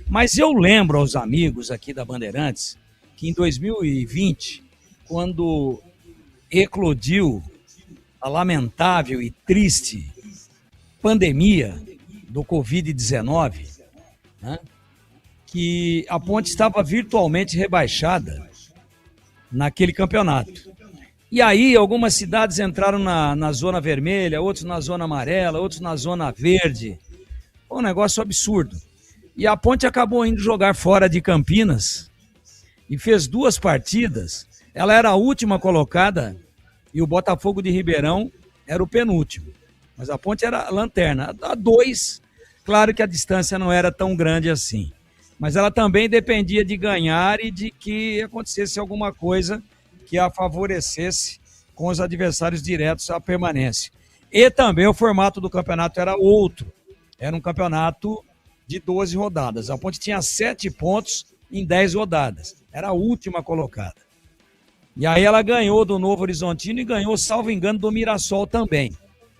S18: Mas eu lembro aos amigos aqui da Bandeirantes que em 2020, quando eclodiu a lamentável e triste pandemia do Covid-19, né, que a Ponte estava virtualmente rebaixada naquele campeonato. E aí algumas cidades entraram na zona vermelha, outros na zona amarela, outros na zona verde. Foi um negócio absurdo. E a Ponte acabou indo jogar fora de Campinas e fez 2 partidas. Ela era a última colocada e o Botafogo de Ribeirão era o penúltimo. Mas a Ponte era a lanterna. A 2, claro que a distância não era tão grande assim. Mas ela também dependia de ganhar e de que acontecesse alguma coisa que a favorecesse com os adversários diretos à permanência. E também o formato do campeonato era outro. Era um campeonato de 12 rodadas. A Ponte tinha 7 pontos em 10 rodadas. Era a última colocada. E aí ela ganhou do Novo Horizontino e ganhou, salvo engano, do Mirassol também.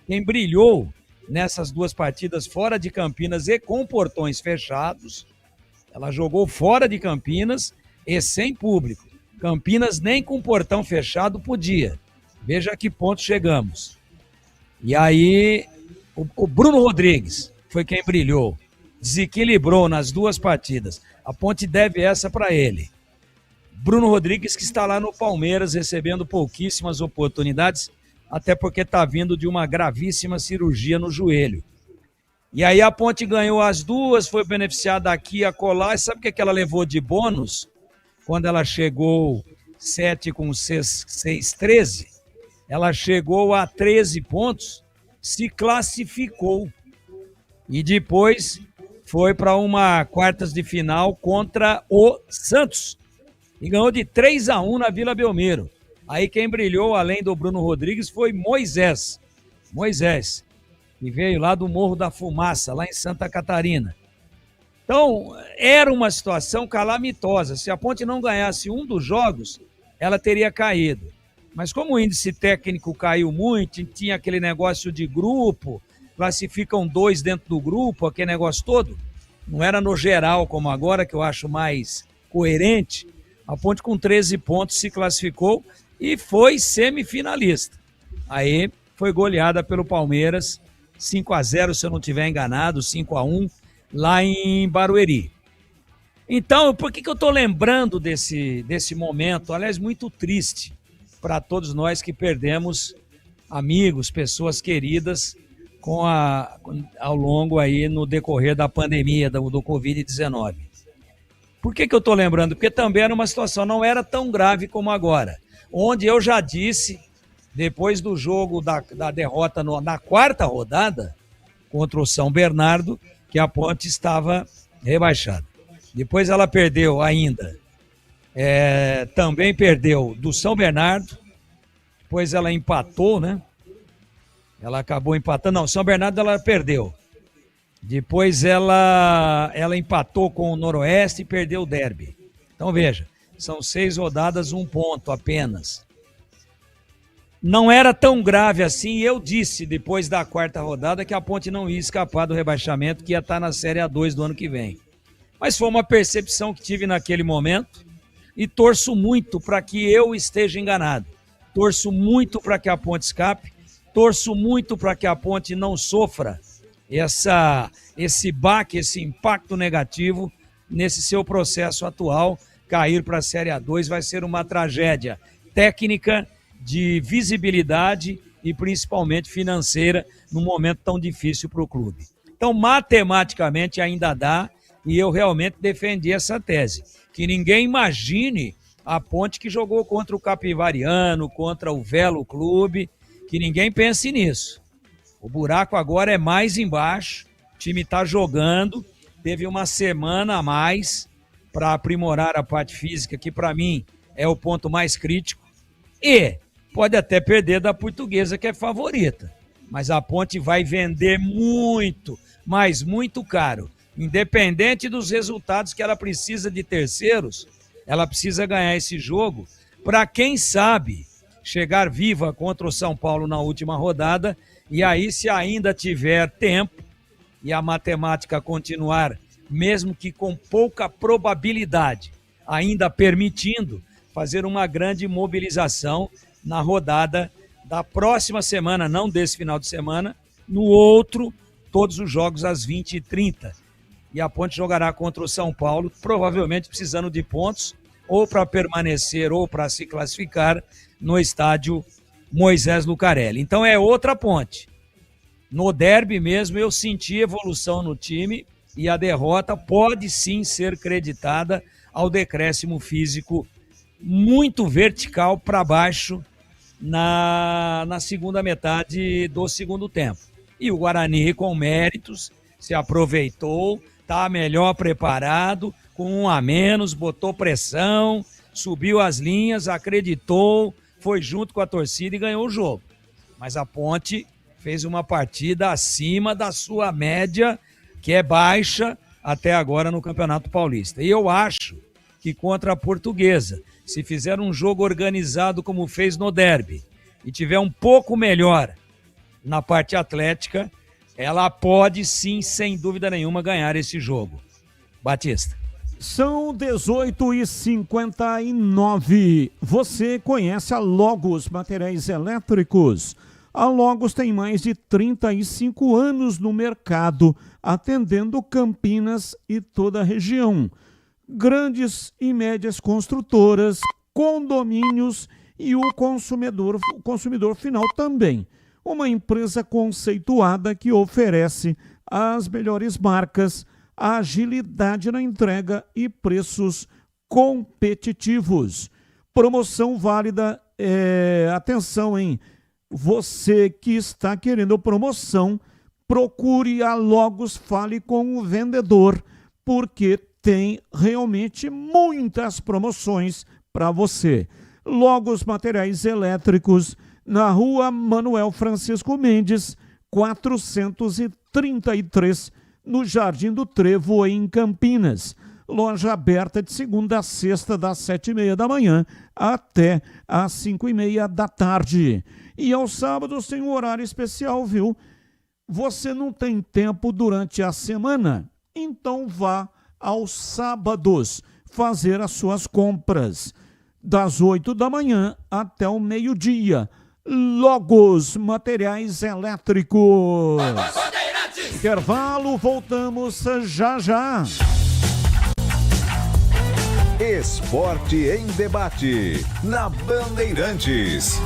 S18: Quem brilhou nessas 2 partidas fora de Campinas e com portões fechados, ela jogou fora de Campinas e sem público. Campinas nem com portão fechado podia. Veja a que ponto chegamos. E aí o Bruno Rodrigues foi quem brilhou. Desequilibrou nas 2 partidas. A Ponte deve essa para ele. Bruno Rodrigues, que está lá no Palmeiras recebendo pouquíssimas oportunidades, até porque está vindo de uma gravíssima cirurgia no joelho. E aí a Ponte ganhou as 2, foi beneficiada aqui e acolá. E sabe o que ela levou de bônus? Quando ela chegou 7 com 6, 13, ela chegou a 13 pontos, se classificou. E depois foi para uma quartas de final contra o Santos. E ganhou de 3-1 na Vila Belmiro. Aí quem brilhou, além do Bruno Rodrigues, foi Moisés. Moisés, que veio lá do Morro da Fumaça, lá em Santa Catarina. Então, era uma situação calamitosa. Se a Ponte não ganhasse um dos jogos, ela teria caído. Mas como o índice técnico caiu muito, tinha aquele negócio de grupo, classificam 2 dentro do grupo, aquele negócio todo, não era no geral como agora, que eu acho mais coerente. A Ponte com 13 pontos se classificou e foi semifinalista. Aí foi goleada pelo Palmeiras, 5-0, se eu não estiver enganado, 5-1, lá em Barueri. Então, por que eu estou lembrando desse momento, aliás, muito triste para todos nós que perdemos amigos, pessoas queridas ao longo aí no decorrer da pandemia do Covid-19. Por que eu estou lembrando? Porque também era uma situação, não era tão grave como agora, onde eu já disse, depois do jogo da derrota na 4ª rodada contra o São Bernardo, que a Ponte estava rebaixada. Depois ela perdeu ainda, também perdeu do São Bernardo, depois ela empatou, né? Ela acabou empatando, não, São Bernardo ela perdeu. Depois ela empatou com o Noroeste e perdeu o derby. Então veja, são 6 rodadas, 1 ponto apenas. Não era tão grave assim, e eu disse depois da 4ª rodada que a Ponte não ia escapar do rebaixamento, que ia estar na Série A2 do ano que vem. Mas foi uma percepção que tive naquele momento e torço muito para que eu esteja enganado. Torço muito para que a Ponte escape, torço muito para que a Ponte não sofra esse baque, esse impacto negativo nesse seu processo atual. Cair para a Série A2 vai ser uma tragédia técnica, de visibilidade e principalmente financeira num momento tão difícil para o clube. Então, matematicamente ainda dá, e eu realmente defendi essa tese, que ninguém imagine a Ponte que jogou contra o Capivariano, contra o Velo Clube, que ninguém pense nisso. O buraco agora é mais embaixo, o time está jogando, teve uma semana a mais para aprimorar a parte física, que para mim é o ponto mais crítico, e pode até perder da Portuguesa, que é favorita. Mas a Ponte vai vender muito, mas muito caro. Independente dos resultados que ela precisa de terceiros, ela precisa ganhar esse jogo para, quem sabe, chegar viva contra o São Paulo na última rodada. E aí, se ainda tiver tempo e a matemática continuar, mesmo que com pouca probabilidade, ainda permitindo, fazer uma grande mobilização na rodada da próxima semana, não desse final de semana, no outro, todos os jogos às 20h30. E a Ponte jogará contra o São Paulo, provavelmente precisando de pontos, ou para permanecer ou para se classificar no estádio Moisés Lucarelli. Então é outra Ponte. No derby mesmo eu senti evolução no time e a derrota pode sim ser creditada ao decréscimo físico muito vertical para baixo na segunda metade do segundo tempo. E o Guarani, com méritos, se aproveitou, está melhor preparado, com 1 a menos, botou pressão, subiu as linhas, acreditou, foi junto com a torcida e ganhou o jogo. Mas a Ponte fez uma partida acima da sua média, que é baixa até agora no Campeonato Paulista. E eu acho que contra a Portuguesa, se fizer um jogo organizado como fez no derby e tiver um pouco melhor na parte atlética, ela pode sim, sem dúvida nenhuma, ganhar esse jogo. Batista.
S2: São 18h59. Você conhece a Logos Materiais Elétricos? A Logos tem mais de 35 anos no mercado, atendendo Campinas e toda a região. Grandes e médias construtoras, condomínios e o consumidor final também. Uma empresa conceituada que oferece as melhores marcas, agilidade na entrega e preços competitivos. Promoção válida, atenção, hein? Você que está querendo promoção, procure a Logos, fale com o vendedor, porque tem realmente muitas promoções para você. Logos Materiais Elétricos, na Rua Manuel Francisco Mendes, 433, no Jardim do Trevo, em Campinas. Loja aberta de segunda a sexta, das 7h30 da manhã até às 5h30 da tarde. E aos sábados tem um horário especial, viu? Você não tem tempo durante a semana? Então vá aos sábados fazer as suas compras, das 8 da manhã até o meio-dia. Logos Materiais Elétricos. Intervalo, voltamos já já.
S4: Esporte em debate, na Bandeirantes.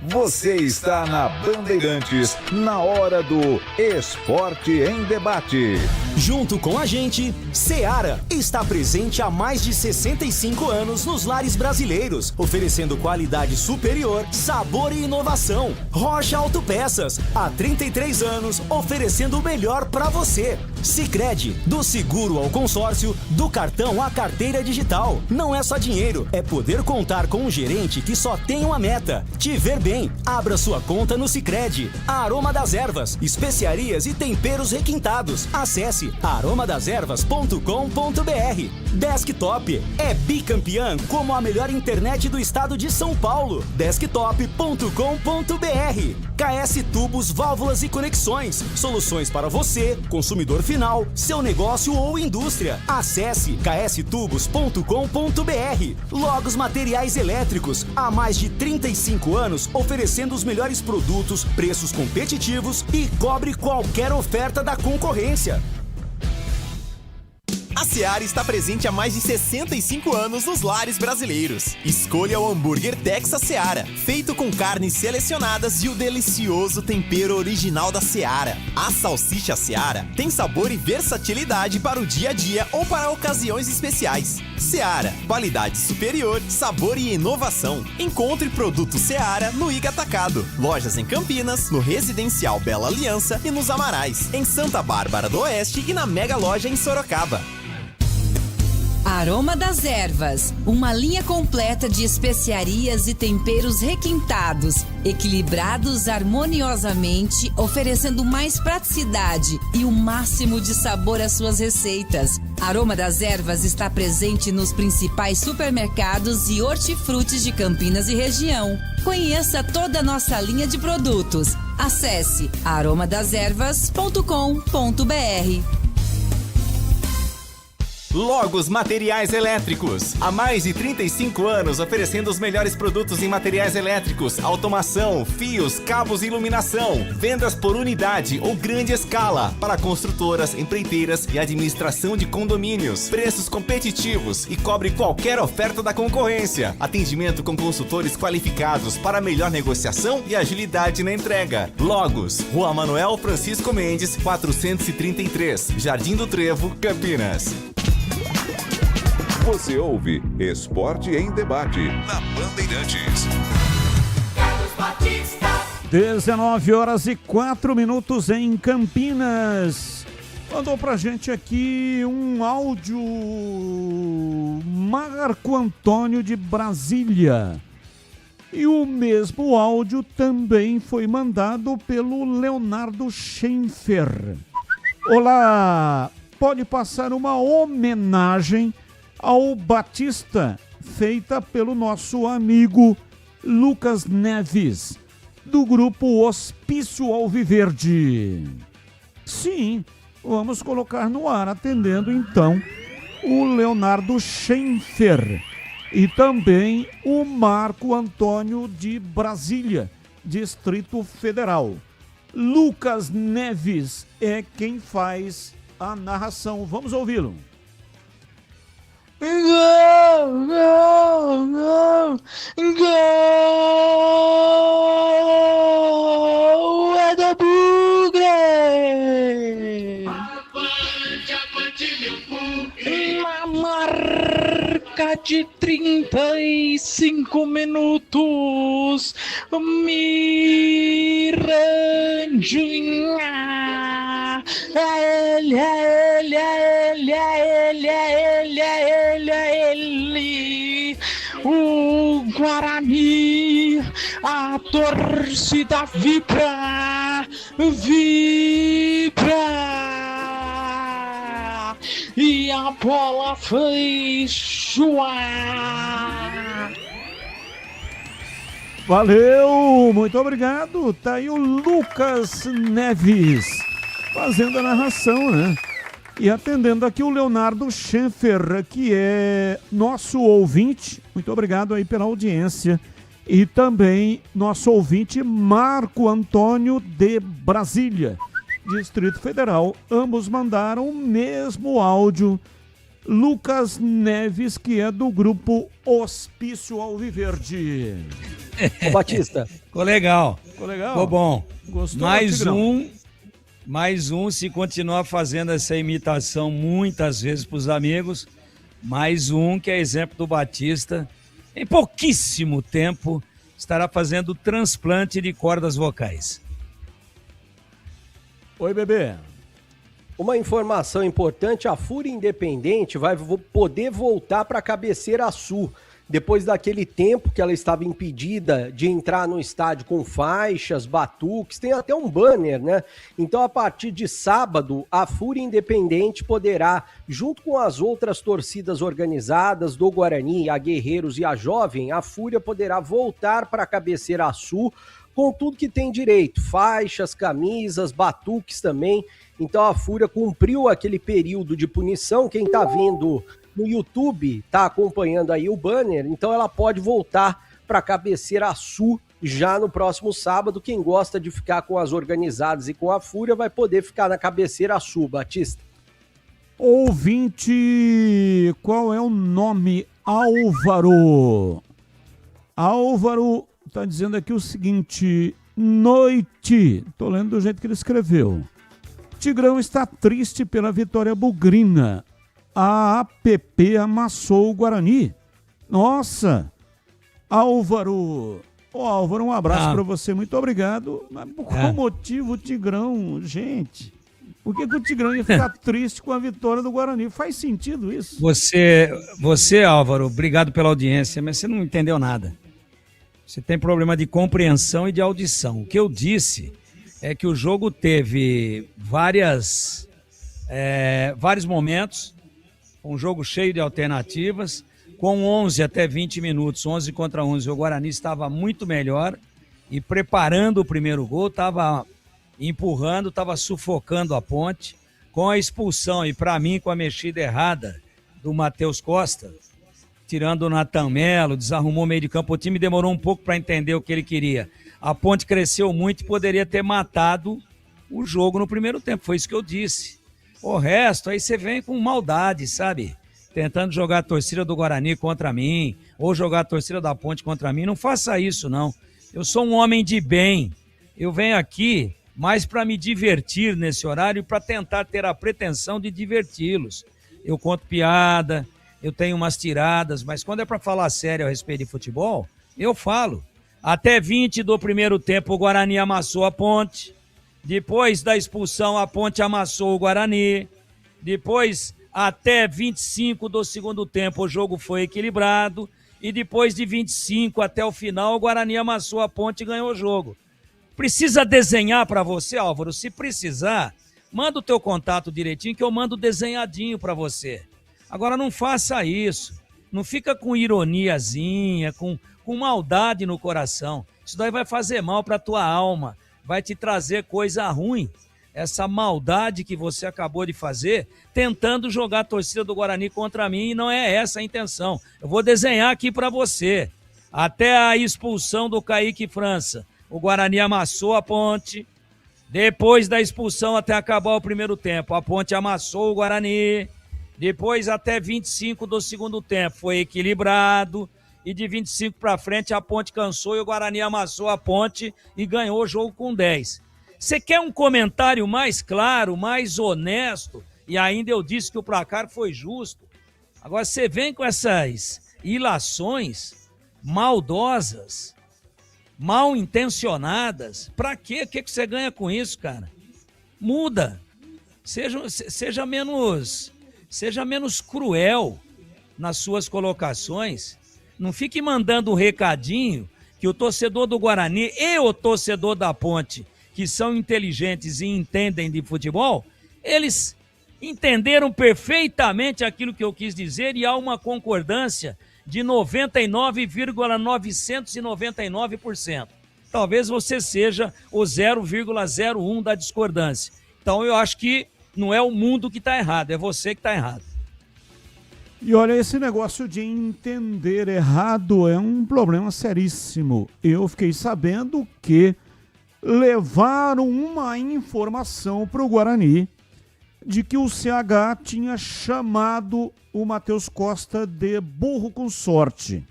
S4: Você está na Bandeirantes, na hora do Esporte em Debate.
S7: Junto com a gente, Seara está presente há mais de 65 anos nos lares brasileiros, oferecendo qualidade superior, sabor e inovação. Rocha Autopeças, há 33 anos, oferecendo o melhor para você. Sicredi, do seguro ao consórcio, do cartão à carteira digital. Não é só dinheiro, é poder contar com um gerente que só tem uma meta: te ver bem. Abra sua conta no Sicredi. Aroma das Ervas, especiarias e temperos requintados. Acesse aromadeservas.com.br. Desktop é bicampeã como a melhor internet do estado de São Paulo. Desktop.com.br. KS Tubos, Válvulas e Conexões. Soluções para você, consumidor final, seu negócio ou indústria. Acesse kstubos.com.br. Logos Materiais Elétricos, há mais de 35 anos oferecendo os melhores produtos, preços competitivos e cobre qualquer oferta da concorrência.
S22: A Seara está presente há mais de 65 anos nos lares brasileiros. Escolha o hambúrguer Texas Seara, feito com carnes selecionadas e o delicioso tempero original da Seara. A salsicha Seara tem sabor e versatilidade para o dia a dia ou para ocasiões especiais. Seara, qualidade superior, sabor e inovação. Encontre produto Seara no Iga Atacado. Lojas em Campinas, no Residencial Bela Aliança e nos Amarais. Em Santa Bárbara do Oeste e na Mega Loja em Sorocaba.
S12: A Aroma das Ervas, uma linha completa de especiarias e temperos requintados, equilibrados harmoniosamente, oferecendo mais praticidade e o máximo de sabor às suas receitas. Aroma das Ervas está presente nos principais supermercados e hortifrutis de Campinas e região. Conheça toda a nossa linha de produtos. Acesse aromadeservas.com.br.
S21: Logos Materiais Elétricos. Há mais de 35 anos oferecendo os melhores produtos em materiais elétricos, automação, fios, cabos e iluminação. Vendas por unidade ou grande escala para construtoras, empreiteiras e administração de condomínios. Preços competitivos e cobre qualquer oferta da concorrência. Atendimento com consultores qualificados para melhor negociação e agilidade na entrega. Logos, Rua Manuel Francisco Mendes, 433, Jardim do Trevo, Campinas.
S4: Você ouve Esporte em Debate na Bandeirantes.
S2: 19h04 em Campinas. Mandou pra gente aqui um áudio Marco Antônio de Brasília. E o mesmo áudio também foi mandado pelo Leonardo Schenfer. Olá, pode passar uma homenagem ao Batista, feita pelo nosso amigo Lucas Neves, do grupo Hospício Alviverde. Sim, vamos colocar no ar, atendendo então o Leonardo Schenfer e também o Marco Antônio de Brasília, Distrito Federal. Lucas Neves é quem faz a narração. Vamos ouvi-lo.
S6: Gol, gol, gol, gol, é do Bugre! Na marca de 35 minutos, Mirandinha, é ele, é ele, é ele, é ele, é ele, é ele, é ele, o Guarani, a torcida vibra, vibra, e a bola foi chuar.
S2: Valeu, muito obrigado. Tá aí o Lucas Neves fazendo a narração, né? E atendendo aqui o Leonardo Schenfer, que é nosso ouvinte. Muito obrigado aí pela audiência. E também nosso ouvinte Marco Antônio de Brasília, Distrito Federal. Ambos mandaram o mesmo áudio. Lucas Neves, que é do grupo Hospício Alviverde.
S14: Ô, Batista.
S18: Ficou legal.
S2: Ficou legal?
S18: Ficou bom.
S2: Gostou,
S18: Mais um, se continuar fazendo essa imitação muitas vezes para os amigos, mais um que é exemplo do Batista, em pouquíssimo tempo estará fazendo transplante de cordas vocais.
S2: Oi, bebê.
S14: Uma informação importante, a Fúria Independente vai poder voltar para a Cabeceira Sul. Depois daquele tempo que ela estava impedida de entrar no estádio com faixas, batuques, tem até um banner, né? Então, a partir de sábado, a Fúria Independente poderá, junto com as outras torcidas organizadas do Guarani, a Guerreiros e a Jovem, a Fúria poderá voltar para a Cabeceira Sul com tudo que tem direito, faixas, camisas, batuques também. Então, a Fúria cumpriu aquele período de punição. Quem está vendo no YouTube está acompanhando aí o banner, então ela pode voltar para a Cabeceira Sul já no próximo sábado. Quem gosta de ficar com as organizadas e com a Fúria vai poder ficar na Cabeceira Sul, Batista.
S2: Ouvinte, qual é o nome? Álvaro. Álvaro está dizendo aqui o seguinte: noite, tô lendo do jeito que ele escreveu. Tigrão está triste pela vitória bugrina. A APP amassou o Guarani. Nossa! Álvaro! Ô, Álvaro, um abraço para você, muito obrigado. Mas por qual motivo o Tigrão, gente? Por que o Tigrão ia ficar triste com a vitória do Guarani? Faz sentido isso?
S18: Você, Álvaro, obrigado pela audiência, mas você não entendeu nada. Você tem problema de compreensão e de audição. O que eu disse é que o jogo teve vários momentos, um jogo cheio de alternativas, com 11 até 20 minutos, 11 contra 11, o Guarani estava muito melhor e preparando o primeiro gol, estava empurrando, estava sufocando a Ponte, com a expulsão e para mim com a mexida errada do Matheus Costa, tirando o Natan Melo, desarrumou o meio de campo, o time demorou um pouco para entender o que ele queria. A Ponte cresceu muito e poderia ter matado o jogo no primeiro tempo, foi isso que eu disse. O resto, aí você vem com maldade, sabe? Tentando jogar a torcida do Guarani contra mim, ou jogar a torcida da Ponte contra mim, não faça isso não. Eu sou um homem de bem, eu venho aqui mais para me divertir nesse horário e para tentar ter a pretensão de diverti-los. Eu conto piada, eu tenho umas tiradas, mas quando é para falar sério a respeito de futebol, eu falo. Até 20 do primeiro tempo o Guarani amassou a Ponte, depois da expulsão a Ponte amassou o Guarani, depois até 25 do segundo tempo o jogo foi equilibrado e depois de 25 até o final o Guarani amassou a Ponte e ganhou o jogo. Precisa desenhar para você, Álvaro? Se precisar, manda o teu contato direitinho que eu mando desenhadinho para você. Agora não faça isso. Não fica com ironiazinha, com maldade no coração. Isso daí vai fazer mal para tua alma, vai te trazer coisa ruim. Essa maldade que você acabou de fazer, tentando jogar a torcida do Guarani contra mim, e não é essa a intenção. Eu vou desenhar aqui para você. Até a expulsão do Kaique França, o Guarani amassou a Ponte. Depois da expulsão até acabar o primeiro tempo, a Ponte amassou o Guarani. Depois até 25 do segundo tempo foi equilibrado. E de 25 para frente a Ponte cansou e o Guarani amassou a Ponte e ganhou o jogo com 10. Você quer um comentário mais claro, mais honesto? E ainda eu disse que o placar foi justo. Agora você vem com essas ilações maldosas, mal intencionadas. Pra quê? O que você ganha com isso, cara? Muda. Seja menos cruel nas suas colocações. Não fique mandando um recadinho que o torcedor do Guarani e o torcedor da Ponte, que são inteligentes e entendem de futebol, eles entenderam perfeitamente aquilo que eu quis dizer e há uma concordância de 99,999%. Talvez você seja o 0,01 da discordância. Então eu acho que não é o mundo que está errado, é você que está errado.
S2: E olha, esse negócio de entender errado é um problema seríssimo. Eu fiquei sabendo que levaram uma informação para o Guarani de que o CH tinha chamado o Matheus Costa de burro com sorte,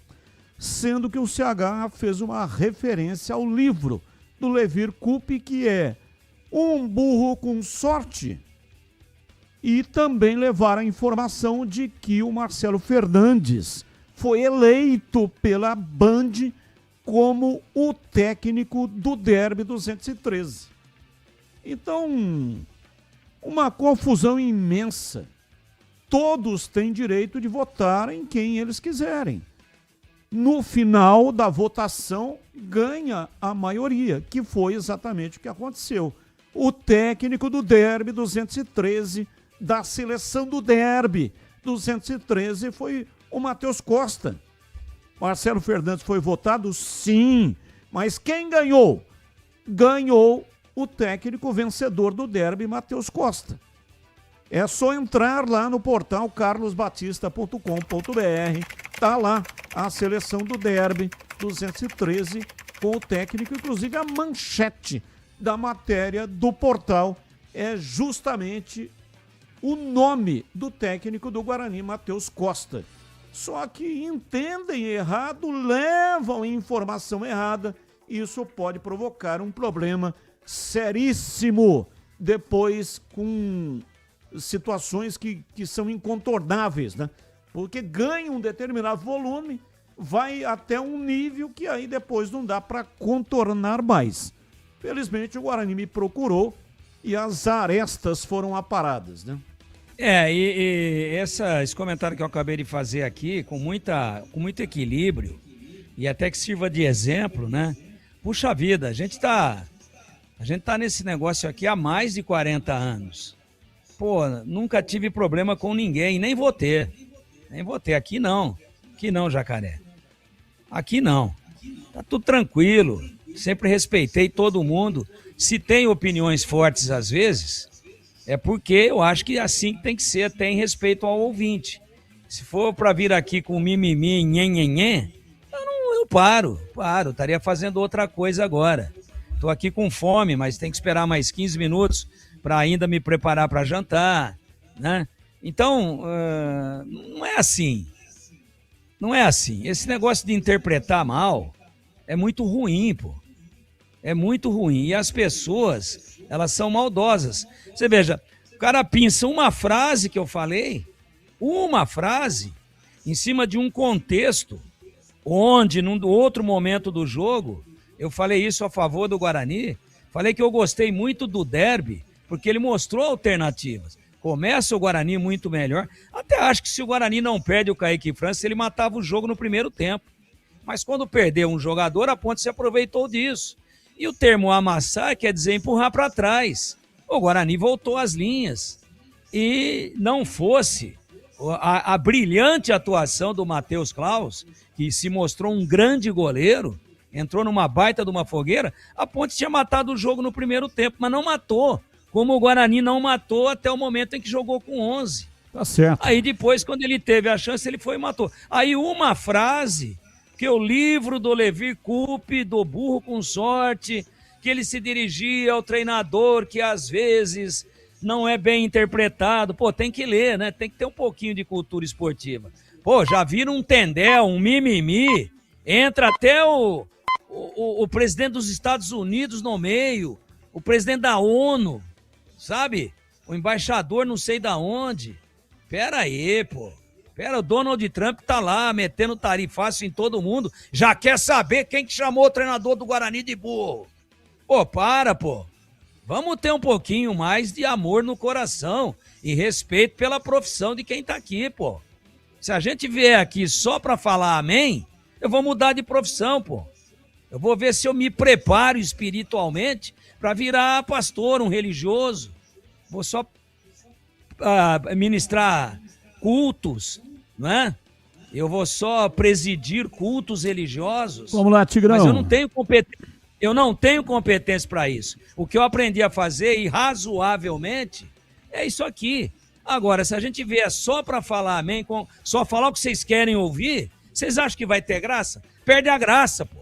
S2: sendo que o CH fez uma referência ao livro do Levir Coupe, que é Um Burro com Sorte. E também levaram a informação de que o Marcelo Fernandes foi eleito pela Band como o técnico do Derby 213. Então, uma confusão imensa. Todos têm direito de votar em quem eles quiserem. No final da votação, ganha a maioria, que foi exatamente o que aconteceu. O técnico do Derby 213, da seleção do Derby 213, foi o Matheus Costa. Marcelo Fernandes foi votado? Sim. Mas quem ganhou? Ganhou o técnico vencedor do Derby, Matheus Costa. É só entrar lá no portal carlosbatista.com.br. Tá lá a seleção do Derby 213 com o técnico, inclusive a manchete da matéria do portal é justamente o nome do técnico do Guarani, Matheus Costa. Só que entendem errado, levam informação errada, isso pode provocar um problema seríssimo depois com situações que são incontornáveis, né? Porque ganha um determinado volume, vai até um nível que aí depois não dá para contornar mais. Felizmente o Guarani me procurou e as arestas foram aparadas, né?
S18: Esse comentário que eu acabei de fazer aqui, com muito equilíbrio, e até que sirva de exemplo, né? Puxa vida, a gente tá nesse negócio aqui há mais de 40 anos. Pô, nunca tive problema com ninguém, nem vou ter. Aqui não, Jacaré. Aqui não. Tá tudo tranquilo, sempre respeitei todo mundo. Se tem opiniões fortes às vezes, é porque eu acho que assim tem que ser, tem respeito ao ouvinte. Se for para vir aqui com mimimi, nhenhenhé, eu paro, estaria fazendo outra coisa agora. Tô aqui com fome, mas tem que esperar mais 15 minutos para ainda me preparar para jantar, né? Então, não é assim. Não é assim. Esse negócio de interpretar mal é muito ruim, pô. É muito ruim. E as pessoas, elas são maldosas. Você veja, o cara pinça uma frase que eu falei, em cima de um contexto, onde, num outro momento do jogo, eu falei isso a favor do Guarani, falei que eu gostei muito do derby, porque ele mostrou alternativas. Começa o Guarani muito melhor. Até acho que se o Guarani não perde o Kaique França, ele matava o jogo no primeiro tempo. Mas quando perdeu um jogador, a Ponte se aproveitou disso. E o termo amassar quer dizer empurrar para trás. O Guarani voltou às linhas. E não fosse a brilhante atuação do Matheus Klaus, que se mostrou um grande goleiro, entrou numa baita de uma fogueira, a Ponte tinha matado o jogo no primeiro tempo, mas não matou. Como o Guarani não matou até o momento em que jogou com 11.
S2: Tá certo.
S18: Aí depois, quando ele teve a chance, ele foi e matou. Aí uma frase, que o livro do Levi Coupe, do Burro com Sorte, que ele se dirigia ao treinador, que às vezes não é bem interpretado. Pô, tem que ler, né? Tem que ter um pouquinho de cultura esportiva. Pô, já viram um tendel, um mimimi, entra até o presidente dos Estados Unidos no meio, o presidente da ONU, sabe? O embaixador não sei da onde. Pera aí, pô. O Donald Trump tá lá metendo tarifaço em todo mundo. Já quer saber quem que chamou o treinador do Guarani de burro. Pô, pô. Vamos ter um pouquinho mais de amor no coração e respeito pela profissão de quem tá aqui, pô. Se a gente vier aqui só pra falar amém, eu vou mudar de profissão, pô. Eu vou ver se eu me preparo espiritualmente para virar pastor, um religioso. Vou só ministrar cultos, não é? Eu vou só presidir cultos religiosos.
S2: Vamos lá, Tigrão.
S18: Mas eu não tenho competência para isso. O que eu aprendi a fazer, e razoavelmente, é isso aqui. Agora, se a gente vier só para falar amém, só falar o que vocês querem ouvir, vocês acham que vai ter graça? Perde a graça, pô.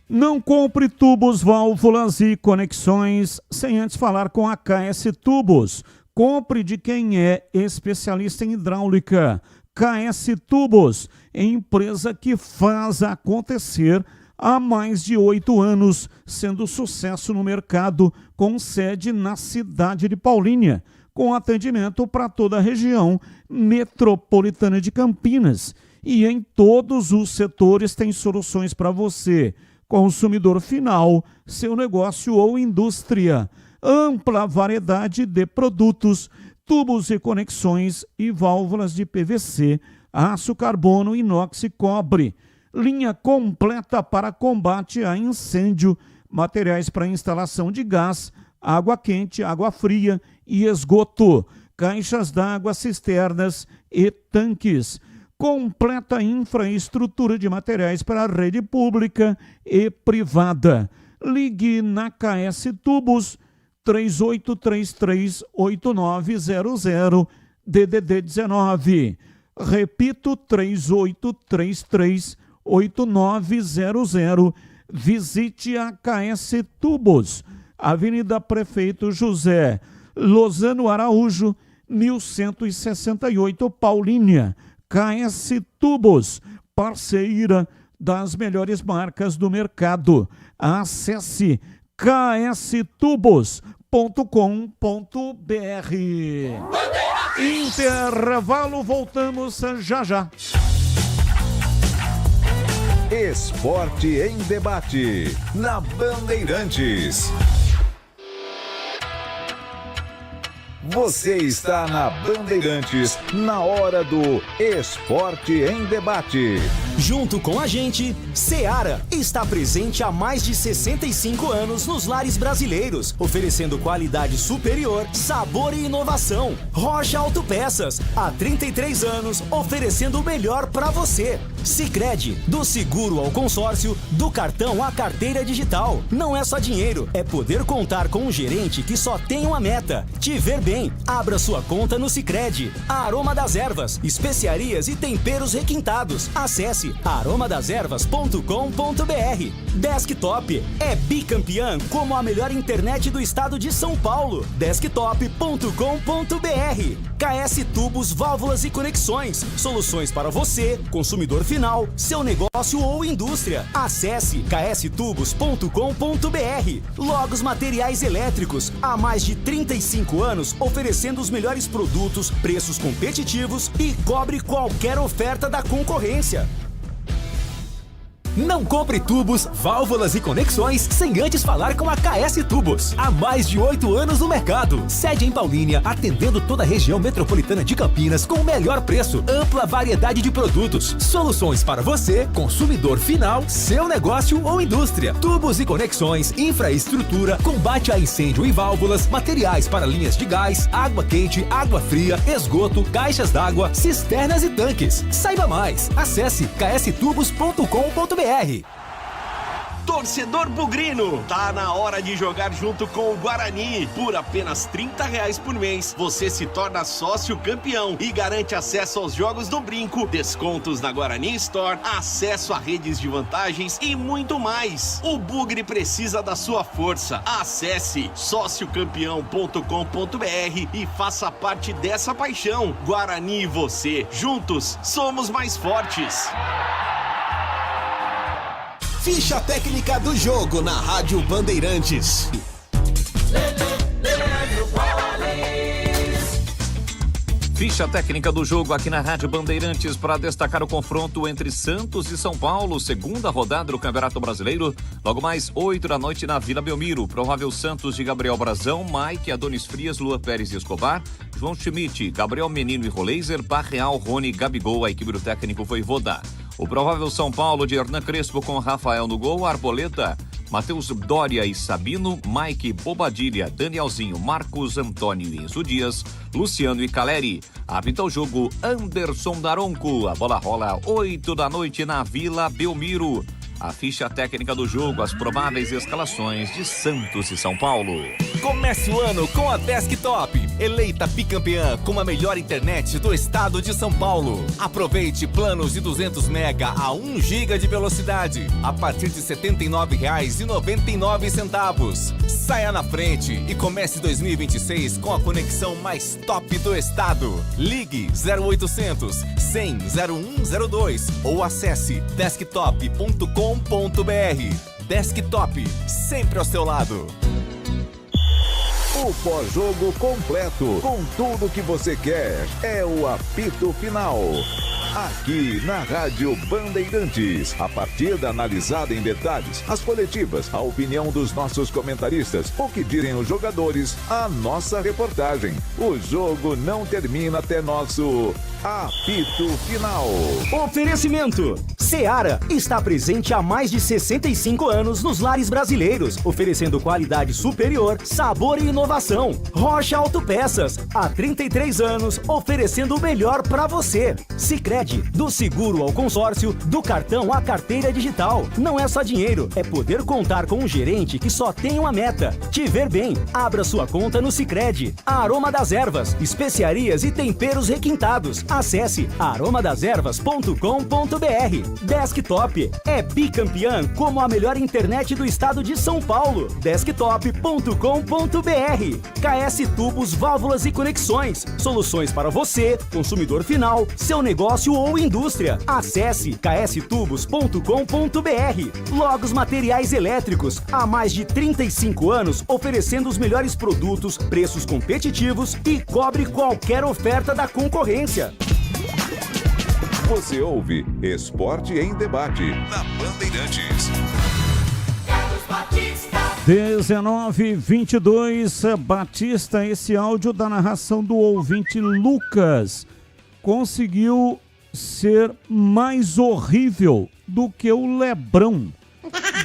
S2: Não compre tubos, válvulas e conexões sem antes falar com a KS Tubos. Compre de quem é especialista em hidráulica. KS Tubos, empresa que faz acontecer há mais de 8 anos, sendo sucesso no mercado, com sede na cidade de Paulínia, com atendimento para toda a região metropolitana de Campinas. E em todos os setores tem soluções para você, consumidor final, seu negócio ou indústria. Ampla variedade de produtos, tubos e conexões e válvulas de PVC, aço, carbono, inox e cobre. Linha completa para combate a incêndio, materiais para instalação de gás, água quente, água fria e esgoto, caixas d'água, cisternas e tanques. Completa infraestrutura de materiais para a rede pública e privada. Ligue na KS Tubos 3833-8900 DDD 19. Repito, 3833-8900. Visite a KS Tubos, Avenida Prefeito José Lozano Araújo, 1168, Paulínia. KS Tubos, parceira das melhores marcas do mercado. Acesse kstubos.com.br. Intervalo, voltamos já já.
S4: Esporte em debate, na Bandeirantes. Você está na Bandeirantes, na hora do Esporte em Debate.
S7: Junto com a gente, Seara está presente há mais de 65 anos nos lares brasileiros, oferecendo qualidade superior, sabor e inovação. Rocha Autopeças, há 33 anos, oferecendo o melhor para você. Sicredi, do seguro ao consórcio, do cartão à carteira digital. Não é só dinheiro, é poder contar com um gerente que só tem uma meta: te ver bem. Abra sua conta no Sicredi. A Aroma das Ervas, especiarias e temperos requintados. Acesse aromadeservas.com.br. Desktop é bicampeã como a melhor internet do estado de São Paulo. Desktop.com.br. KS Tubos, Válvulas e Conexões. Soluções para você, consumidor final, seu negócio ou indústria. Acesse kstubos.com.br. Logos Materiais Elétricos. Há mais de 35 anos oferecendo os melhores produtos, preços competitivos e cobre qualquer oferta da concorrência.
S3: Não compre tubos, válvulas e conexões sem antes falar com a KS Tubos. Há mais de 8 anos no mercado. Sede em Paulínia, atendendo toda a região metropolitana de Campinas com o melhor preço, ampla variedade de produtos, soluções para você, consumidor final, seu negócio ou indústria. Tubos e conexões, infraestrutura, combate a incêndio e válvulas, materiais para linhas de gás, água quente, água fria, esgoto, caixas d'água, cisternas e tanques. Saiba mais. Acesse kstubos.com.br.
S10: Torcedor bugrino, tá na hora de jogar junto com o Guarani. Por apenas R$30 por mês, você se torna sócio campeão e garante acesso aos jogos do Brinco, descontos na Guarani Store, acesso a redes de vantagens e muito mais. O Bugre precisa da sua força. Acesse sociocampeão.com.br e faça parte dessa paixão. Guarani e você, juntos, somos mais fortes.
S22: Ficha técnica do jogo na Rádio Bandeirantes.
S23: Ficha técnica do jogo aqui na Rádio Bandeirantes para destacar o confronto entre Santos e São Paulo, segunda rodada do Campeonato Brasileiro, logo mais 8 da noite na Vila Belmiro. Provável Santos de Gabriel Brazão, Mike, Adonis Frias, Lua Pérez e Escobar, João Schmidt, Gabriel Menino e Roleiser, Barreal, Rony, Gabigol, a equipe do técnico Voivoda. O provável São Paulo de Hernan Crespo com Rafael no gol, Arboleta, Matheus Dória e Sabino, Mike, Bobadilha, Danielzinho, Marcos Antônio e Enzo Dias, Luciano e Caleri. Apita o jogo Anderson Daronco. A bola rola 8 da noite na Vila Belmiro. A ficha técnica do jogo, as prováveis escalações de Santos e São Paulo.
S21: Comece o ano com a Desktop, eleita bicampeã com a melhor internet do estado de São Paulo. Aproveite planos de 200 mega a 1 giga de velocidade a partir de R$ 79,99. Saia na frente e comece 2026 com a conexão mais top do estado. Ligue 0800 100 0102 ou acesse desktop.com.br. Desktop, sempre ao seu lado.
S4: O pós-jogo completo, com tudo que você quer, é o apito final. Aqui na Rádio Bandeirantes, a partida analisada em detalhes, as coletivas, a opinião dos nossos comentaristas, o que direm os jogadores, a nossa reportagem. O jogo não termina até nosso apito final.
S7: Oferecimento: Seara está presente há mais de 65 anos nos lares brasileiros, oferecendo qualidade superior, sabor e inovação. Rocha Autopeças, há 33 anos, oferecendo o melhor para você. Sicredi, do seguro ao consórcio, do cartão à carteira digital. Não é só dinheiro, é poder contar com um gerente que só tem uma meta: te ver bem. Abra sua conta no Sicredi. A Aroma das Ervas, especiarias e temperos requintados. Acesse aromadeservas.com.br. Desktop é bicampeã como a melhor internet do estado de São Paulo. Desktop.com.br. KS Tubos, Válvulas e Conexões. Soluções para você, consumidor final, seu negócio ou indústria. Acesse kstubos.com.br. Logos Materiais Elétricos. Há mais de 35 anos oferecendo os melhores produtos, preços competitivos e cobre qualquer oferta da concorrência.
S4: Você ouve Esporte em Debate na Bandeirantes.
S8: Carlos Batista.
S2: 19:22, Batista, esse áudio da narração do ouvinte Lucas conseguiu ser mais horrível do que o Lebrão.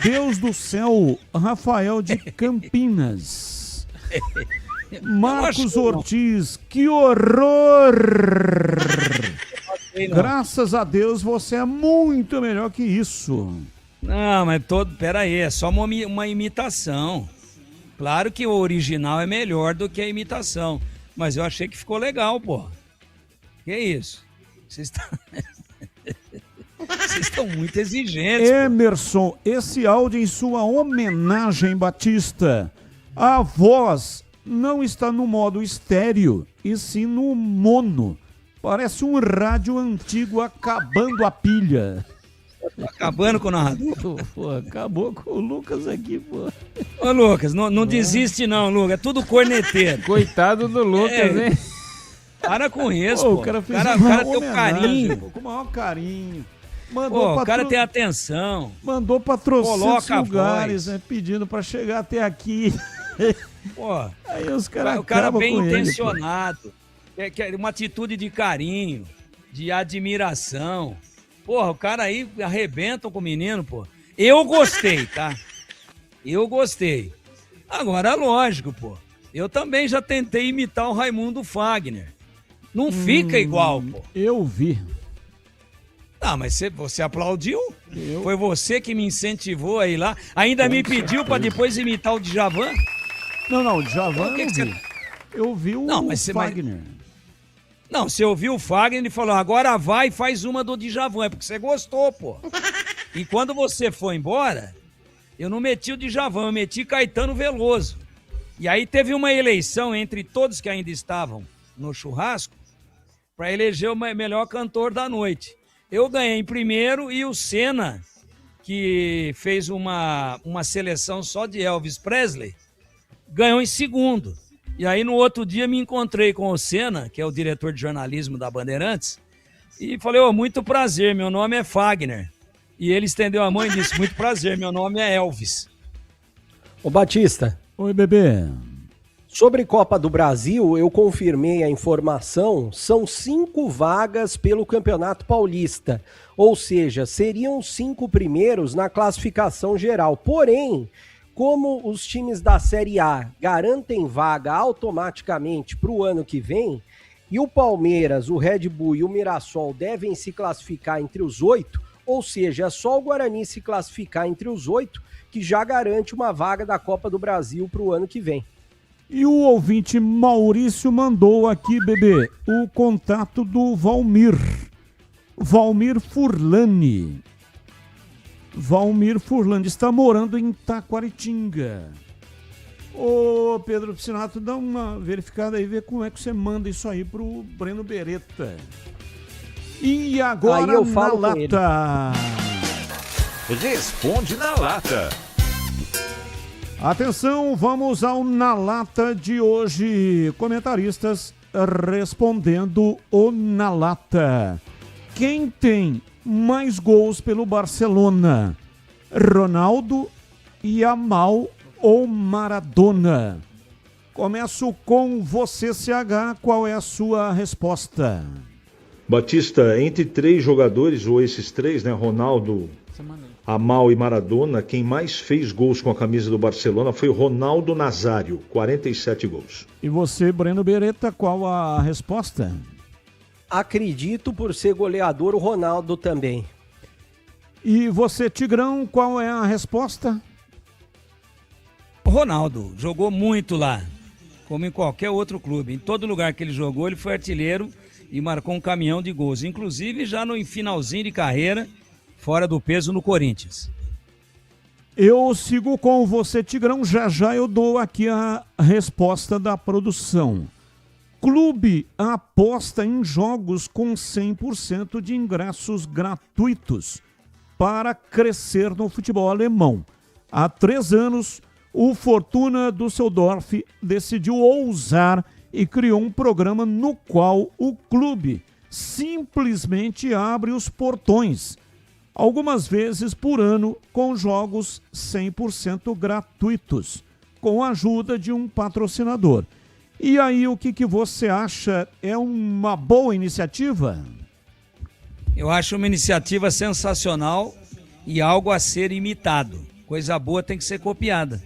S2: Deus do céu, Rafael de Campinas. Marcos Ortiz, que horror! Graças a Deus você é muito melhor que isso.
S18: Não, mas peraí, é só uma imitação. Claro que o original é melhor do que a imitação, mas eu achei que ficou legal, pô. Que isso? Vocês estão muito exigentes.
S2: Emerson, pô. Esse áudio em sua homenagem, Batista. A voz não está no modo estéreo, e sim no mono. Parece um rádio antigo acabando a pilha.
S18: Acabando com o narrador.
S2: Pô, acabou com o Lucas aqui, pô.
S18: Ô, Lucas, não desiste não, Lucas. É tudo corneteiro.
S9: Coitado do Lucas, hein?
S18: Para com isso,
S2: pô.
S18: O
S2: cara fez
S18: o cara tem o carinho.
S2: Pô, com o maior carinho.
S18: Mandou o cara tem atenção.
S2: Mandou pra trocentos lugares,
S18: né,
S2: pedindo pra chegar até aqui.
S18: Pô,
S2: aí os caras
S18: o cara
S2: acabam
S18: bem
S2: com
S18: intencionado. É uma atitude de carinho, de admiração. Porra, o cara aí arrebenta com o menino, pô. Eu gostei, tá? Eu gostei. Agora, lógico, pô. Eu também já tentei imitar o Raimundo Fagner. Não fica igual, pô.
S2: Eu vi.
S18: Ah, mas você aplaudiu? Foi você que me incentivou a ir lá. Ainda me pediu pra depois imitar o Djavan?
S2: Não, o Djavan eu vi. Eu vi o Fagner.
S18: Não, você ouviu o Fagner, ele falou, agora vai e faz uma do Djavan, é porque você gostou, pô. E quando você foi embora, eu não meti o Djavan, eu meti Caetano Veloso. E aí teve uma eleição entre todos que ainda estavam no churrasco para eleger o melhor cantor da noite. Eu ganhei em primeiro e o Senna, que fez uma seleção só de Elvis Presley, ganhou em segundo. E aí no outro dia me encontrei com o Senna, que é o diretor de jornalismo da Bandeirantes, e falei, muito prazer, meu nome é Fagner. E ele estendeu a mão e disse, muito prazer, meu nome é Elvis.
S14: Ô Batista.
S2: Oi, bebê.
S14: Sobre Copa do Brasil, eu confirmei a informação, são 5 vagas pelo Campeonato Paulista. Ou seja, seriam os 5 primeiros na classificação geral. Porém, como os times da Série A garantem vaga automaticamente para o ano que vem, e o Palmeiras, o Red Bull e o Mirassol devem se classificar entre os 8, ou seja, é só o Guarani se classificar entre os 8, que já garante uma vaga da Copa do Brasil para o ano que vem.
S2: E o ouvinte Maurício mandou aqui, bebê, o contato do Valmir Furlani. Valmir Furlani está morando em Taquaritinga. Ô, Pedro Piscinato, dá uma verificada aí, vê como é que você manda isso aí pro Breno Beretta. E agora
S14: aí eu falo
S2: na lata.
S21: Responde na lata.
S2: Atenção, vamos ao Na Lata de hoje. Comentaristas respondendo o Na Lata. Quem tem mais gols pelo Barcelona? Ronaldo, Yamal ou Maradona? Começo com você, CH. Qual é a sua resposta?
S1: Batista, entre 3 jogadores, ou esses 3, né? Ronaldo, Yamal e Maradona, quem mais fez gols com a camisa do Barcelona foi o Ronaldo Nazário, 47 gols.
S2: E você, Breno Beretta, qual a resposta?
S14: Acredito, por ser goleador, o Ronaldo também.
S2: E você, Tigrão, qual é a resposta?
S18: O Ronaldo jogou muito lá, como em qualquer outro clube. Em todo lugar que ele jogou, ele foi artilheiro e marcou um caminhão de gols. Inclusive já no finalzinho de carreira, fora do peso no Corinthians.
S2: Eu sigo com você, Tigrão. Já eu dou aqui a resposta da produção. Clube aposta em jogos com 100% de ingressos gratuitos para crescer no futebol alemão. Há 3 anos, o Fortuna Düsseldorf decidiu ousar e criou um programa no qual o clube simplesmente abre os portões algumas vezes por ano, com jogos 100% gratuitos, com a ajuda de um patrocinador. E aí, o que você acha? É uma boa iniciativa?
S18: Eu acho uma iniciativa sensacional e algo a ser imitado. Coisa boa tem que ser copiada.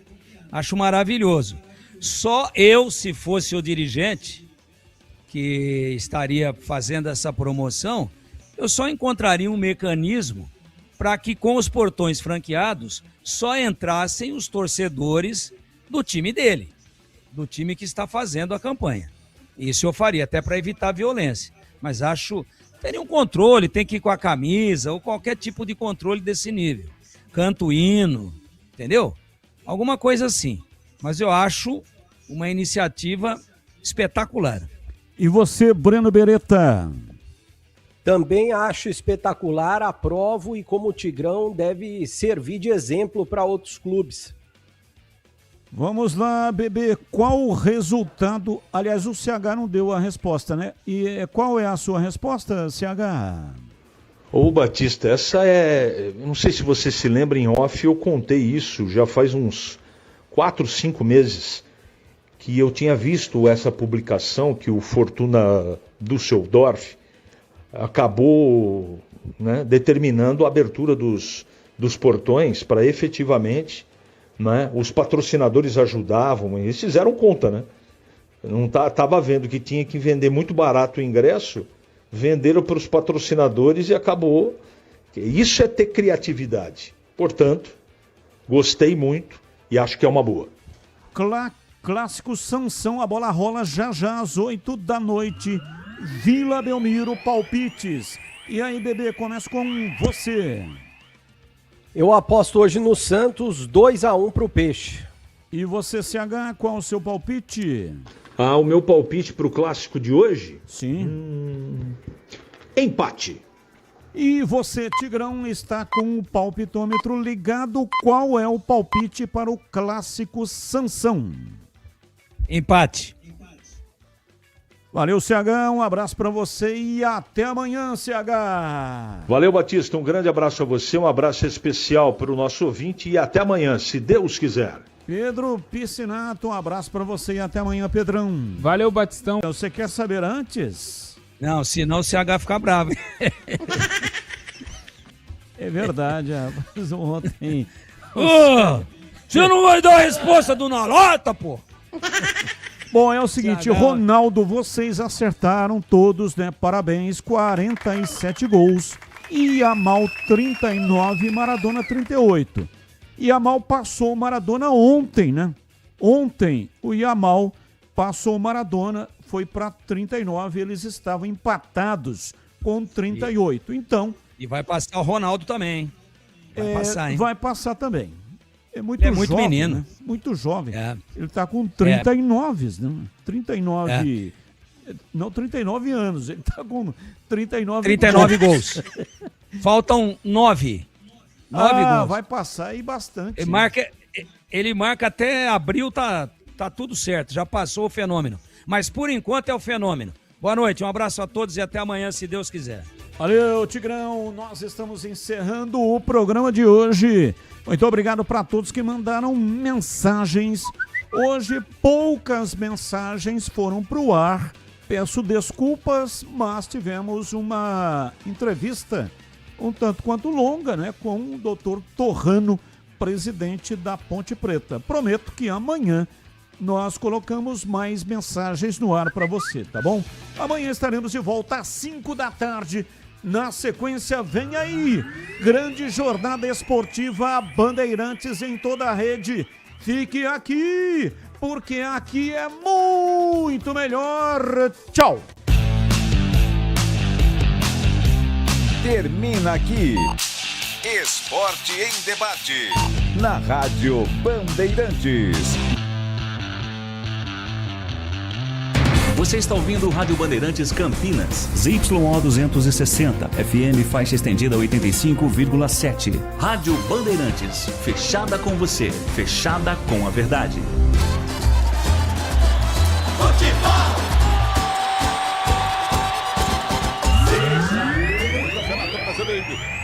S18: Acho maravilhoso. Só eu, se fosse o dirigente que estaria fazendo essa promoção, eu só encontraria um mecanismo para que com os portões franqueados só entrassem os torcedores do time dele, do time que está fazendo a campanha. Isso eu faria, até para evitar violência. Mas acho que teria um controle, tem que ir com a camisa ou qualquer tipo de controle desse nível. Canto o hino, entendeu? Alguma coisa assim. Mas eu acho uma iniciativa espetacular.
S2: E você, Breno Beretta?
S14: Também acho espetacular, aprovo e como o Tigrão deve servir de exemplo para outros clubes.
S2: Vamos lá, bebê. Qual o resultado? Aliás, o CH não deu a resposta, né? E qual é a sua resposta, CH?
S11: Ô Batista, essa é... Não sei se você se lembra, em off eu contei isso já faz uns 4, 5 meses que eu tinha visto essa publicação que o Fortuna Düsseldorf acabou, né, determinando a abertura dos portões para efetivamente, né, os patrocinadores ajudavam, eles fizeram conta, né? Não tava vendo que tinha que vender muito barato o ingresso, venderam para os patrocinadores e acabou. Isso é ter criatividade. Portanto, gostei muito e acho que é uma boa.
S2: Clássico Sansão, a bola rola já às 8 da noite. Vila Belmiro, palpites. E aí, bebê, começa com você.
S14: Eu aposto hoje no Santos, 2-1 pro Peixe.
S2: E você, CH, qual o seu palpite?
S11: O meu palpite pro clássico de hoje?
S2: Sim.
S11: Empate.
S2: E você, Tigrão, está com o palpitômetro ligado. Qual é o palpite para o clássico Sansão?
S18: Empate.
S2: Valeu, CH, um abraço para você e até amanhã, CH.
S11: Valeu, Batista, um grande abraço a você, um abraço especial para o nosso ouvinte e até amanhã, se Deus quiser.
S2: Pedro Piscinato, um abraço para você e até amanhã, Pedrão.
S9: Valeu, Batistão.
S2: Você quer saber antes?
S18: Não, senão o CH fica bravo.
S2: É verdade, rapaz, ontem...
S18: Você não vai dar a resposta do Na Lata, pô?
S2: Bom, é o seguinte, Ronaldo, vocês acertaram todos, né? Parabéns, 47 gols. Yamal 39, Maradona 38. Yamal passou o Maradona ontem, né? Ontem o Yamal passou o Maradona, foi para 39, eles estavam empatados com 38. Então...
S18: E vai passar o Ronaldo também, hein? Vai passar, hein?
S2: Vai passar também. É muito
S18: jovem, muito menino.
S2: Né? Muito jovem. Ele tá com 39, né? 39... Não, 39 anos. Ele tá com 39
S18: gols. Faltam 9. 9 gols.
S2: Vai passar aí bastante.
S18: Ele marca até abril, tá tudo certo. Já passou o fenômeno. Mas por enquanto é o fenômeno. Boa noite, um abraço a todos e até amanhã, se Deus quiser.
S2: Valeu, Tigrão. Nós estamos encerrando o programa de hoje. Muito obrigado para todos que mandaram mensagens. Hoje, poucas mensagens foram para o ar. Peço desculpas, mas tivemos uma entrevista um tanto quanto longa, né, com o Dr. Torrano, presidente da Ponte Preta. Prometo que amanhã nós colocamos mais mensagens no ar para você, tá bom? Amanhã estaremos de volta às 5 da tarde. Na sequência, vem aí, grande jornada esportiva Bandeirantes em toda a rede. Fique aqui, porque aqui é muito melhor. Tchau!
S4: Termina aqui Esporte em Debate, na Rádio Bandeirantes.
S13: Você está ouvindo o Rádio Bandeirantes Campinas, ZYO 260, FM faixa estendida 85,7. Rádio Bandeirantes, fechada com você, fechada com a verdade.
S8: Futebol!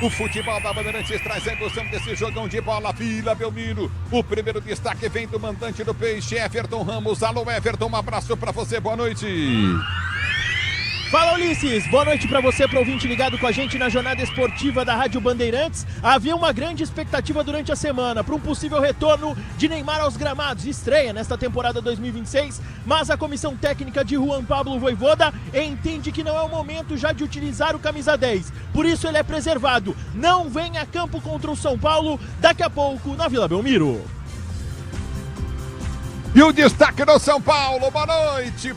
S15: O futebol da Bandeirantes traz a emoção desse jogão de bola. Vila Belmiro. O primeiro destaque vem do mandante do Peixe, Everton Ramos. Alô, Everton, um abraço pra você, boa noite.
S16: Fala, Ulisses, boa noite para você, para o ouvinte ligado com a gente na jornada esportiva da Rádio Bandeirantes. Havia uma grande expectativa durante a semana para um possível retorno de Neymar aos gramados, estreia nesta temporada 2026, mas a comissão técnica de Juan Pablo Vojvoda entende que não é o momento já de utilizar o camisa 10, por isso ele é preservado, não vem a campo contra o São Paulo daqui a pouco na Vila Belmiro.
S15: E o destaque do São Paulo, boa noite.